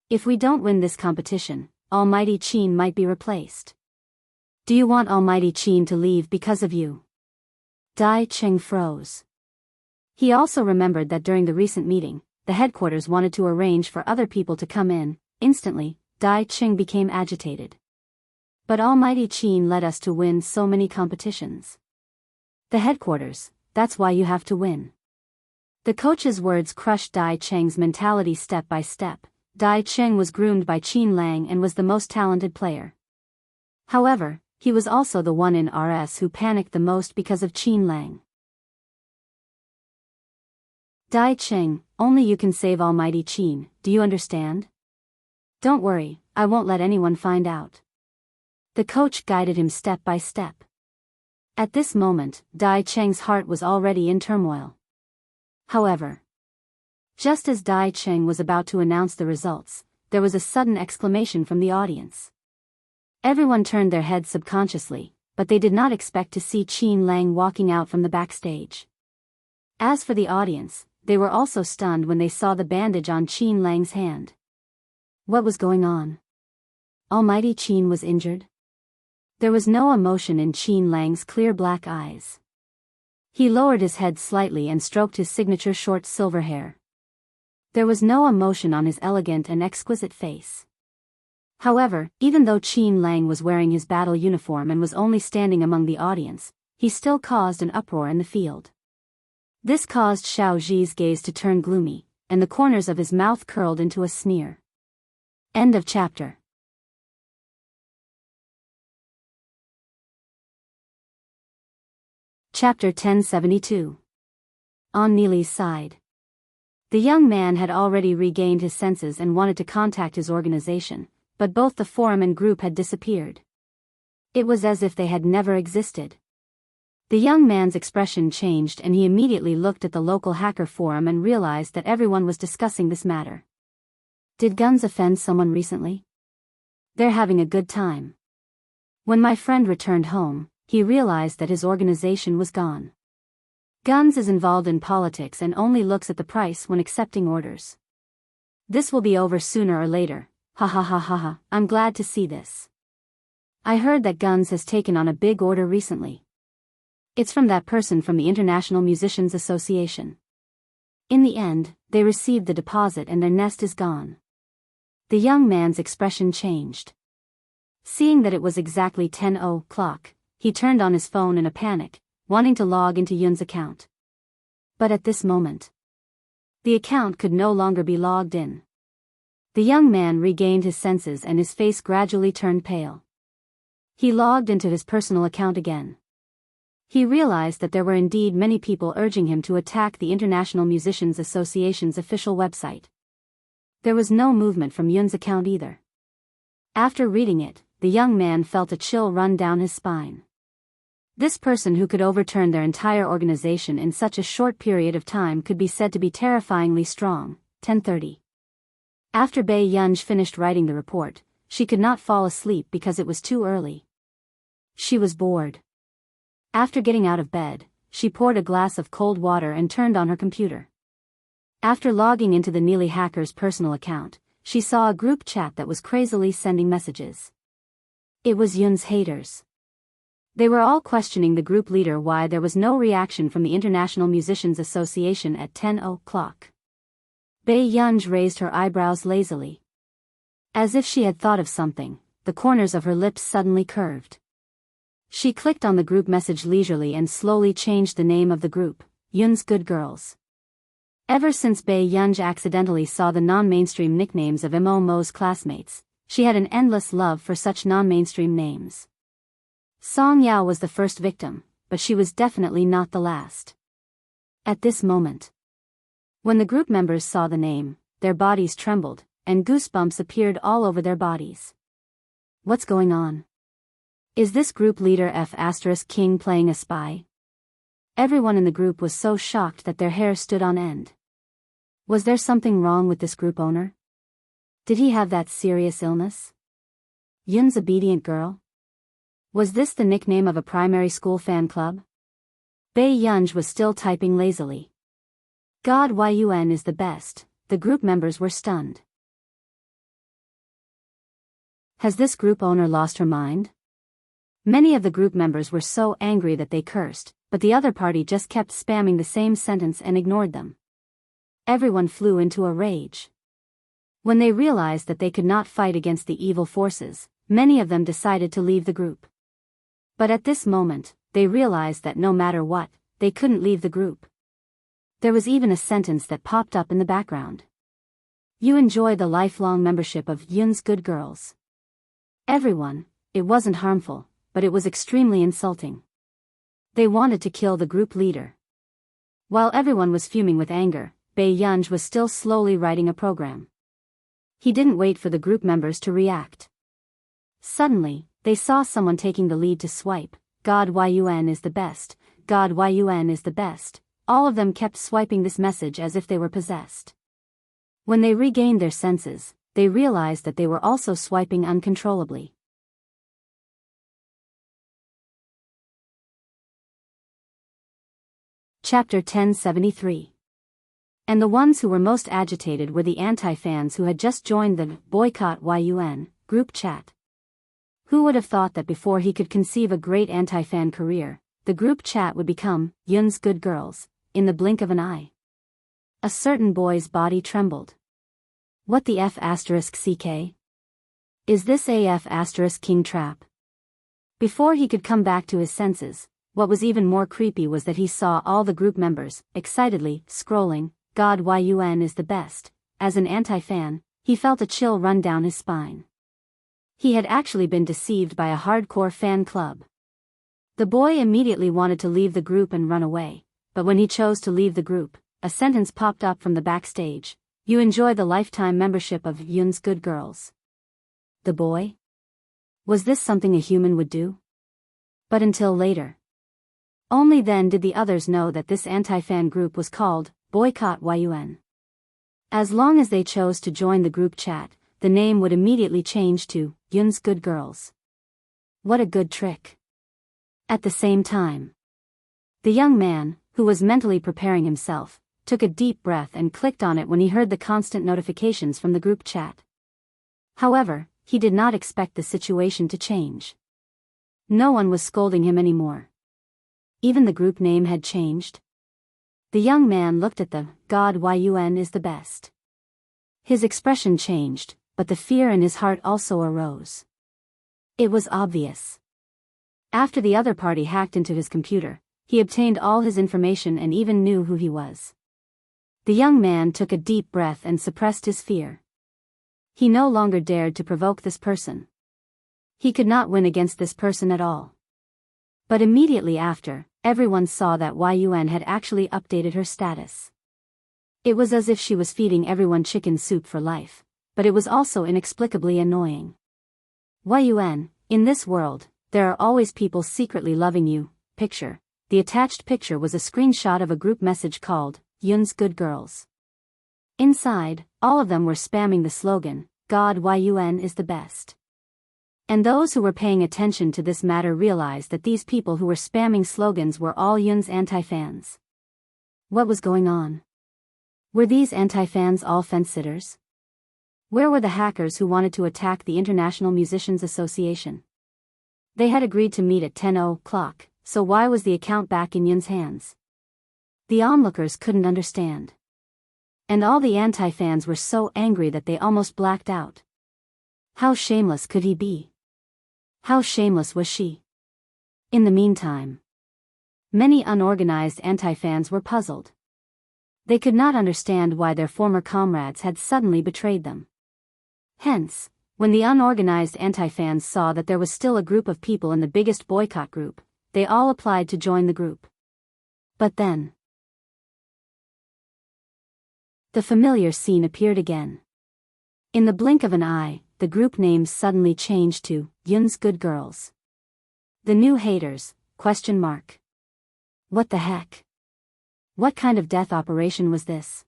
If we don't win this competition, Almighty Qin might be replaced. Do you want Almighty Qin to leave because of you? Dai Cheng froze. He also remembered that during the recent meeting, the headquarters wanted to arrange for other people to come in. Instantly, Dai Cheng became agitated. But Almighty Qin led us to win so many competitions. The headquarters, that's why you have to win. The coach's words crushed Dai Cheng's mentality step by step. Dai Cheng was groomed by Qin Lang and was the most talented player. However, he was also the one in RS who panicked the most because of Qin Lang. Dai Cheng, only you can save Almighty Qin, do you understand? Don't worry, I won't let anyone find out. The coach guided him step by step. At this moment, Dai Cheng's heart was already in turmoil. However, just as Dai Cheng was about to announce the results, there was a sudden exclamation from the audience. Everyone turned their heads subconsciously, but they did not expect to see Qin Lang walking out from the backstage. As for the audience, they were also stunned when they saw the bandage on Qin Lang's hand. What was going on? Almighty Qin was injured? There was no emotion in Qin Lang's clear black eyes. He lowered his head slightly and stroked his signature short silver hair. There was no emotion on his elegant and exquisite face. However, even though Qin Lang was wearing his battle uniform and was only standing among the audience, he still caused an uproar in the field. This caused Xiao Zhi's gaze to turn gloomy, and the corners of his mouth curled into a sneer. End of chapter. Chapter 1072. On Neely's side. The young man had already regained his senses and wanted to contact his organization, but both the forum and group had disappeared. It was as if they had never existed. The young man's expression changed and he immediately looked at the local hacker forum and realized that everyone was discussing this matter. Did Guns offend someone recently? They're having a good time. When my friend returned home, he realized that his organization was gone. Guns is involved in politics and only looks at the price when accepting orders. This will be over sooner or later, ha ha ha ha ha, I'm glad to see this. I heard that Guns has taken on a big order recently. It's from that person from the International Musicians Association. In the end, they received the deposit and their nest is gone. The young man's expression changed. Seeing that it was exactly 10 o'clock, he turned on his phone in a panic, wanting to log into Yun's account. But at this moment, the account could no longer be logged in. The young man regained his senses and his face gradually turned pale. He logged into his personal account again. He realized that there were indeed many people urging him to attack the International Musicians Association's official website. There was no movement from Yun's account either. After reading it, the young man felt a chill run down his spine. This person who could overturn their entire organization in such a short period of time could be said to be terrifyingly strong. 10:30. After Bai Yunj finished writing the report, she could not fall asleep because it was too early. She was bored. After getting out of bed, she poured a glass of cold water and turned on her computer. After logging into the Neely hacker's personal account, she saw a group chat that was crazily sending messages. It was Yun's haters. They were all questioning the group leader why there was no reaction from the International Musicians Association at 10 o'clock. Bai Yunj raised her eyebrows lazily. As if she had thought of something, the corners of her lips suddenly curved. She clicked on the group message leisurely and slowly changed the name of the group, Yun's Good Girls. Ever since Bai Yunj accidentally saw the non-mainstream nicknames of Mo's classmates, she had an endless love for such non-mainstream names. Song Yao was the first victim, but she was definitely not the last. At this moment, when the group members saw the name, their bodies trembled, and goosebumps appeared all over their bodies. What's going on? Is this group leader F*King playing a spy? Everyone in the group was so shocked that their hair stood on end. Was there something wrong with this group owner? Did he have that serious illness? Yun's obedient girl? Was this the nickname of a primary school fan club? Bai Yunj was still typing lazily. God, Yun is the best. The group members were stunned. Has this group owner lost her mind? Many of the group members were so angry that they cursed, but the other party just kept spamming the same sentence and ignored them. Everyone flew into a rage. When they realized that they could not fight against the evil forces, many of them decided to leave the group. But at this moment, they realized that no matter what, they couldn't leave the group. There was even a sentence that popped up in the background. You enjoy the lifelong membership of Yun's Good Girls. Everyone, it wasn't harmful, but it was extremely insulting. They wanted to kill the group leader. While everyone was fuming with anger, Biyao was still slowly writing a program. He didn't wait for the group members to react. Suddenly, they saw someone taking the lead to swipe. God Yun is the best, God Yun is the best. All of them kept swiping this message as if they were possessed. When they regained their senses, they realized that they were also swiping uncontrollably. Chapter 1073. And the ones who were most agitated were the anti-fans who had just joined the Boycott Yun group chat. Who would have thought that before he could conceive a great anti-fan career, the group chat would become Yun's good girls, in the blink of an eye? A certain boy's body trembled. What the F***CK? Is this AF** king trap? Before he could come back to his senses, what was even more creepy was that he saw all the group members, excitedly, scrolling, God Yun is the best. As an anti-fan, he felt a chill run down his spine. He had actually been deceived by a hardcore fan club. The boy immediately wanted to leave the group and run away, but when he chose to leave the group, a sentence popped up from the backstage: "You enjoy the lifetime membership of Yun's Good Girls." The boy? Was this something a human would do? But until later. Only then did the others know that this anti-fan group was called Boycott Yun. As long as they chose to join the group chat, the name would immediately change to Yun's Good Girls. What a good trick. At the same time, the young man, who was mentally preparing himself, took a deep breath and clicked on it when he heard the constant notifications from the group chat. However, he did not expect the situation to change. No one was scolding him anymore. Even the group name had changed. The young man looked at the God Yun is the best. His expression changed, but the fear in his heart also arose. It was obvious. After the other party hacked into his computer, he obtained all his information and even knew who he was. The young man took a deep breath and suppressed his fear. He no longer dared to provoke this person. He could not win against this person at all. But immediately after, everyone saw that Yun had actually updated her status. It was as if she was feeding everyone chicken soup for life, but it was also inexplicably annoying. Yun, in this world, there are always people secretly loving you. Picture. The attached picture was a screenshot of a group message called Yun's Good Girls. Inside, all of them were spamming the slogan, God Yun is the best. And those who were paying attention to this matter realized that these people who were spamming slogans were all Yun's anti-fans. What was going on? Were these anti-fans all fence-sitters? Where were the hackers who wanted to attack the International Musicians Association? They had agreed to meet at 10 o'clock, so why was the account back in Yun's hands? The onlookers couldn't understand. And all the anti-fans were so angry that they almost blacked out. How shameless could he be? How shameless was she? In the meantime, many unorganized anti-fans were puzzled. They could not understand why their former comrades had suddenly betrayed them. Hence, when the unorganized anti-fans saw that there was still a group of people in the biggest boycott group, they all applied to join the group. But then, the familiar scene appeared again. In the blink of an eye, the group names suddenly changed to Yun's Good Girls. The new haters, ? What the heck? What kind of death operation was this?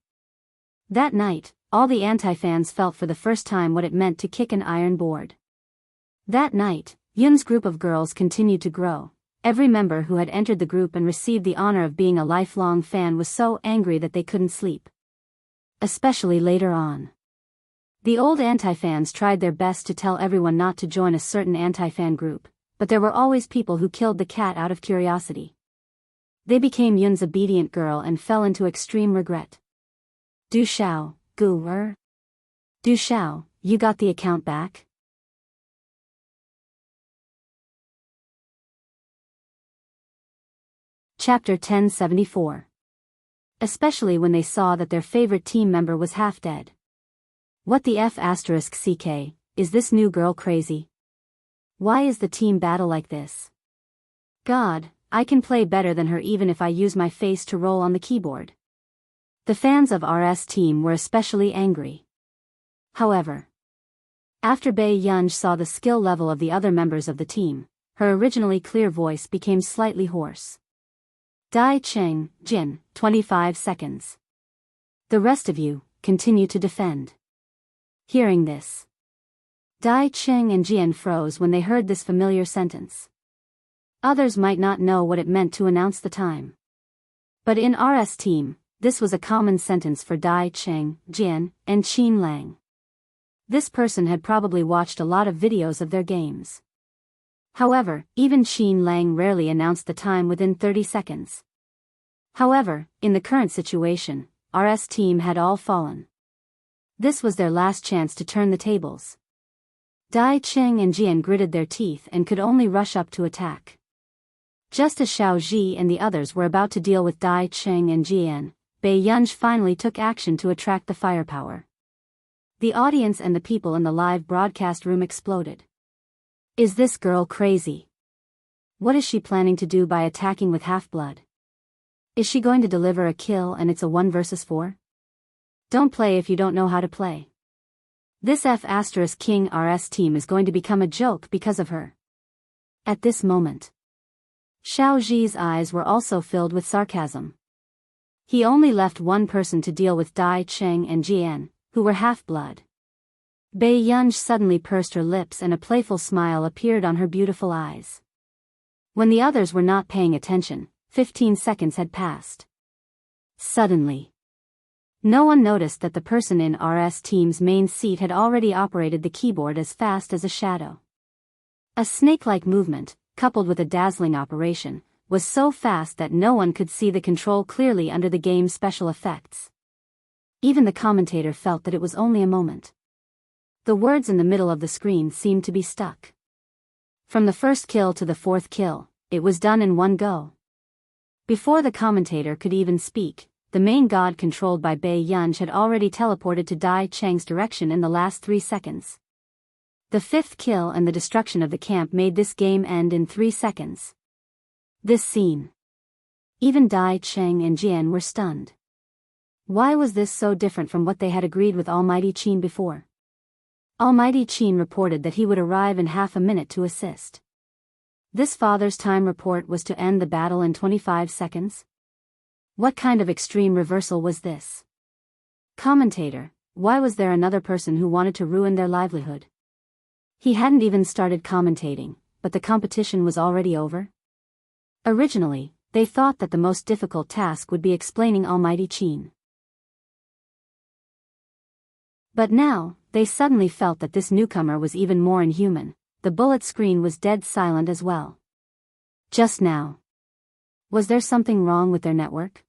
That night, all the anti-fans felt for the first time what it meant to kick an iron board. That night, Yun's group of girls continued to grow. Every member who had entered the group and received the honor of being a lifelong fan was so angry that they couldn't sleep. Especially later on. The old anti-fans tried their best to tell everyone not to join a certain anti-fan group, but there were always people who killed the cat out of curiosity. They became Yun's obedient girl and fell into extreme regret. Du Xiao, Gu Du Xiao, you got the account back? Chapter 1074. Especially when they saw that their favorite team member was half dead. What the F***CK, is this new girl crazy? Why is the team battle like this? God, I can play better than her even if I use my face to roll on the keyboard. The fans of RS team were especially angry. However, after Bai Yunj saw the skill level of the other members of the team, her originally clear voice became slightly hoarse. Dai Cheng, Jin, 25 seconds. The rest of you, continue to defend. Hearing this, Dai Cheng and Jian froze when they heard this familiar sentence. Others might not know what it meant to announce the time. But in RS team, this was a common sentence for Dai Cheng, Jian, and Qin Lang. This person had probably watched a lot of videos of their games. However, even Qin Lang rarely announced the time within 30 seconds. However, in the current situation, RS team had all fallen. This was their last chance to turn the tables. Dai Cheng and Jian gritted their teeth and could only rush up to attack. Just as Xiao Ji and the others were about to deal with Dai Cheng and Jian, Bai Yunj finally took action to attract the firepower. The audience and the people in the live broadcast room exploded. Is this girl crazy? What is she planning to do by attacking with Half-Blood? Is she going to deliver a kill and it's a 1 versus 4? Don't play if you don't know how to play. This F*King RS team is going to become a joke because of her. At this moment, Xiao Ji's eyes were also filled with sarcasm. He only left one person to deal with Dai Cheng and Jian, who were Half-Blood. Bai Yunj suddenly pursed her lips and a playful smile appeared on her beautiful eyes. When the others were not paying attention, 15 seconds had passed. Suddenly, no one noticed that the person in RS team's main seat had already operated the keyboard as fast as a shadow. A snake-like movement, coupled with a dazzling operation, was so fast that no one could see the control clearly under the game's special effects. Even the commentator felt that it was only a moment. The words in the middle of the screen seemed to be stuck. From the first kill to the fourth kill, it was done in one go. Before the commentator could even speak, the main god controlled by Bai Yunj had already teleported to Dai Cheng's direction in the last 3 seconds. The fifth kill and the destruction of the camp made this game end in 3 seconds. This scene. Even Dai Cheng and Jian were stunned. Why was this so different from what they had agreed with Almighty Qin before? Almighty Qin reported that he would arrive in half a minute to assist. This father's time report was to end the battle in 25 seconds? What kind of extreme reversal was this? Commentator, why was there another person who wanted to ruin their livelihood? He hadn't even started commentating, but the competition was already over? Originally, they thought that the most difficult task would be explaining Almighty Qin. But now, they suddenly felt that this newcomer was even more inhuman. The bullet screen was dead silent as well. Just now. Was there something wrong with their network?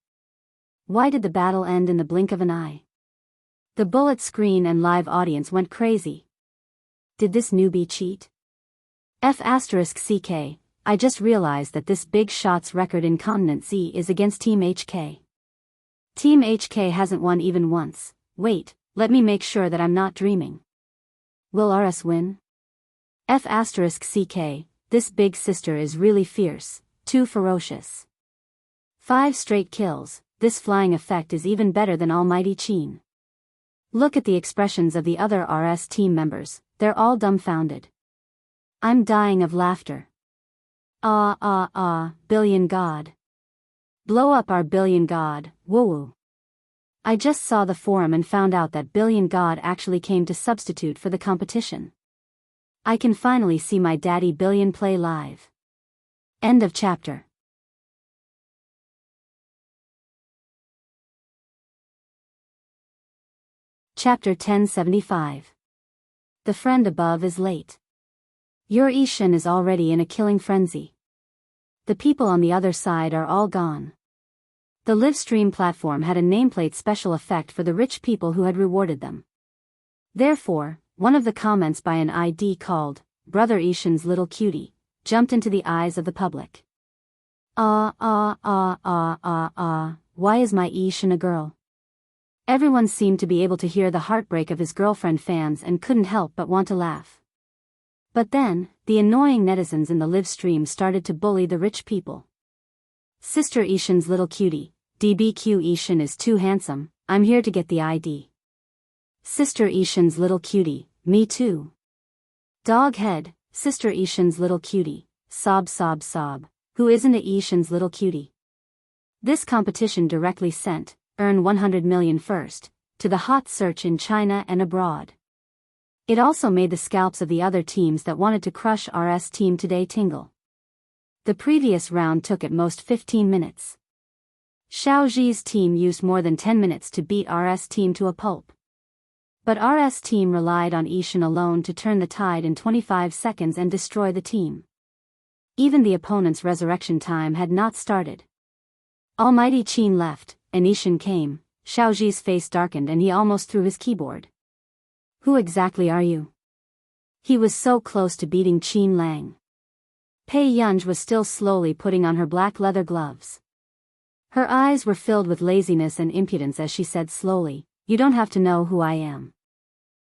Why did the battle end in the blink of an eye? The bullet screen and live audience went crazy. Did this newbie cheat? F*CK, I just realized that this big shots record in Continent Z is against Team HK. Team HK hasn't won even once. Wait, let me make sure that I'm not dreaming. Will RS win? F*CK, this big sister is really fierce, too ferocious. 5 straight kills, this flying effect is even better than Almighty Qin. Look at the expressions of the other RS team members, they're all dumbfounded. I'm dying of laughter. Billion God. Blow up our Billion God, woo-woo. I just saw the forum and found out that Billion God actually came to substitute for the competition. I can finally see my daddy Billion play live. End of chapter. Chapter 1075. The friend above is late. Your Ishin is already in a killing frenzy. The people on the other side are all gone. The live stream platform had a nameplate special effect for the rich people who had rewarded them. Therefore, one of the comments by an ID called, Brother Ishin's Little Cutie, jumped into the eyes of the public. Why is my Ishin a girl? Everyone seemed to be able to hear the heartbreak of his girlfriend fans and couldn't help but want to laugh. But then, the annoying netizens in the live stream started to bully the rich people. Sister Ishan's little cutie, DBQ Ishan is too handsome, I'm here to get the ID. Sister Ishan's little cutie, me too. Dog head, Sister Ishan's little cutie, sob sob sob, who isn't a Ishan's little cutie? This competition directly sent, earn 100 million first, to the hot search in China and abroad. It also made the scalps of the other teams that wanted to crush RS team today tingle. The previous round took at most 15 minutes. Xiao Zhi's team used more than 10 minutes to beat RS team to a pulp. But RS team relied on Ishan alone to turn the tide in 25 seconds and destroy the team. Even the opponent's resurrection time had not started. Almighty Qin left, and Ishan came. Xiao Zhi's face darkened and he almost threw his keyboard. Who exactly are you? He was so close to beating Qin Lang. Pei Yunj was still slowly putting on her black leather gloves. Her eyes were filled with laziness and impudence as she said slowly, "You don't have to know who I am.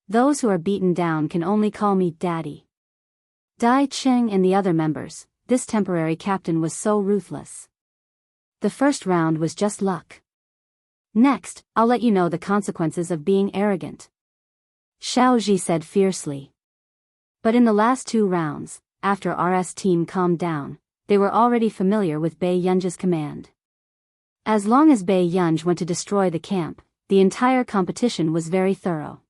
Those who are beaten down can only call me Daddy." Dai Cheng and the other members, this temporary captain was so ruthless. The first round was just luck. Next, I'll let you know the consequences of being arrogant, Xiao Zhi said fiercely. But in the last 2 rounds, after RS team calmed down, they were already familiar with Bei Yunj's command. As long as Bei Yunj went to destroy the camp, the entire competition was very thorough.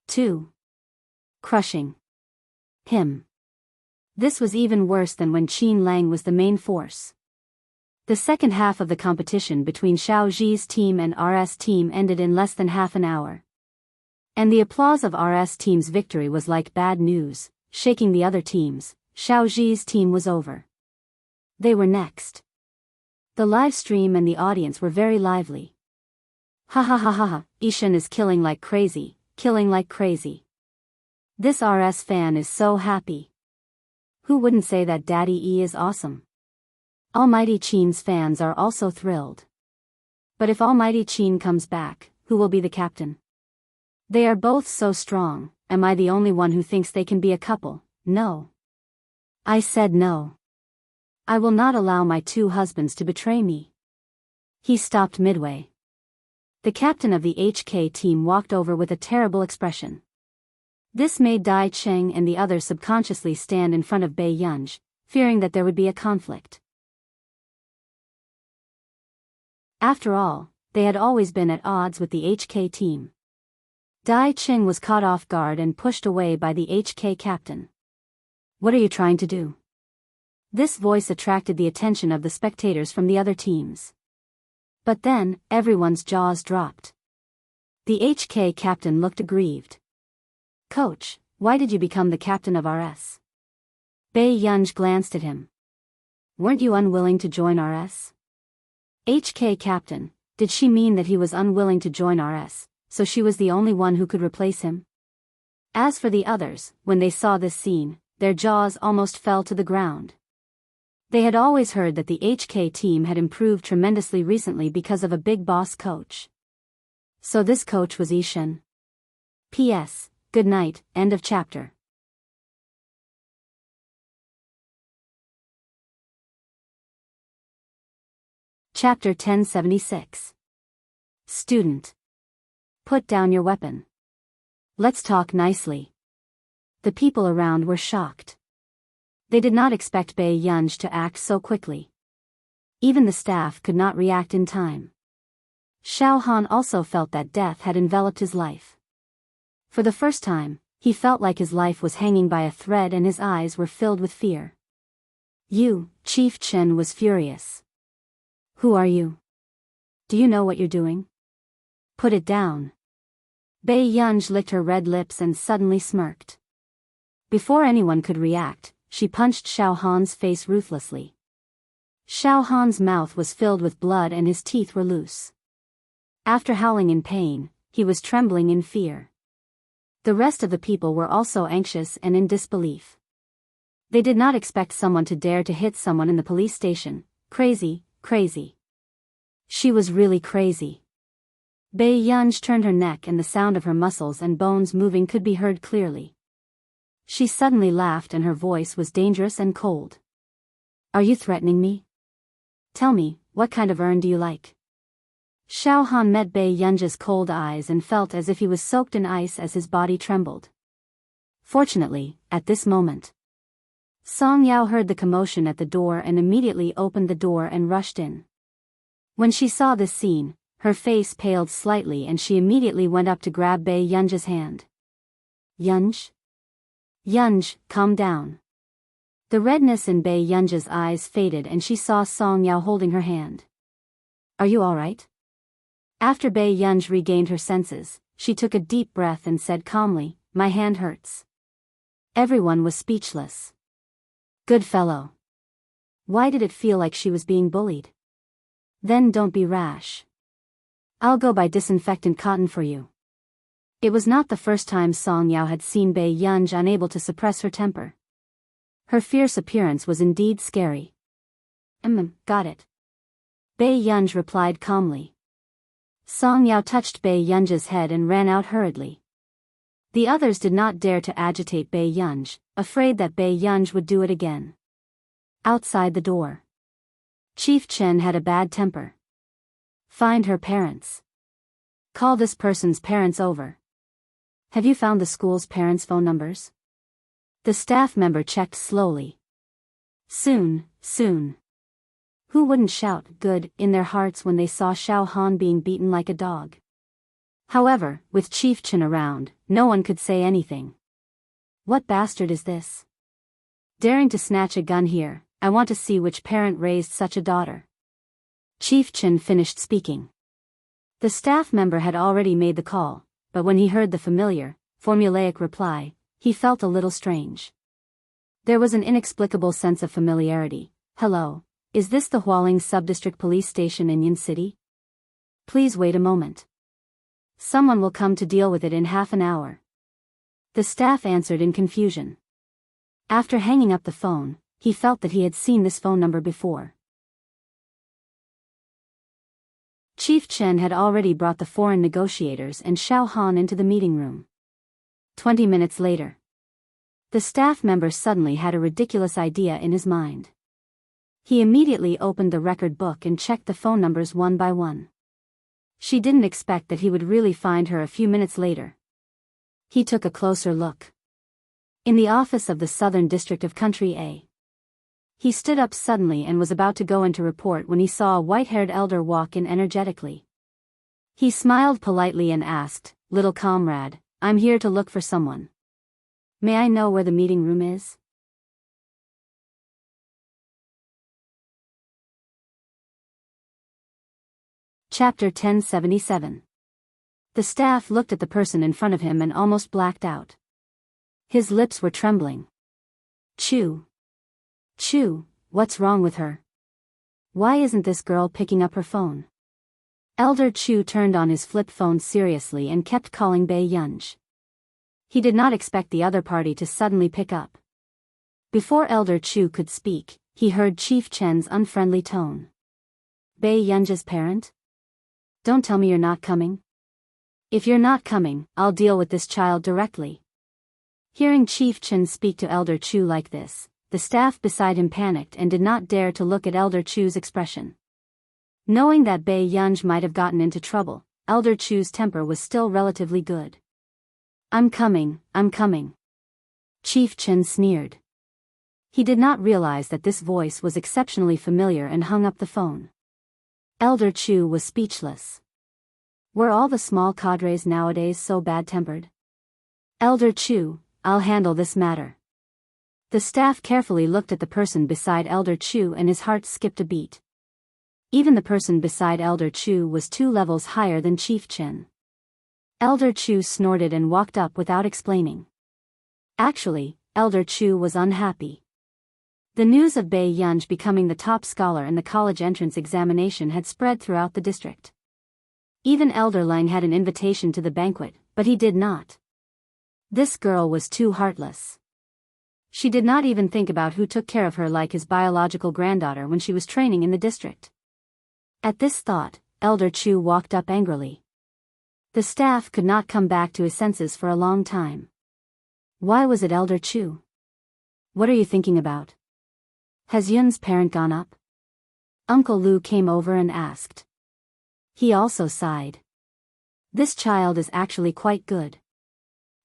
2. Crushing him. This was even worse than when Qin Lang was the main force. The second half of the competition between Xiao Zhi's team and RS team ended in less than half an hour. And the applause of RS team's victory was like bad news, shaking the other teams. Xiao Zhi's team was over. They were next. The live stream and the audience were very lively. Ha ha ha ha ha, Ishan is killing like crazy, killing like crazy. This RS fan is so happy. Who wouldn't say that Daddy E is awesome? Almighty Qin's fans are also thrilled. But if Almighty Qin comes back, who will be the captain? They are both so strong. Am I the only one who thinks they can be a couple? No. I said no. I will not allow my 2 husbands to betray me. He stopped midway. The captain of the HK team walked over with a terrible expression. This made Dai Cheng and the others subconsciously stand in front of Bei Yunj, fearing that there would be a conflict. After all, they had always been at odds with the HK team. Dai Cheng was caught off guard and pushed away by the HK captain. What are you trying to do? This voice attracted the attention of the spectators from the other teams. But then, everyone's jaws dropped. The HK captain looked aggrieved. Coach, why did you become the captain of RS? Bei Yunj glanced at him. Weren't you unwilling to join RS? HK captain, did she mean that he was unwilling to join RS? So she was the only one who could replace him? As for the others, when they saw this scene, their jaws almost fell to the ground. They had always heard that the HK team had improved tremendously recently because of a big boss coach. So this coach was Ishan. P.S. Good night, end of chapter. Chapter 1076. Student. Put down your weapon. Let's talk nicely. The people around were shocked. They did not expect Bei Yunj to act so quickly. Even the staff could not react in time. Xiao Han also felt that death had enveloped his life. For the first time, he felt like his life was hanging by a thread and his eyes were filled with fear. You, Chief Chen was furious. Who are you? Do you know what you're doing? Put it down. Bei Yunj licked her red lips and suddenly smirked. Before anyone could react, she punched Xiao Han's face ruthlessly. Xiao Han's mouth was filled with blood and his teeth were loose. After howling in pain, he was trembling in fear. The rest of the people were also anxious and in disbelief. They did not expect someone to dare to hit someone in the police station. Crazy, crazy. She was really crazy. Bei Yunj turned her neck and the sound of her muscles and bones moving could be heard clearly. She suddenly laughed and her voice was dangerous and cold. Are you threatening me? Tell me, what kind of urn do you like? Xiao Han met Bei Yunji's cold eyes and felt as if he was soaked in ice as his body trembled. Fortunately, at this moment, Song Yao heard the commotion at the door and immediately opened the door and rushed in. When she saw this scene, her face paled slightly and she immediately went up to grab Bei Yunji's hand. Yunj? Yunj, calm down. The redness in Bei Yunji's eyes faded and she saw Song Yao holding her hand. Are you alright? After Bei Yunj regained her senses, she took a deep breath and said calmly, my hand hurts. Everyone was speechless. Good fellow. Why did it feel like she was being bullied? Then don't be rash. I'll go buy disinfectant cotton for you. It was not the first time Song Yao had seen Bei Yunj unable to suppress her temper. Her fierce appearance was indeed scary. Got it. Bei Yunj replied calmly. Song Yao touched Bei Yunji's head and ran out hurriedly. The others did not dare to agitate Bei Yunj, afraid that Bei Yunj would do it again. Outside the door, Chief Chen had a bad temper. Find her parents. Call this person's parents over. Have you found the school's parents' phone numbers? The staff member checked slowly. Soon. Who wouldn't shout good in their hearts when they saw Xiao Han being beaten like a dog? However, with Chief Chen around, no one could say anything. What bastard is this? Daring to snatch a gun here, I want to see which parent raised such a daughter. Chief Chen finished speaking. The staff member had already made the call, but when he heard the familiar, formulaic reply, he felt a little strange. There was an inexplicable sense of familiarity. Hello, is this the Hualing Subdistrict Police Station in Yin City? Please wait a moment. Someone will come to deal with it in half an hour. The staff answered in confusion. After hanging up the phone, he felt that he had seen this phone number before. Chief Chen had already brought the foreign negotiators and Xiao Han into the meeting room. 20 minutes later, the staff member suddenly had a ridiculous idea in his mind. He immediately opened the record book and checked the phone numbers one by one. She didn't expect that he would really find her a few minutes later. He took a closer look. In the office of the Southern District of Country A. He stood up suddenly and was about to go in to report when he saw a white-haired elder walk in energetically. He smiled politely and asked, "Little comrade, I'm here to look for someone. May I know where the meeting room is?" Chapter 1077. The staff looked at the person in front of him and almost blacked out. His lips were trembling. Chu, what's wrong with her? Why isn't this girl picking up her phone? Elder Chu turned on his flip phone seriously and kept calling Bei Yunj. He did not expect the other party to suddenly pick up. Before Elder Chu could speak, he heard Chief Chen's unfriendly tone. Bei Yunj's parent? Don't tell me you're not coming. If you're not coming, I'll deal with this child directly. Hearing Chief Chen speak to Elder Chu like this, the staff beside him panicked and did not dare to look at Elder Chu's expression. Knowing that Bei Yunj might have gotten into trouble, Elder Chu's temper was still relatively good. I'm coming. Chief Chen sneered. He did not realize that this voice was exceptionally familiar and hung up the phone. Elder Chu was speechless. Were all the small cadres nowadays so bad-tempered? Elder Chu, I'll handle this matter. The staff carefully looked at the person beside Elder Chu and his heart skipped a beat. Even the person beside Elder Chu was 2 levels higher than Chief Chen. Elder Chu snorted and walked up without explaining. Actually, Elder Chu was unhappy. The news of Bei Yunj becoming the top scholar in the college entrance examination had spread throughout the district. Even Elder Lang had an invitation to the banquet, but he did not. This girl was too heartless. She did not even think about who took care of her like his biological granddaughter when she was training in the district. At this thought, Elder Chu walked up angrily. The staff could not come back to his senses for a long time. Why was it Elder Chu? What are you thinking about? Has Yun's parent gone up? Uncle Lu came over and asked. He also sighed. This child is actually quite good.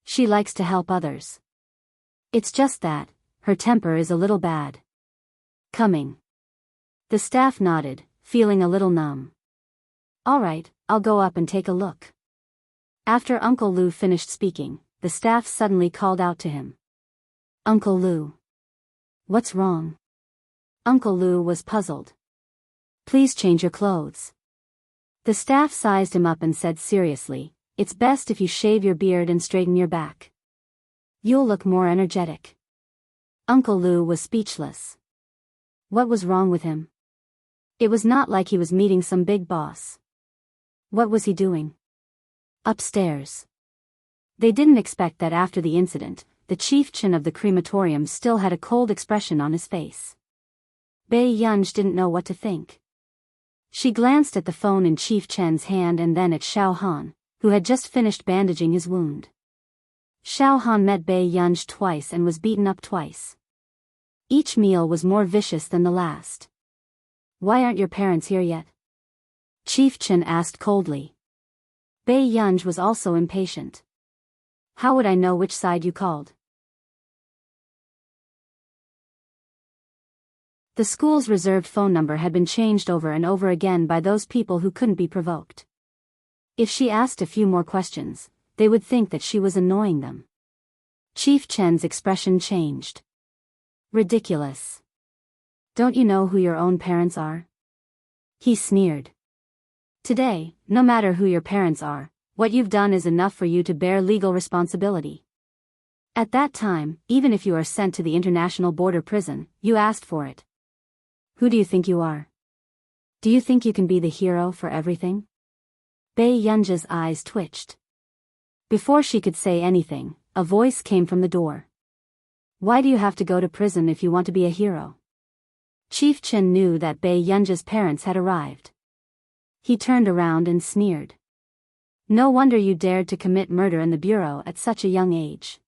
She likes to help others. It's just that, her temper is a little bad. Coming. The staff nodded, feeling a little numb. All right, I'll go up and take a look. After Uncle Lu finished speaking, the staff suddenly called out to him. Uncle Lu. What's wrong? Uncle Lu was puzzled. Please change your clothes. The staff sized him up and said seriously, it's best if you shave your beard and straighten your back. You'll look more energetic. Uncle Lu was speechless. What was wrong with him? It was not like he was meeting some big boss. What was he doing? Upstairs. They didn't expect that after the incident, the chieftain of the crematorium still had a cold expression on his face. Bai Yunj didn't know what to think. She glanced at the phone in Chief Chen's hand and then at Xiao Han, who had just finished bandaging his wound. Xiao Han met Bai Yunj twice and was beaten up twice. Each meal was more vicious than the last. Why aren't your parents here yet? Chief Chen asked coldly. Bai Yunj was also impatient. How would I know which side you called? The school's reserved phone number had been changed over and over again by those people who couldn't be provoked. If she asked a few more questions, they would think that she was annoying them. Chief Chen's expression changed. Ridiculous. Don't you know who your own parents are? He sneered. Today, no matter who your parents are, what you've done is enough for you to bear legal responsibility. At that time, even if you are sent to the International Border Prison, you asked for it. Who do you think you are? Do you think you can be the hero for everything? Bai Yunja's eyes twitched. Before she could say anything, a voice came from the door. Why do you have to go to prison if you want to be a hero? Chief Chen knew that Bai Yunja's parents had arrived. He turned around and sneered. No wonder you dared to commit murder in the bureau at such a young age.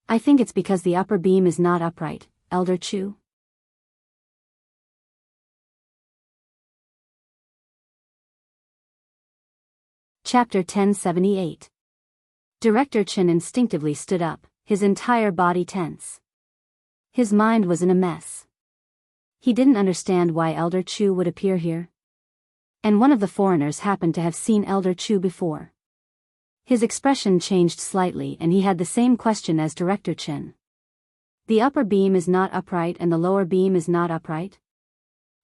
I think it's because the upper beam is not upright, Elder Chu. Chapter 1078. Director Chen instinctively stood up, his entire body tense. His mind was in a mess. He didn't understand why Elder Chu would appear here. And one of the foreigners happened to have seen Elder Chu before. His expression changed slightly and he had the same question as Director Chen. The upper beam is not upright and the lower beam is not upright?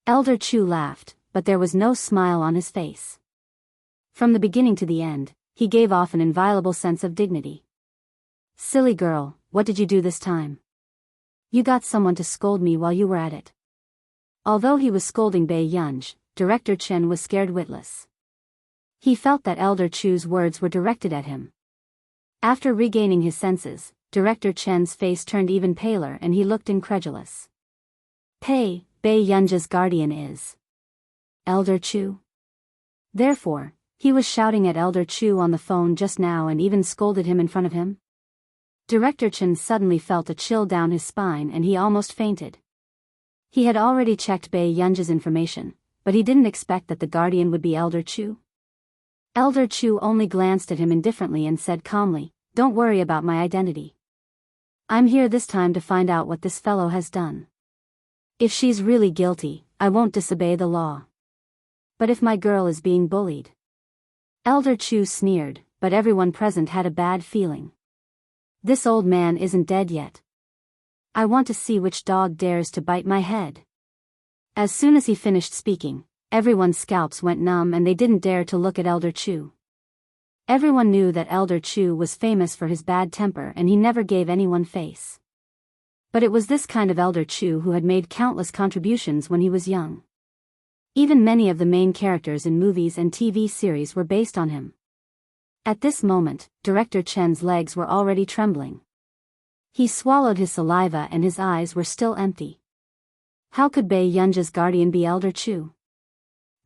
Elder Chu laughed, but there was no smile on his face. From the beginning to the end, he gave off an inviolable sense of dignity. Silly girl, what did you do this time? You got someone to scold me while you were at it. Although he was scolding Bai Yunj, Director Chen was scared witless. He felt that Elder Chu's words were directed at him. After regaining his senses, Director Chen's face turned even paler and he looked incredulous. Bai Yunja's guardian is Elder Chu. Therefore, he was shouting at Elder Chu on the phone just now and even scolded him in front of him. Director Chen suddenly felt a chill down his spine and he almost fainted. He had already checked Bai Yunja's information, but he didn't expect that the guardian would be Elder Chu. Elder Chu only glanced at him indifferently and said calmly, "Don't worry about my identity. I'm here this time to find out what this fellow has done. If she's really guilty, I won't disobey the law. But if my girl is being bullied..." Elder Chu sneered, but everyone present had a bad feeling. This old man isn't dead yet. I want to see which dog dares to bite my head. As soon as he finished speaking, everyone's scalps went numb and they didn't dare to look at Elder Chu. Everyone knew that Elder Chu was famous for his bad temper and he never gave anyone face. But it was this kind of Elder Chu who had made countless contributions when he was young. Even many of the main characters in movies and TV series were based on him. At this moment, Director Chen's legs were already trembling. He swallowed his saliva and his eyes were still empty. How could Bai Yunja's guardian be Elder Chu?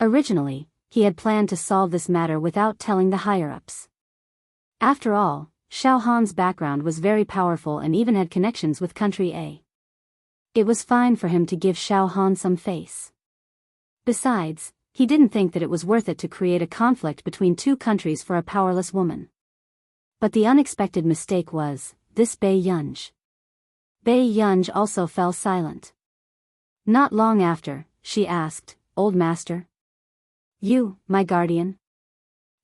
Originally, he had planned to solve this matter without telling the higher-ups. After all, Xiao Han's background was very powerful and even had connections with country A. It was fine for him to give Xiao Han some face. Besides, he didn't think that it was worth it to create a conflict between two countries for a powerless woman. But the unexpected mistake was this Bei Yunj. Bei Yunj also fell silent. Not long after, she asked, "Old master? You, my guardian?"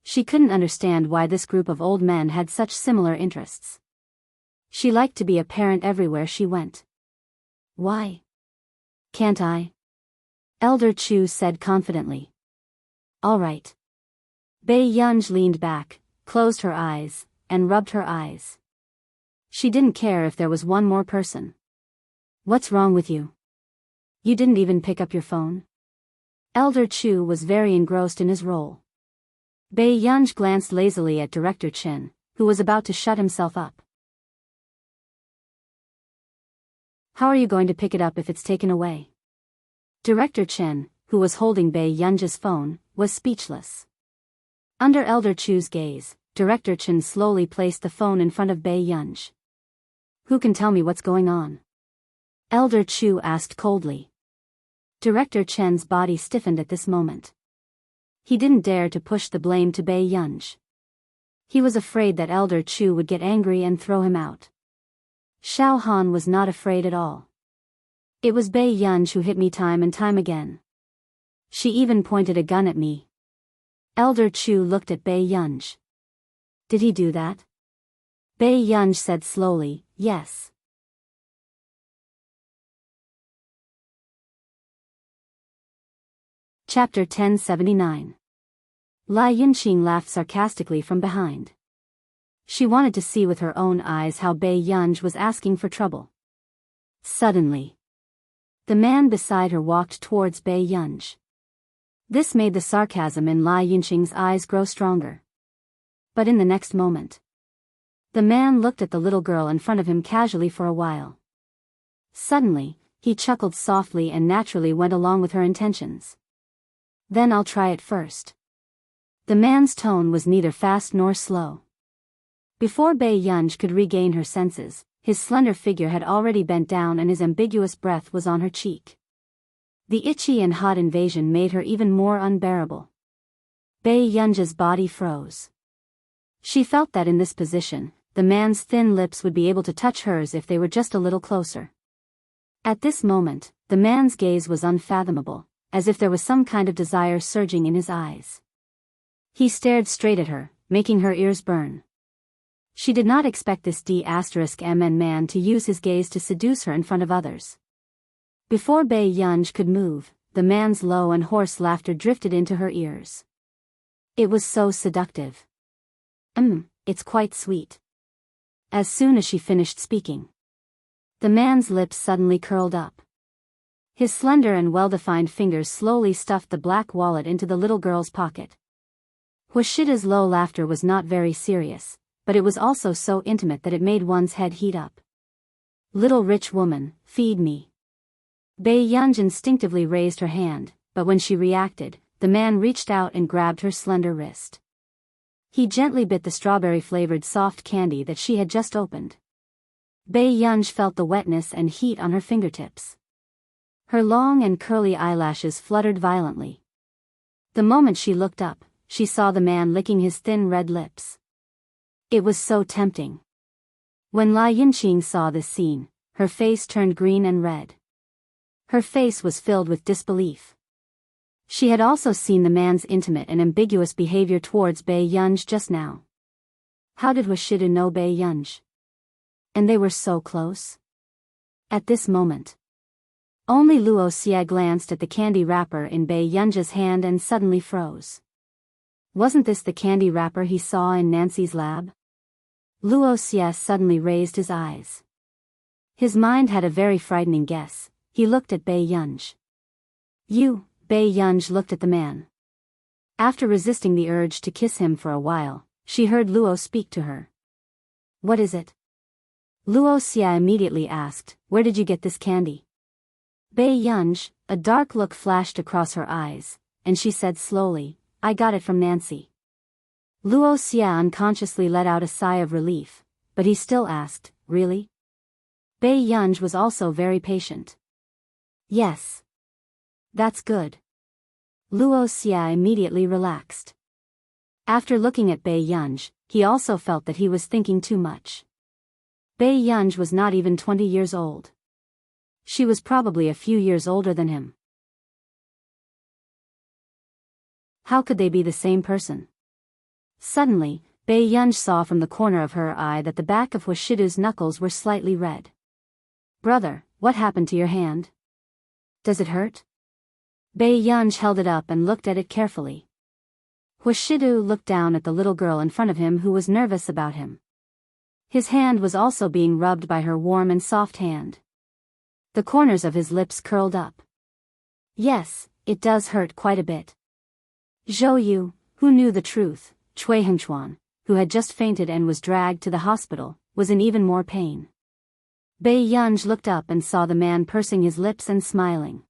She couldn't understand why this group of old men had such similar interests. She liked to be a parent everywhere she went. "Why can't I?" Elder Chu said confidently. "All right." Bei Yunj leaned back, closed her eyes, and rubbed her eyes. She didn't care if there was one more person. "What's wrong with you? You didn't even pick up your phone?" Elder Chu was very engrossed in his role. Bei Yunj glanced lazily at Director Chen, who was about to shut himself up. "How are you going to pick it up if it's taken away?" Director Chen, who was holding Bei Yunj's phone, was speechless. Under Elder Chu's gaze, Director Chen slowly placed the phone in front of Bei Yunj. "Who can tell me what's going on?" Elder Chu asked coldly. Director Chen's body stiffened at this moment. He didn't dare to push the blame to Bei Yunj. He was afraid that Elder Chu would get angry and throw him out. Xiao Han was not afraid at all. "It was Bei Yunj who hit me time and time again. She even pointed a gun at me." Elder Chu looked at Bei Yunj. "Did he do that?" Bei Yunj said slowly, "Yes." Chapter 1079. Lai Yunqing laughed sarcastically from behind. She wanted to see with her own eyes how Bei Yunj was asking for trouble. Suddenly, the man beside her walked towards Bei Yunj. This made the sarcasm in Lai Yunqing's eyes grow stronger. But in the next moment, the man looked at the little girl in front of him casually for a while. Suddenly, he chuckled softly and naturally went along with her intentions. "Then I'll try it first." The man's tone was neither fast nor slow. Before Bei Yunj could regain her senses, his slender figure had already bent down and his ambiguous breath was on her cheek. The itchy and hot invasion made her even more unbearable. Bei Yunj's body froze. She felt that in this position, the man's thin lips would be able to touch hers if they were just a little closer. At this moment, the man's gaze was unfathomable, as if there was some kind of desire surging in his eyes. He stared straight at her, making her ears burn. She did not expect this D*MN man to use his gaze to seduce her in front of others. Before Bei Yunj could move, the man's low and hoarse laughter drifted into her ears. It was so seductive. It's quite sweet." As soon as she finished speaking, the man's lips suddenly curled up. His slender and well-defined fingers slowly stuffed the black wallet into the little girl's pocket. Huashida's low laughter was not very serious, but it was also so intimate that it made one's head heat up. "Little rich woman, feed me." Bei Yunj instinctively raised her hand, but when she reacted, the man reached out and grabbed her slender wrist. He gently bit the strawberry-flavored soft candy that she had just opened. Bei Yunj felt the wetness and heat on her fingertips. Her long and curly eyelashes fluttered violently. The moment she looked up, she saw the man licking his thin red lips. It was so tempting. When Lai Yunqing saw this scene, her face turned green and red. Her face was filled with disbelief. She had also seen the man's intimate and ambiguous behavior towards Bei Yunj just now. How did Huashida know Bei Yunj? And they were so close? At this moment, only Luo Xie glanced at the candy wrapper in Bei Yunj's hand and suddenly froze. Wasn't this the candy wrapper he saw in Nancy's lab? Luo Xie suddenly raised his eyes. His mind had a very frightening guess. He looked at Bei Yunj. "You," Bei Yunj looked at the man. After resisting the urge to kiss him for a while, she heard Luo speak to her. "What is it?" Luo Xie immediately asked, "Where did you get this candy?" Bei Yunj, a dark look flashed across her eyes, and she said slowly, "I got it from Nancy." Luo Xie unconsciously let out a sigh of relief, but he still asked, "Really?" Bei Yunj was also very patient. "Yes. That's good." Luo Xia immediately relaxed. After looking at Bei Yunj, he also felt that he was thinking too much. Bei Yunj was not even 20 years old. She was probably a few years older than him. How could they be the same person? Suddenly, Bei Yunj saw from the corner of her eye that the back of Hushidu's knuckles were slightly red. "Brother, what happened to your hand? Does it hurt?" Bei Yunj held it up and looked at it carefully. Hushidu looked down at the little girl in front of him who was nervous about him. His hand was also being rubbed by her warm and soft hand. The corners of his lips curled up. "Yes, it does hurt quite a bit." Zhou Yu, who knew the truth, Cui Hengchuan, who had just fainted and was dragged to the hospital, was in even more pain. Bei Yunj looked up and saw the man pursing his lips and smiling.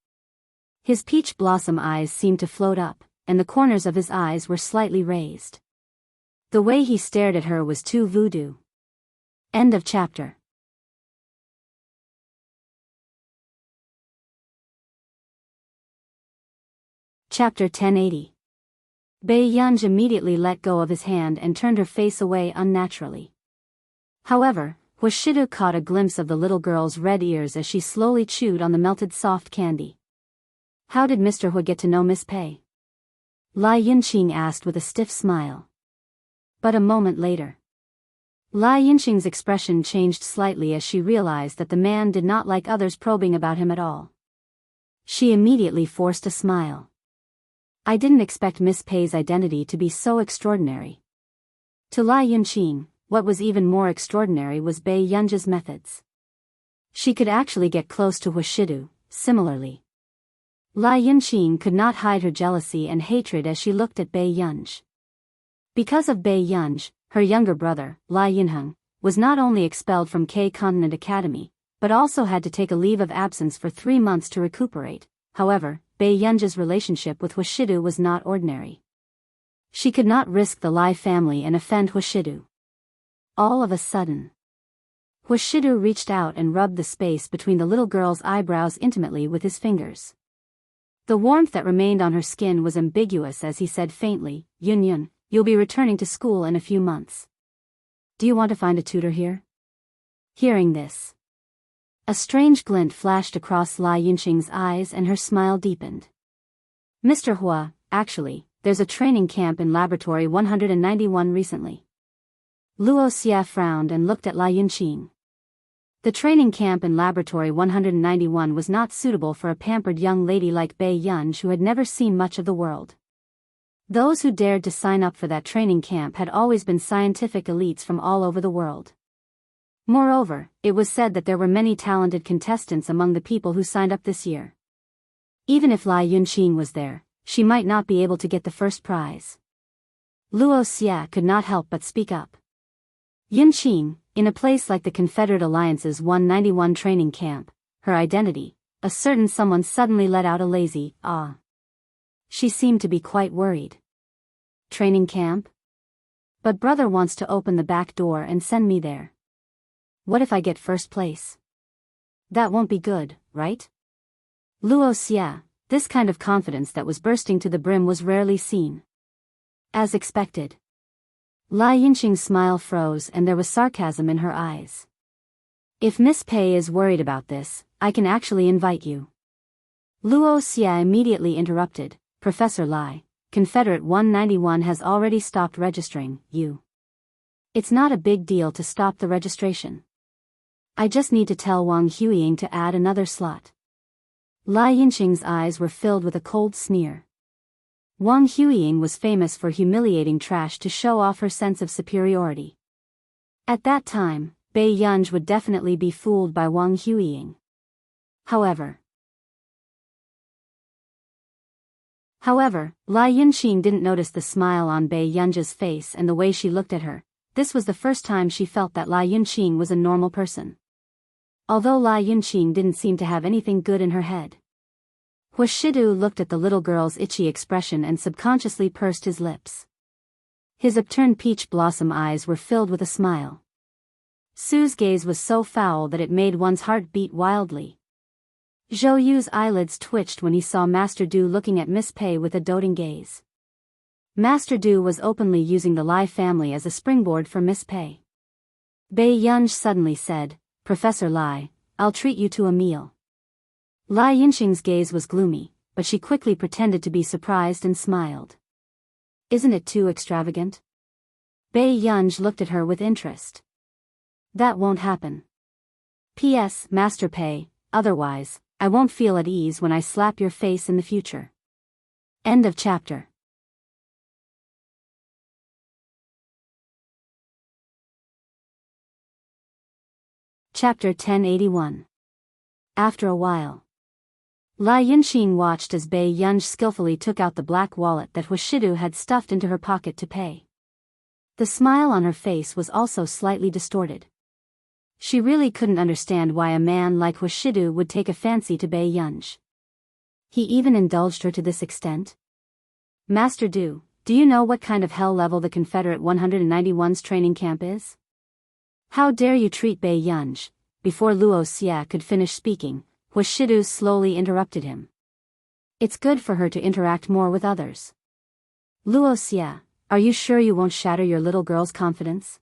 His peach blossom eyes seemed to float up, and the corners of his eyes were slightly raised. The way he stared at her was too voodoo. End of chapter. Chapter 1080. Bei Yunj immediately let go of his hand and turned her face away unnaturally. However, Hushidu caught a glimpse of the little girl's red ears as she slowly chewed on the melted soft candy. "How did Mr. Hu get to know Miss Pei?" Lai Yunqing asked with a stiff smile. But a moment later, Lai Yunqing's expression changed slightly as she realized that the man did not like others probing about him at all. She immediately forced a smile. "I didn't expect Miss Pei's identity to be so extraordinary." To Lai Yunqing, what was even more extraordinary was Bei Yunj's methods. She could actually get close to Hushidu. Similarly, Lai Yunqing could not hide her jealousy and hatred as she looked at Bei Yunj. Because of Bei Yunj, her younger brother, Lai Yunheng, was not only expelled from K-Continent Academy, but also had to take a leave of absence for 3 months to recuperate. However, Bei Yunj's relationship with Hushidu was not ordinary. She could not risk the Lai family and offend Hushidu. All of a sudden, Hushidu reached out and rubbed the space between the little girl's eyebrows intimately with his fingers. The warmth that remained on her skin was ambiguous as he said faintly, "Yun, you'll be returning to school in a few months. Do you want to find a tutor here?" Hearing this, a strange glint flashed across Lai Yunqing's eyes and her smile deepened. "Mr. Hua, actually, there's a training camp in Laboratory 191 recently." Luo Xia frowned and looked at Lai Yunqing. The training camp in Laboratory 191 was not suitable for a pampered young lady like Bei Yunj who had never seen much of the world. Those who dared to sign up for that training camp had always been scientific elites from all over the world. Moreover, it was said that there were many talented contestants among the people who signed up this year. Even if Lai Yunqing was there, she might not be able to get the first prize. Luo Xia could not help but speak up. "Yunqing, in a place like the Confederate Alliance's 191 training camp, her identity," a certain someone suddenly let out a lazy, "ah." She seemed to be quite worried. "Training camp? But brother wants to open the back door and send me there. What if I get first place? That won't be good, right?" Luo Xia, this kind of confidence that was bursting to the brim was rarely seen. As expected, Lai Yunqing's smile froze and there was sarcasm in her eyes. "If Miss Pei is worried about this, I can actually invite you." Luo Xia immediately interrupted, "Professor Lai, Confederate 191 has already stopped registering you. It's not a big deal to stop the registration. I just need to tell Wang Huiying to add another slot." Lai Yunqing's eyes were filled with a cold sneer. Wang Huiying was famous for humiliating trash to show off her sense of superiority. At that time, Bei Yunj would definitely be fooled by Wang Huiying. However, Lai Yunqing didn't notice the smile on Bei Yunj's face and the way she looked at her. This was the first time she felt that Lai Yunqing was a normal person. Although Lai Yunqing didn't seem to have anything good in her head. Hushidu looked at the little girl's itchy expression and subconsciously pursed his lips. His upturned peach blossom eyes were filled with a smile. Sue's gaze was so foul that it made one's heart beat wildly. Zhou Yu's eyelids twitched when he saw Master Du looking at Miss Pei with a doting gaze. Master Du was openly using the Lai family as a springboard for Miss Pei. Bai Yunj suddenly said, "Professor Lai, I'll treat you to a meal." Lai Yinxing's gaze was gloomy, but she quickly pretended to be surprised and smiled. "Isn't it too extravagant?" Bai Yunj looked at her with interest. "That won't happen. P.S. Master Pei, otherwise, I won't feel at ease when I slap your face in the future." End of chapter. Chapter 1081. After a while. Lai Yinxing watched as Bai Yunj skillfully took out the black wallet that Huashidu had stuffed into her pocket to pay. The smile on her face was also slightly distorted. She really couldn't understand why a man like Huashidu would take a fancy to Bai Yunj. He even indulged her to this extent? "Master Du, do you know what kind of hell level the Confederate 191's training camp is?" "How dare you treat Bai Yunj?" Before Luo Xia could finish speaking, Huashidu slowly interrupted him. "It's good for her to interact more with others." "Luo Xia, are you sure you won't shatter your little girl's confidence?"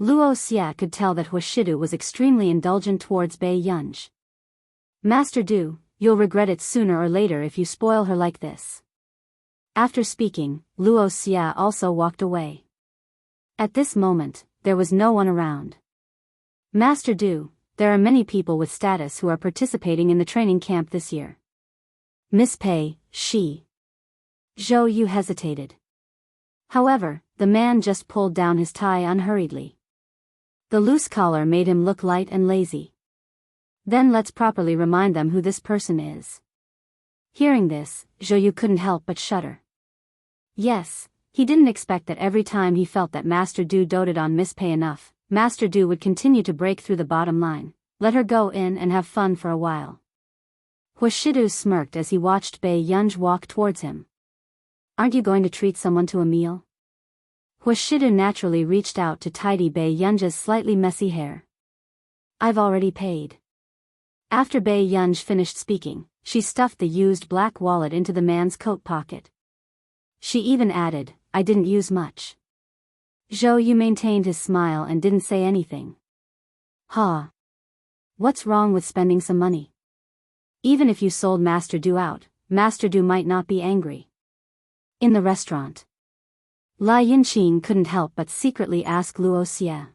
Luo Xia could tell that Huashidu was extremely indulgent towards Bai Yunj. "Master Du, you'll regret it sooner or later if you spoil her like this." After speaking, Luo Xia also walked away. At this moment, there was no one around. "Master Du, there are many people with status who are participating in the training camp this year." "Miss Pei, she..." Zhou Yu hesitated. However, the man just pulled down his tie unhurriedly. The loose collar made him look light and lazy. "Then let's properly remind them who this person is." Hearing this, Zhou Yu couldn't help but shudder. Yes, he didn't expect that every time he felt that Master Du doted on Miss Pei enough, Master Du would continue to break through the bottom line, let her go in and have fun for a while. Huashidu smirked as he watched Bai Yunj walk towards him. "Aren't you going to treat someone to a meal?" Huashidu naturally reached out to tidy Bai Yunj's slightly messy hair. "I've already paid." After Bai Yunj finished speaking, she stuffed the used black wallet into the man's coat pocket. She even added, "I didn't use much." Zhou Yu maintained his smile and didn't say anything. "Ha! What's wrong with spending some money? Even if you sold Master Du out, Master Du might not be angry." In the restaurant, Lai Yinqing couldn't help but secretly ask Luo Xia.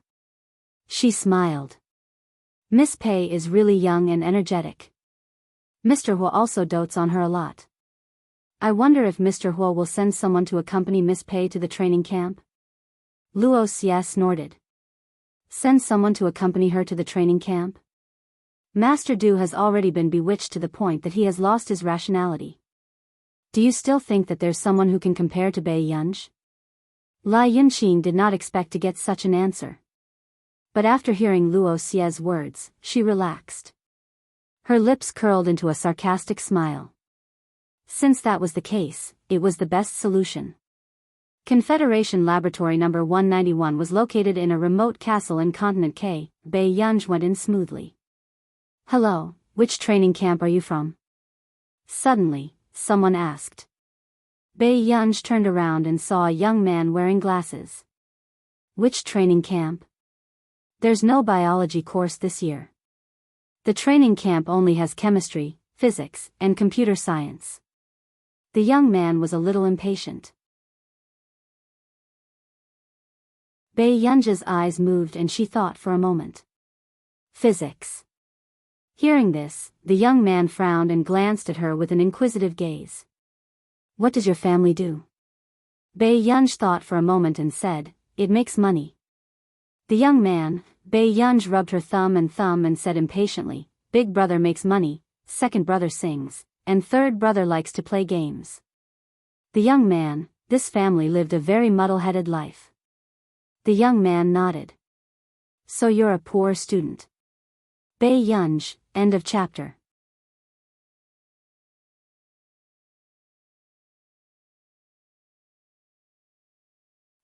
She smiled. "Miss Pei is really young and energetic. Mr. Huo also dotes on her a lot. I wonder if Mr. Huo will send someone to accompany Miss Pei to the training camp?" Luo Xia snorted. "Send someone to accompany her to the training camp?" Master Du has already been bewitched to the point that he has lost his rationality. "Do you still think that there's someone who can compare to Bai Yunj?" Lai Yunqing did not expect to get such an answer. But after hearing Luo Xia's words, she relaxed. Her lips curled into a sarcastic smile. Since that was the case, it was the best solution. Confederation Laboratory number 191 was located in a remote castle in Continent K. Bai Yunj went in smoothly. "Hello, which training camp are you from?" Suddenly, someone asked. Bai Yunj turned around and saw a young man wearing glasses. "Which training camp?" "There's no biology course this year. The training camp only has chemistry, physics, and computer science." The young man was a little impatient. Bai Yunj's eyes moved and she thought for a moment. "Physics." Hearing this, the young man frowned and glanced at her with an inquisitive gaze. "What does your family do?" Bai Yunj thought for a moment and said, "It makes money." The young man, Bai Yunj, rubbed her thumb and said impatiently, "Big brother makes money, second brother sings, and third brother likes to play games." The young man, this family lived a very muddle-headed life. The young man nodded. "So you're a poor student." Bai Yunj, end of chapter.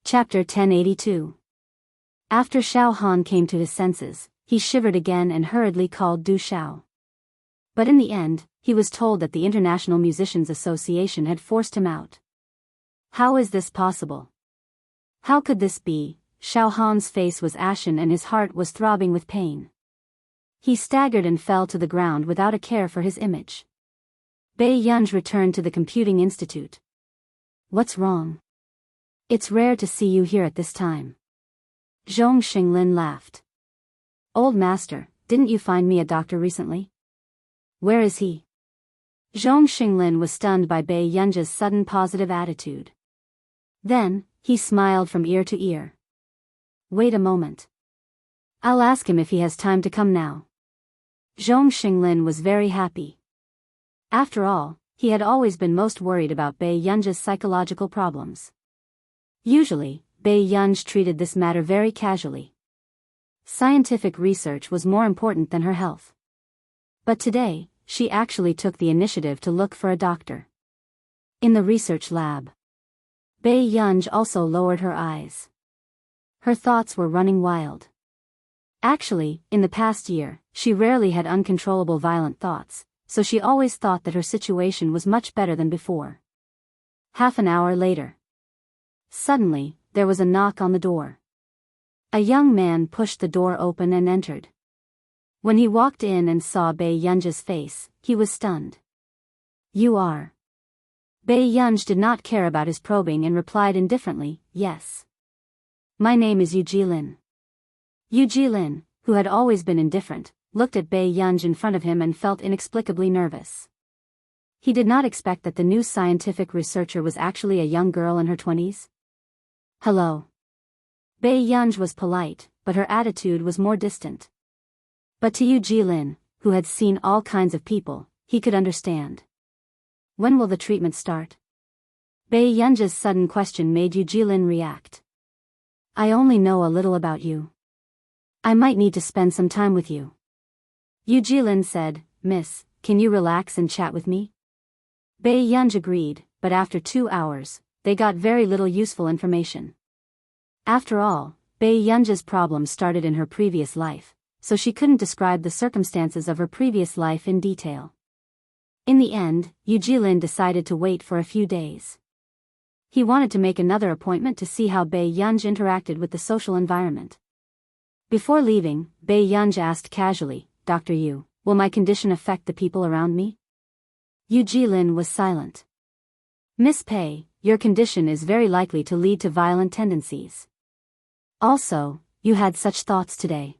Chapter 1082. After Xiao Han came to his senses, he shivered again and hurriedly called Du Xiao. But in the end, he was told that the International Musicians Association had forced him out. How is this possible? How could this be? Xiao Han's face was ashen and his heart was throbbing with pain. He staggered and fell to the ground without a care for his image. Bei Yunj returned to the computing institute. What's wrong? It's rare to see you here at this time. Zhong Xinglin laughed. Old master, didn't you find me a doctor recently? Where is he? Zhong Xinglin was stunned by Bei Yunj's sudden positive attitude. Then, he smiled from ear to ear. Wait a moment. I'll ask him if he has time to come now. Zhong Xinglin was very happy. After all, he had always been most worried about Bei Yunj's psychological problems. Usually, Bei Yunj treated this matter very casually. Scientific research was more important than her health. But today, she actually took the initiative to look for a doctor. In the research lab, Bei Yunj also lowered her eyes. Her thoughts were running wild. Actually, in the past year, she rarely had uncontrollable violent thoughts, so she always thought that her situation was much better than before. Half an hour later. Suddenly, there was a knock on the door. A young man pushed the door open and entered. When he walked in and saw Bei Yunj's face, he was stunned. You are. Bei Yunj did not care about his probing and replied indifferently, yes. My name is Yu Jilin. Yu Jilin, who had always been indifferent, looked at Bei Yunj in front of him and felt inexplicably nervous. He did not expect that the new scientific researcher was actually a young girl in her 20s. Hello. Bei Yunj was polite, but her attitude was more distant. But to Yu Jilin, who had seen all kinds of people, he could understand. When will the treatment start? Bei Yunj's sudden question made Yu Jilin react. I only know a little about you. I might need to spend some time with you. Yu Jilin said, Miss, can you relax and chat with me? Bei Yunj agreed, but after 2 hours, they got very little useful information. After all, Bei Yunj's problem started in her previous life, so she couldn't describe the circumstances of her previous life in detail. In the end, Yu Jilin decided to wait for a few days. He wanted to make another appointment to see how Bei Yunj interacted with the social environment. Before leaving, Bei Yunj asked casually, Dr. Yu, will my condition affect the people around me? Yu Jilin was silent. Miss Pei, your condition is very likely to lead to violent tendencies. Also, you had such thoughts today.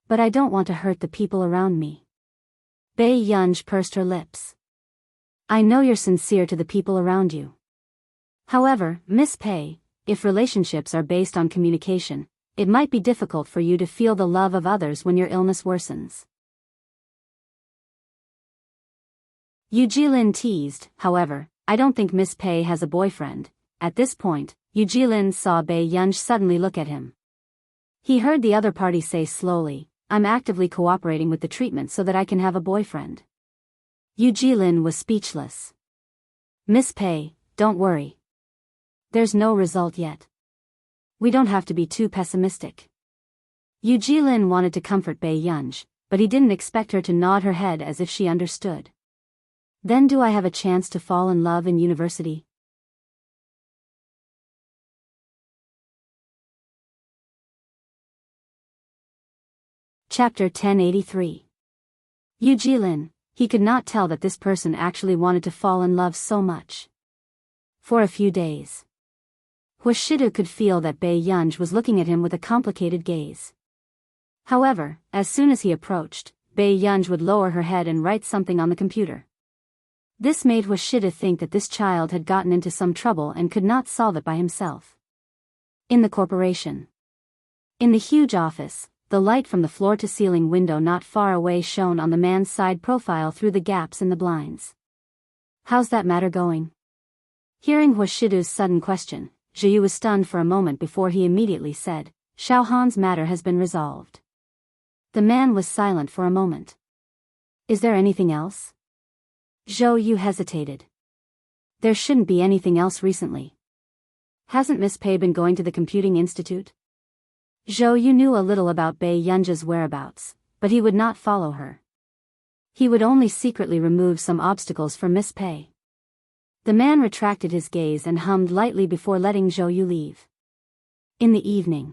But I don't want to hurt the people around me. Bei Yunj pursed her lips. I know you're sincere to the people around you. However, Miss Pei, if relationships are based on communication, it might be difficult for you to feel the love of others when your illness worsens. Yu Jilin teased, however, I don't think Miss Pei has a boyfriend. At this point, Yu Jilin saw Bei Yunj suddenly look at him. He heard the other party say slowly, I'm actively cooperating with the treatment so that I can have a boyfriend. Yu Jilin was speechless. Miss Pei, don't worry. There's no result yet. We don't have to be too pessimistic. Yu Jilin wanted to comfort Bei Yunj, but he didn't expect her to nod her head as if she understood. Then do I have a chance to fall in love in university? Chapter 1083. Yu Jilin, he could not tell that this person actually wanted to fall in love so much. For a few days. Huashidu could feel that Bei Yunj was looking at him with a complicated gaze. However, as soon as he approached, Bei Yunj would lower her head and write something on the computer. This made Huashidu think that this child had gotten into some trouble and could not solve it by himself. In the corporation. In the huge office, the light from the floor-to-ceiling window not far away shone on the man's side profile through the gaps in the blinds. How's that matter going? Hearing Huashidu's sudden question, Zhiyu was stunned for a moment before he immediately said, Xiao Han's matter has been resolved. The man was silent for a moment. Is there anything else? Zhou Yu hesitated. There shouldn't be anything else recently. Hasn't Miss Pei been going to the computing institute? Zhou Yu knew a little about Bei Yunji's whereabouts, but he would not follow her. He would only secretly remove some obstacles for Miss Pei. The man retracted his gaze and hummed lightly before letting Zhou Yu leave. In the evening,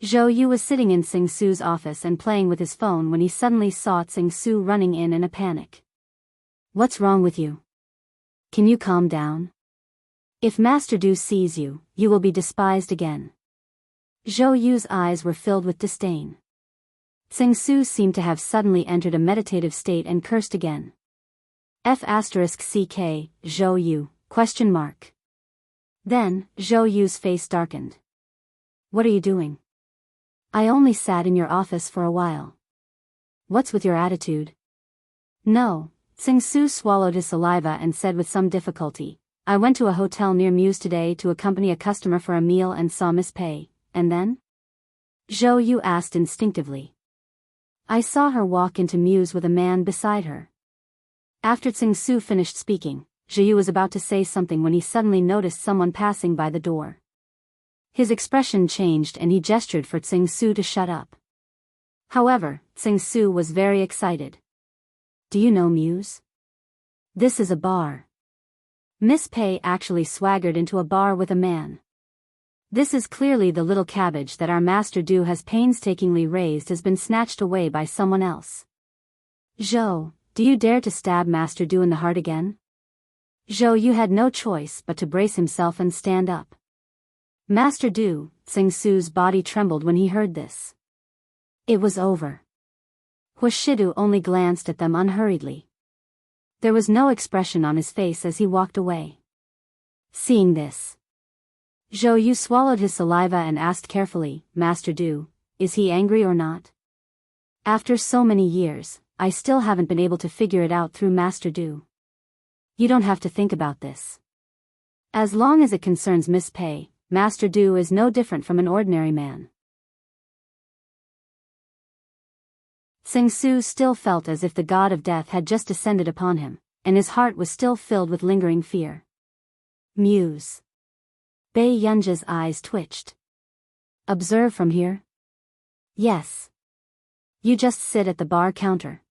Zhou Yu was sitting in Tsing Su's office and playing with his phone when he suddenly saw Tsing Su running in a panic. "What's wrong with you? Can you calm down? If Master Du sees you, you will be despised again." Zhou Yu's eyes were filled with disdain. Tsing Su seemed to have suddenly entered a meditative state and cursed again. F***ck, Zhou Yu, ? Then, Zhou Yu's face darkened. "What are you doing? I only sat in your office for a while. What's with your attitude?" "No," Tsing Su swallowed his saliva and said with some difficulty, "I went to a hotel near Muse today to accompany a customer for a meal and saw Miss Pei, and then?" Zhou Yu asked instinctively. "I saw her walk into Muse with a man beside her." After Tsing Su finished speaking, Zhou Yu was about to say something when he suddenly noticed someone passing by the door. His expression changed and he gestured for Tsing Su to shut up. However, Tsing Su was very excited. "Do you know Muse? This is a bar." Miss Pei actually swaggered into a bar with a man. "This is clearly the little cabbage that our Master Du has painstakingly raised has been snatched away by someone else. Zhou, do you dare to stab Master Du in the heart again?" Zhou Yu had no choice but to brace himself and stand up. "Master Du," Tsing Su's body trembled when he heard this. It was over. Huashidu only glanced at them unhurriedly. There was no expression on his face as he walked away. Seeing this, Zhou Yu swallowed his saliva and asked carefully, "Master Du, is he angry or not? After so many years, I still haven't been able to figure it out through Master Du." "You don't have to think about this. As long as it concerns Miss Pei, Master Du is no different from an ordinary man." Tsing Su still felt as if the god of death had just descended upon him, and his heart was still filled with lingering fear. "Muse." Bei Yunji's eyes twitched. "Observe from here?" "Yes. You just sit at the bar counter.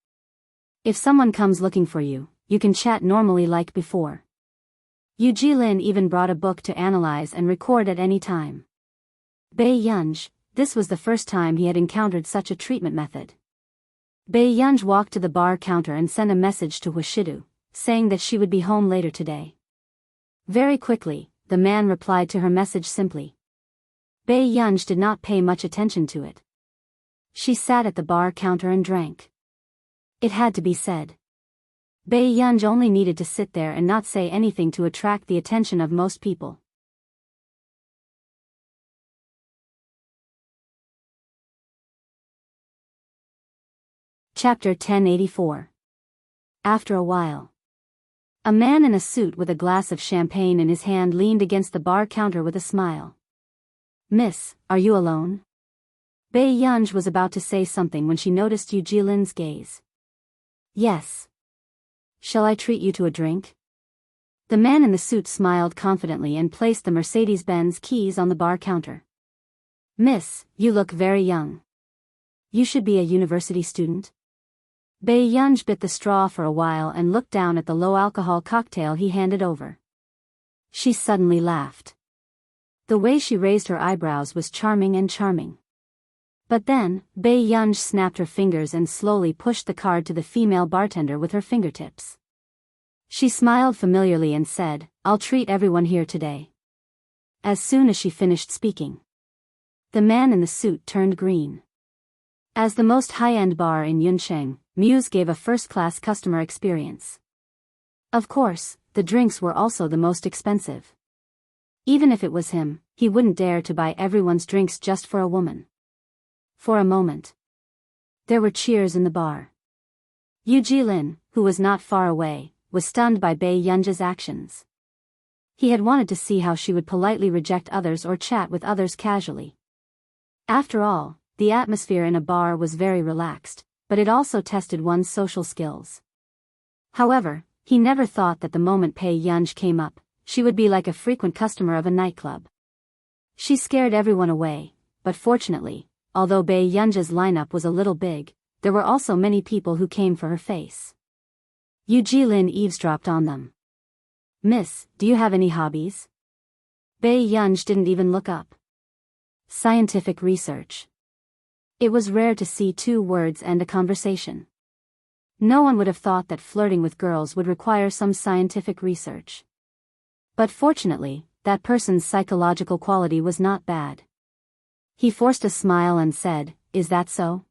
If someone comes looking for you, you can chat normally like before. Yu Jilin even brought a book to analyze and record at any time." Bei Yunji, this was the first time he had encountered such a treatment method. Bei Yunji walked to the bar counter and sent a message to Huashidu, saying that she would be home later today. Very quickly, the man replied to her message simply. Bei Yunji did not pay much attention to it. She sat at the bar counter and drank. It had to be said. Bei Yunji only needed to sit there and not say anything to attract the attention of most people. Chapter 1084. After a while, a man in a suit with a glass of champagne in his hand leaned against the bar counter with a smile. "Miss, are you alone?" Bei Yunji was about to say something when she noticed Yu Jilin's gaze. "Yes. Shall I treat you to a drink?" The man in the suit smiled confidently and placed the Mercedes-Benz keys on the bar counter. "Miss, you look very young. You should be a university student." Bei Yunji bit the straw for a while and looked down at the low-alcohol cocktail he handed over. She suddenly laughed. The way she raised her eyebrows was charming and charming. But then, Bei Yunji snapped her fingers and slowly pushed the card to the female bartender with her fingertips. She smiled familiarly and said, "I'll treat everyone here today." As soon as she finished speaking, the man in the suit turned green. As the most high-end bar in Yuncheng, Muse gave a first-class customer experience. Of course, the drinks were also the most expensive. Even if it was him, he wouldn't dare to buy everyone's drinks just for a woman. For a moment, there were cheers in the bar. Yu Jilin, who was not far away, was stunned by Bei Yunji's actions. He had wanted to see how she would politely reject others or chat with others casually. After all, the atmosphere in a bar was very relaxed, but it also tested one's social skills. However, he never thought that the moment Bei Yunji came up, she would be like a frequent customer of a nightclub. She scared everyone away, but fortunately, although Bei Yunja's lineup was a little big, there were also many people who came for her face. Yu Jilin eavesdropped on them. "Miss, do you have any hobbies?" Bei Yunj didn't even look up. Scientific research. It was rare to see 2 words end a conversation. No one would have thought that flirting with girls would require some scientific research. But fortunately, that person's psychological quality was not bad. He forced a smile and said, "Is that so?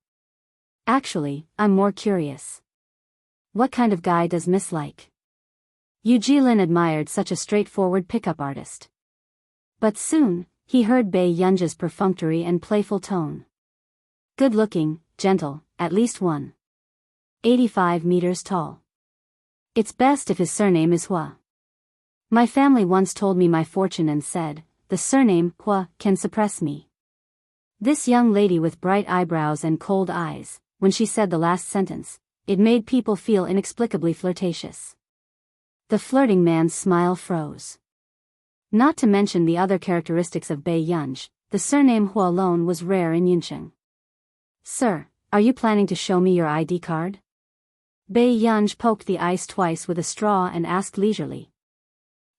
Actually, I'm more curious. What kind of guy does Miss like?" Yu Jilin admired such a straightforward pickup artist. But soon, he heard Bei Yunja's perfunctory and playful tone. "Good-looking, gentle, at least 185 meters tall. It's best if his surname is Hua. My family once told me my fortune and said, the surname Hua can suppress me." This young lady with bright eyebrows and cold eyes, when she said the last sentence, it made people feel inexplicably flirtatious. The flirting man's smile froze. Not to mention the other characteristics of Bei Yunj, the surname Hua alone was rare in Yuncheng. "Sir, are you planning to show me your ID card?" Bei Yunj poked the ice twice with a straw and asked leisurely.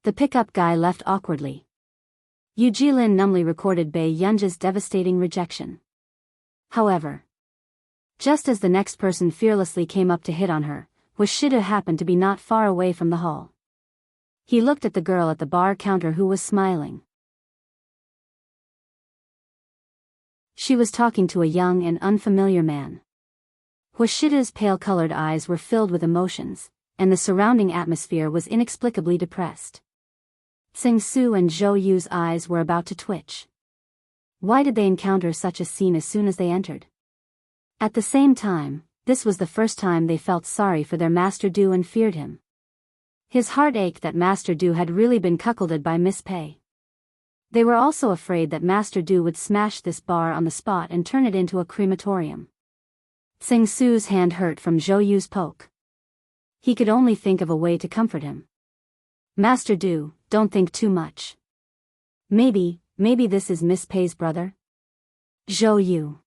The pickup guy left awkwardly. Yu Jilin numbly recorded Bei Yunja's devastating rejection. However, just as the next person fearlessly came up to hit on her, Wuxia happened to be not far away from the hall. He looked at the girl at the bar counter who was smiling. She was talking to a young and unfamiliar man. Wuxia's pale-colored eyes were filled with emotions, and the surrounding atmosphere was inexplicably depressed. Tsing Su and Zhou Yu's eyes were about to twitch. Why did they encounter such a scene as soon as they entered? At the same time, this was the first time they felt sorry for their Master Du and feared him. His heart ached that Master Du had really been cuckolded by Miss Pei. They were also afraid that Master Du would smash this bar on the spot and turn it into a crematorium. Tsing Su's hand hurt from Zhou Yu's poke. He could only think of a way to comfort him. "Master Du, don't think too much. Maybe this is Miss Pei's brother?" Zhou Yu.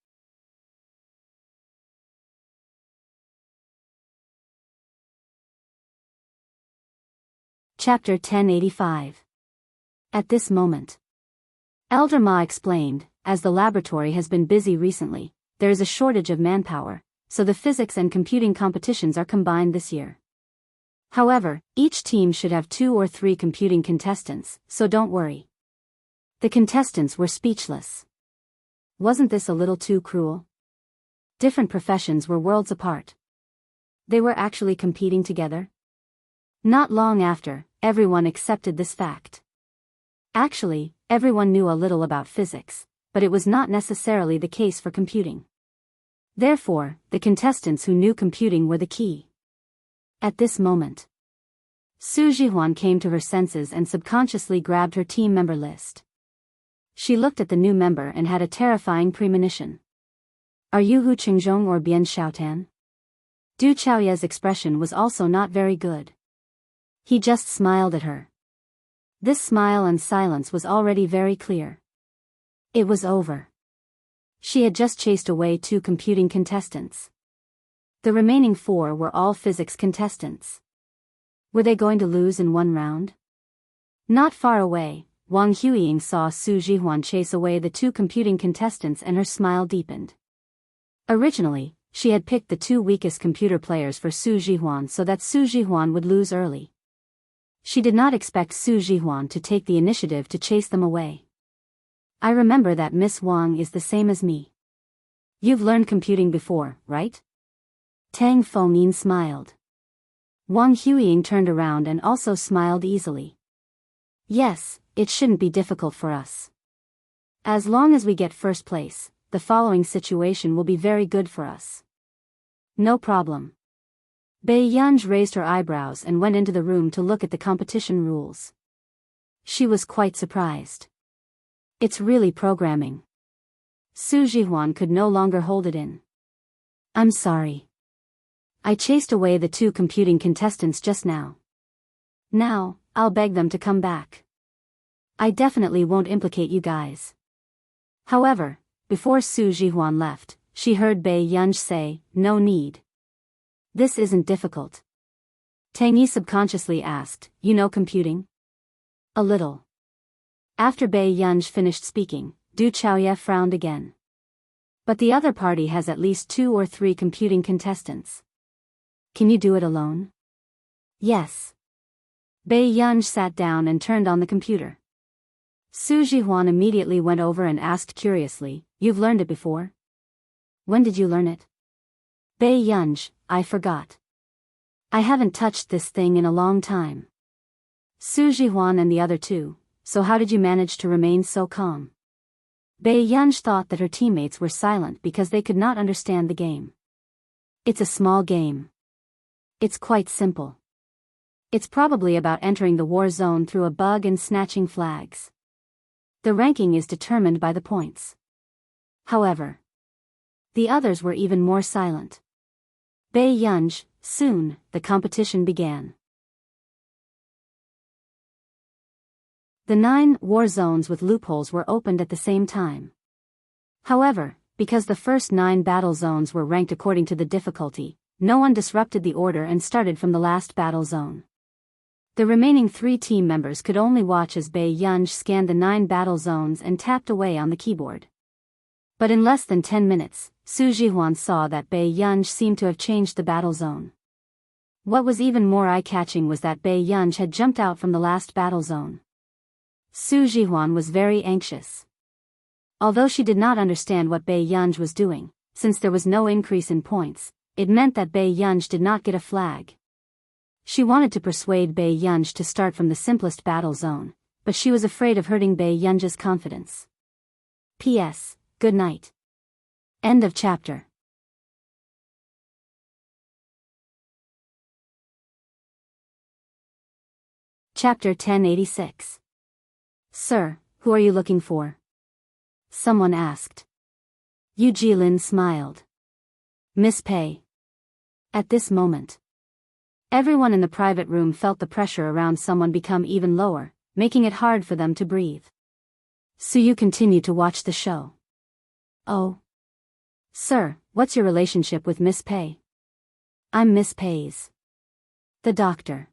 Chapter 1085. At this moment, Elder Ma explained, as the laboratory has been busy recently, there is a shortage of manpower, so the physics and computing competitions are combined this year. However, each team should have 2 or 3 computing contestants, so don't worry. The contestants were speechless. Wasn't this a little too cruel? Different professions were worlds apart. They were actually competing together? Not long after, everyone accepted this fact. Actually, everyone knew a little about physics, but it was not necessarily the case for computing. Therefore, the contestants who knew computing were the key. At this moment, Su Jihuan came to her senses and subconsciously grabbed her team member list. She looked at the new member and had a terrifying premonition. "Are you Hu Qingzhong or Bian Xiaotan?" Du Chaoye's expression was also not very good. He just smiled at her. This smile and silence was already very clear. It was over. She had just chased away 2 computing contestants. The remaining 4 were all physics contestants. Were they going to lose in 1 round? Not far away, Wang Huiying saw Su Jihuan chase away the 2 computing contestants and her smile deepened. Originally, she had picked the 2 weakest computer players for Su Jihuan so that Su Jihuan would lose early. She did not expect Su Jihuan to take the initiative to chase them away. "I remember that Miss Wang is the same as me. You've learned computing before, right?" Tang Fengyin smiled. Wang Huiying turned around and also smiled easily. "Yes, it shouldn't be difficult for us. As long as we get first place, the following situation will be very good for us." "No problem." Bei Yunj raised her eyebrows and went into the room to look at the competition rules. She was quite surprised. It's really programming. Su Jihuan could no longer hold it in. "I'm sorry. I chased away the 2 computing contestants just now. Now, I'll beg them to come back. I definitely won't implicate you guys. However, Before Su Jihuan left, she heard Bei Yunj say, "No need. This isn't difficult." Tang Yi subconsciously asked, "You know computing?" "A little." After Bei Yunj finished speaking, Du Chaoye frowned again. "But the other party has at least 2 or 3 computing contestants. Can you do it alone?" "Yes." Bei Yunj sat down and turned on the computer. Su Jihuan immediately went over and asked curiously, "You've learned it before? When did you learn it?" "Bei Yunj, I forgot. I haven't touched this thing in a long time." Su Jihuan and the other two, "So how did you manage to remain so calm?" Bei Yunj thought that her teammates were silent because they could not understand the game. "It's a small game. It's quite simple. It's probably about entering the war zone through a bug and snatching flags. The ranking is determined by the points." However, the others were even more silent. Bei Yunj, soon, the competition began. The 9 war zones with loopholes were opened at the same time. However, because the first 9 battle zones were ranked according to the difficulty, no one disrupted the order and started from the last battle zone. The remaining 3 team members could only watch as Bei Yunj scanned the 9 battle zones and tapped away on the keyboard. But in less than 10 minutes, Su Jihuan saw that Bei Yunj seemed to have changed the battle zone. What was even more eye-catching was that Bei Yunj had jumped out from the last battle zone. Su Jihuan was very anxious. Although she did not understand what Bei Yunj was doing, since there was no increase in points, it meant that Bei Yunj did not get a flag. She wanted to persuade Bei Yunj to start from the simplest battle zone, but she was afraid of hurting Bei Yunj's confidence. P.S. Good night. End of chapter. Chapter 1086. "Sir, who are you looking for?" someone asked. Yu Jilin smiled. "Miss Pei." At this moment, everyone in the private room felt the pressure around someone become even lower, making it hard for them to breathe. So you continue to watch the show. "Oh. Sir, what's your relationship with Miss Pei?" "I'm Miss Pei's." "The doctor."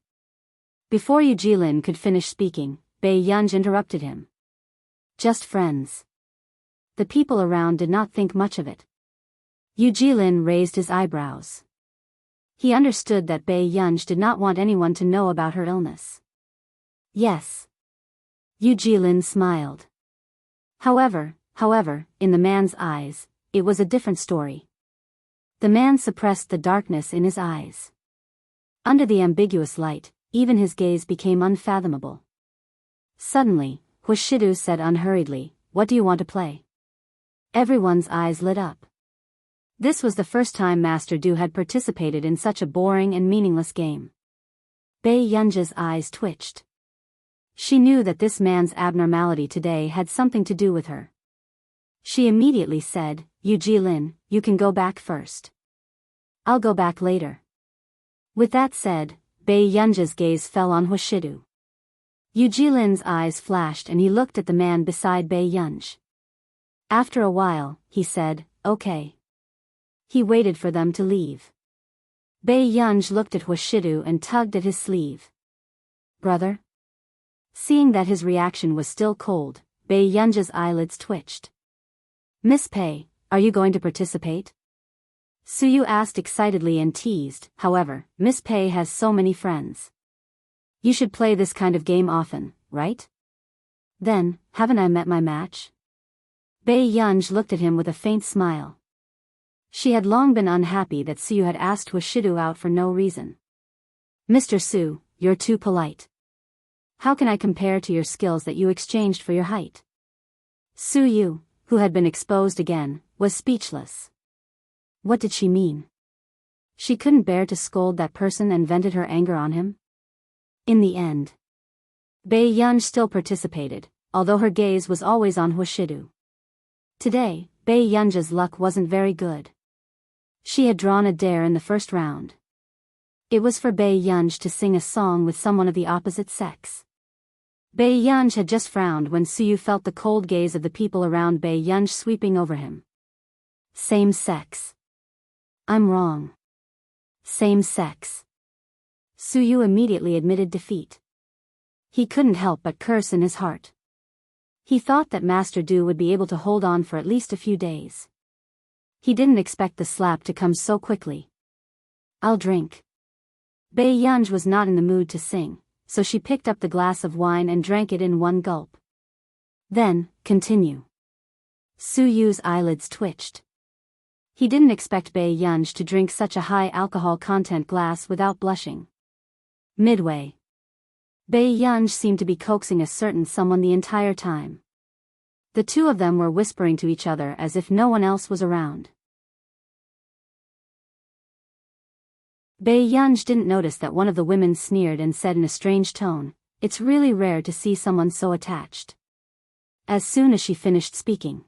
Before Yu Jilin could finish speaking, Bei Yunj interrupted him. "Just friends." The people around did not think much of it. Yu Jilin raised his eyebrows. He understood that Bei Yunj did not want anyone to know about her illness. "Yes." Yu Jilin smiled. However, in the man's eyes, it was a different story. The man suppressed the darkness in his eyes. Under the ambiguous light, even his gaze became unfathomable. Suddenly, Hushidu said unhurriedly, "What do you want to play?" Everyone's eyes lit up. This was the first time Master Du had participated in such a boring and meaningless game. Bei Yunj's eyes twitched. She knew that this man's abnormality today had something to do with her. She immediately said, "Yu Jilin, you can go back first. I'll go back later." With that said, Bei Yunj's gaze fell on Hushidu. Yu Jilin's eyes flashed and he looked at the man beside Bei Yunj. After a while, he said, "Okay." He waited for them to leave. Bei Yunj looked at Hushidu and tugged at his sleeve. "Brother?" Seeing that his reaction was still cold, Bei Yunj's eyelids twitched. "Miss Pei, are you going to participate?" Suyu asked excitedly and teased. "However, Miss Pei has so many friends. You should play this kind of game often, right?" "Then, haven't I met my match?" Bei Yunj looked at him with a faint smile. She had long been unhappy that Suyu had asked Hushidu out for no reason. "Mr. Su, you're too polite. How can I compare to your skills that you exchanged for your height?" Suyu, who had been exposed again, was speechless. What did she mean? She couldn't bear to scold that person and vented her anger on him? In the end, Bei Yunj still participated, although her gaze was always on Hushidu. Today, Bei Yunj's luck wasn't very good. She had drawn a dare in the first round. It was for Bei Yunj to sing a song with someone of the opposite sex. Bai Yunj had just frowned when Suyu felt the cold gaze of the people around Bai Yunj sweeping over him. Same sex. I'm wrong. Same sex. Suyu immediately admitted defeat. He couldn't help but curse in his heart. He thought that Master Du would be able to hold on for at least a few days. He didn't expect the slap to come so quickly. I'll drink. Bai Yunj was not in the mood to sing, so she picked up the glass of wine and drank it in one gulp. Then, continue. Suyu's eyelids twitched. He didn't expect Bai Yunj to drink such a high alcohol content glass without blushing. Midway, Bai Yunj seemed to be coaxing a certain someone the entire time. The two of them were whispering to each other as if no one else was around. Bai Yunj didn't notice that one of the women sneered and said in a strange tone, "It's really rare to see someone so attached." As soon as she finished speaking,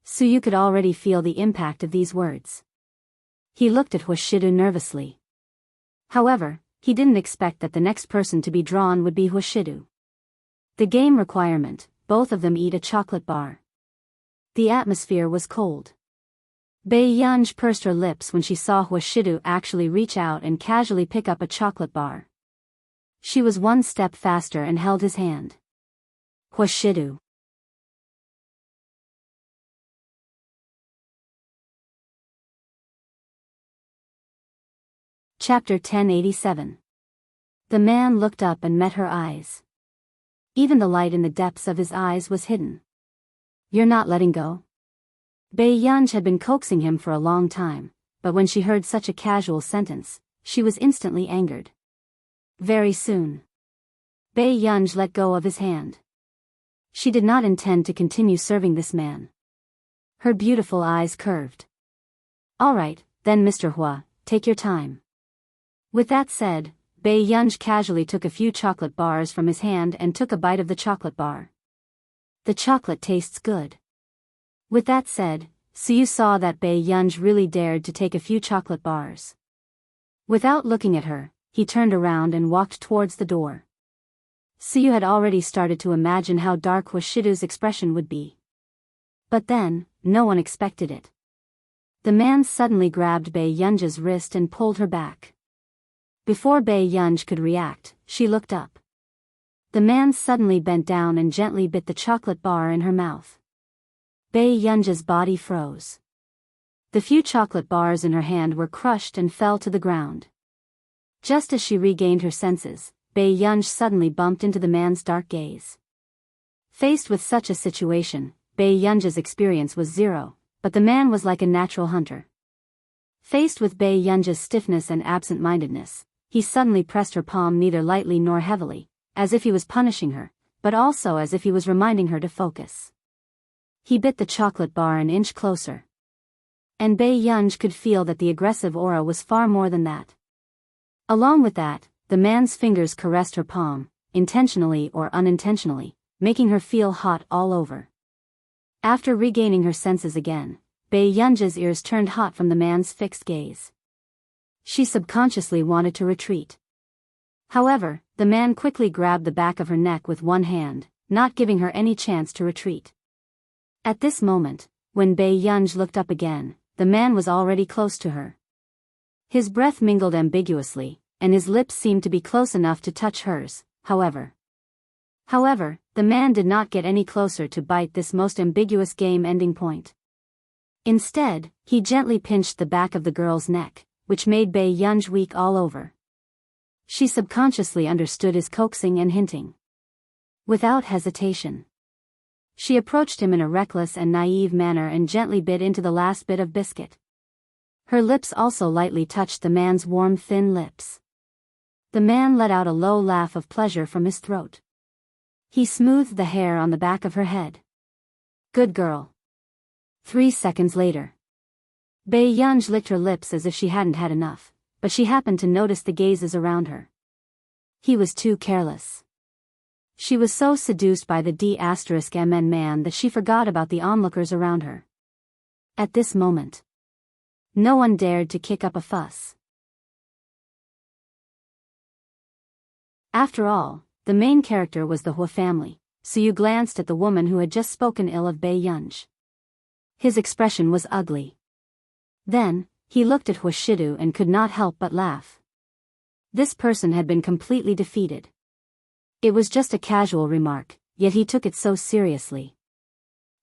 Suyu could already feel the impact of these words. He looked at Huashidu nervously. However, he didn't expect that the next person to be drawn would be Huashidu. The game requirement, both of them eat a chocolate bar. The atmosphere was cold. Bai Yunj pursed her lips when she saw Huashidu actually reach out and casually pick up a chocolate bar. She was one step faster and held his hand. Huashidu. Chapter 1087. The man looked up and met her eyes. Even the light in the depths of his eyes was hidden. You're not letting go? Bai Yunj had been coaxing him for a long time, but when she heard such a casual sentence, she was instantly angered. Very soon, Bai Yunj let go of his hand. She did not intend to continue serving this man. Her beautiful eyes curved. All right, then Mr. Hua, take your time. With that said, Bai Yunj casually took a few chocolate bars from his hand and took a bite of the chocolate bar. The chocolate tastes good. With that said, Suyu saw that Bai Yunj really dared to take a few chocolate bars. Without looking at her, he turned around and walked towards the door. Suyu had already started to imagine how dark Huashidu's expression would be. But then, no one expected it. The man suddenly grabbed Bai Yunj's wrist and pulled her back. Before Bai Yunj could react, she looked up. The man suddenly bent down and gently bit the chocolate bar in her mouth. Bai Yunj's body froze. The few chocolate bars in her hand were crushed and fell to the ground. Just as she regained her senses, Bai Yunj suddenly bumped into the man's dark gaze. Faced with such a situation, Bai Yunj's experience was zero, but the man was like a natural hunter. Faced with Bai Yunj's stiffness and absent-mindedness, he suddenly pressed her palm neither lightly nor heavily, as if he was punishing her, but also as if he was reminding her to focus. He bit the chocolate bar an inch closer. And Bai Yunj could feel that the aggressive aura was far more than that. Along with that, the man's fingers caressed her palm, intentionally or unintentionally, making her feel hot all over. After regaining her senses again, Bai Yunj's ears turned hot from the man's fixed gaze. She subconsciously wanted to retreat. However, the man quickly grabbed the back of her neck with one hand, not giving her any chance to retreat. At this moment, when Bai Yunj looked up again, the man was already close to her. His breath mingled ambiguously, and his lips seemed to be close enough to touch hers, however. The man did not get any closer to bite this most ambiguous game ending point. Instead, he gently pinched the back of the girl's neck, which made Bai Yunj weak all over. She subconsciously understood his coaxing and hinting. Without hesitation, she approached him in a reckless and naive manner and gently bit into the last bit of biscuit. Her lips also lightly touched the man's warm thin lips. The man let out a low laugh of pleasure from his throat. He smoothed the hair on the back of her head. Good girl. 3 seconds later, Bai Yunj licked her lips as if she hadn't had enough, but she happened to notice the gazes around her. He was too careless. She was so seduced by the D*MN man that she forgot about the onlookers around her. At this moment, no one dared to kick up a fuss. After all, The main character was the Hua family, so Yu glanced at the woman who had just spoken ill of Bei Yunj. His expression was ugly. Then, he looked at Hua Shidu and could not help but laugh. This person had been completely defeated. It was just a casual remark, yet he took it so seriously.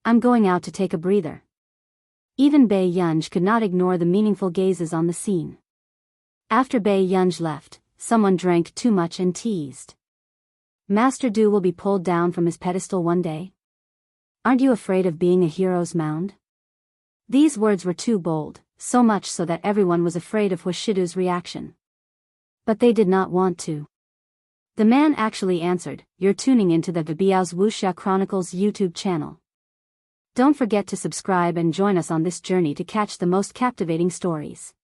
I'm going out to take a breather. Even Bei Yunj could not ignore the meaningful gazes on the scene. After Bei Yunj left, someone drank too much and teased. Master Du will be pulled down from his pedestal one day? Aren't you afraid of being a hero's mound? These words were too bold, so much so that everyone was afraid of Hua Shidu's reaction. But they did not want to. The man actually answered, "You're tuning into the Biyao's Wuxia Chronicles YouTube channel. Don't forget to subscribe and join us on this journey to catch the most captivating stories."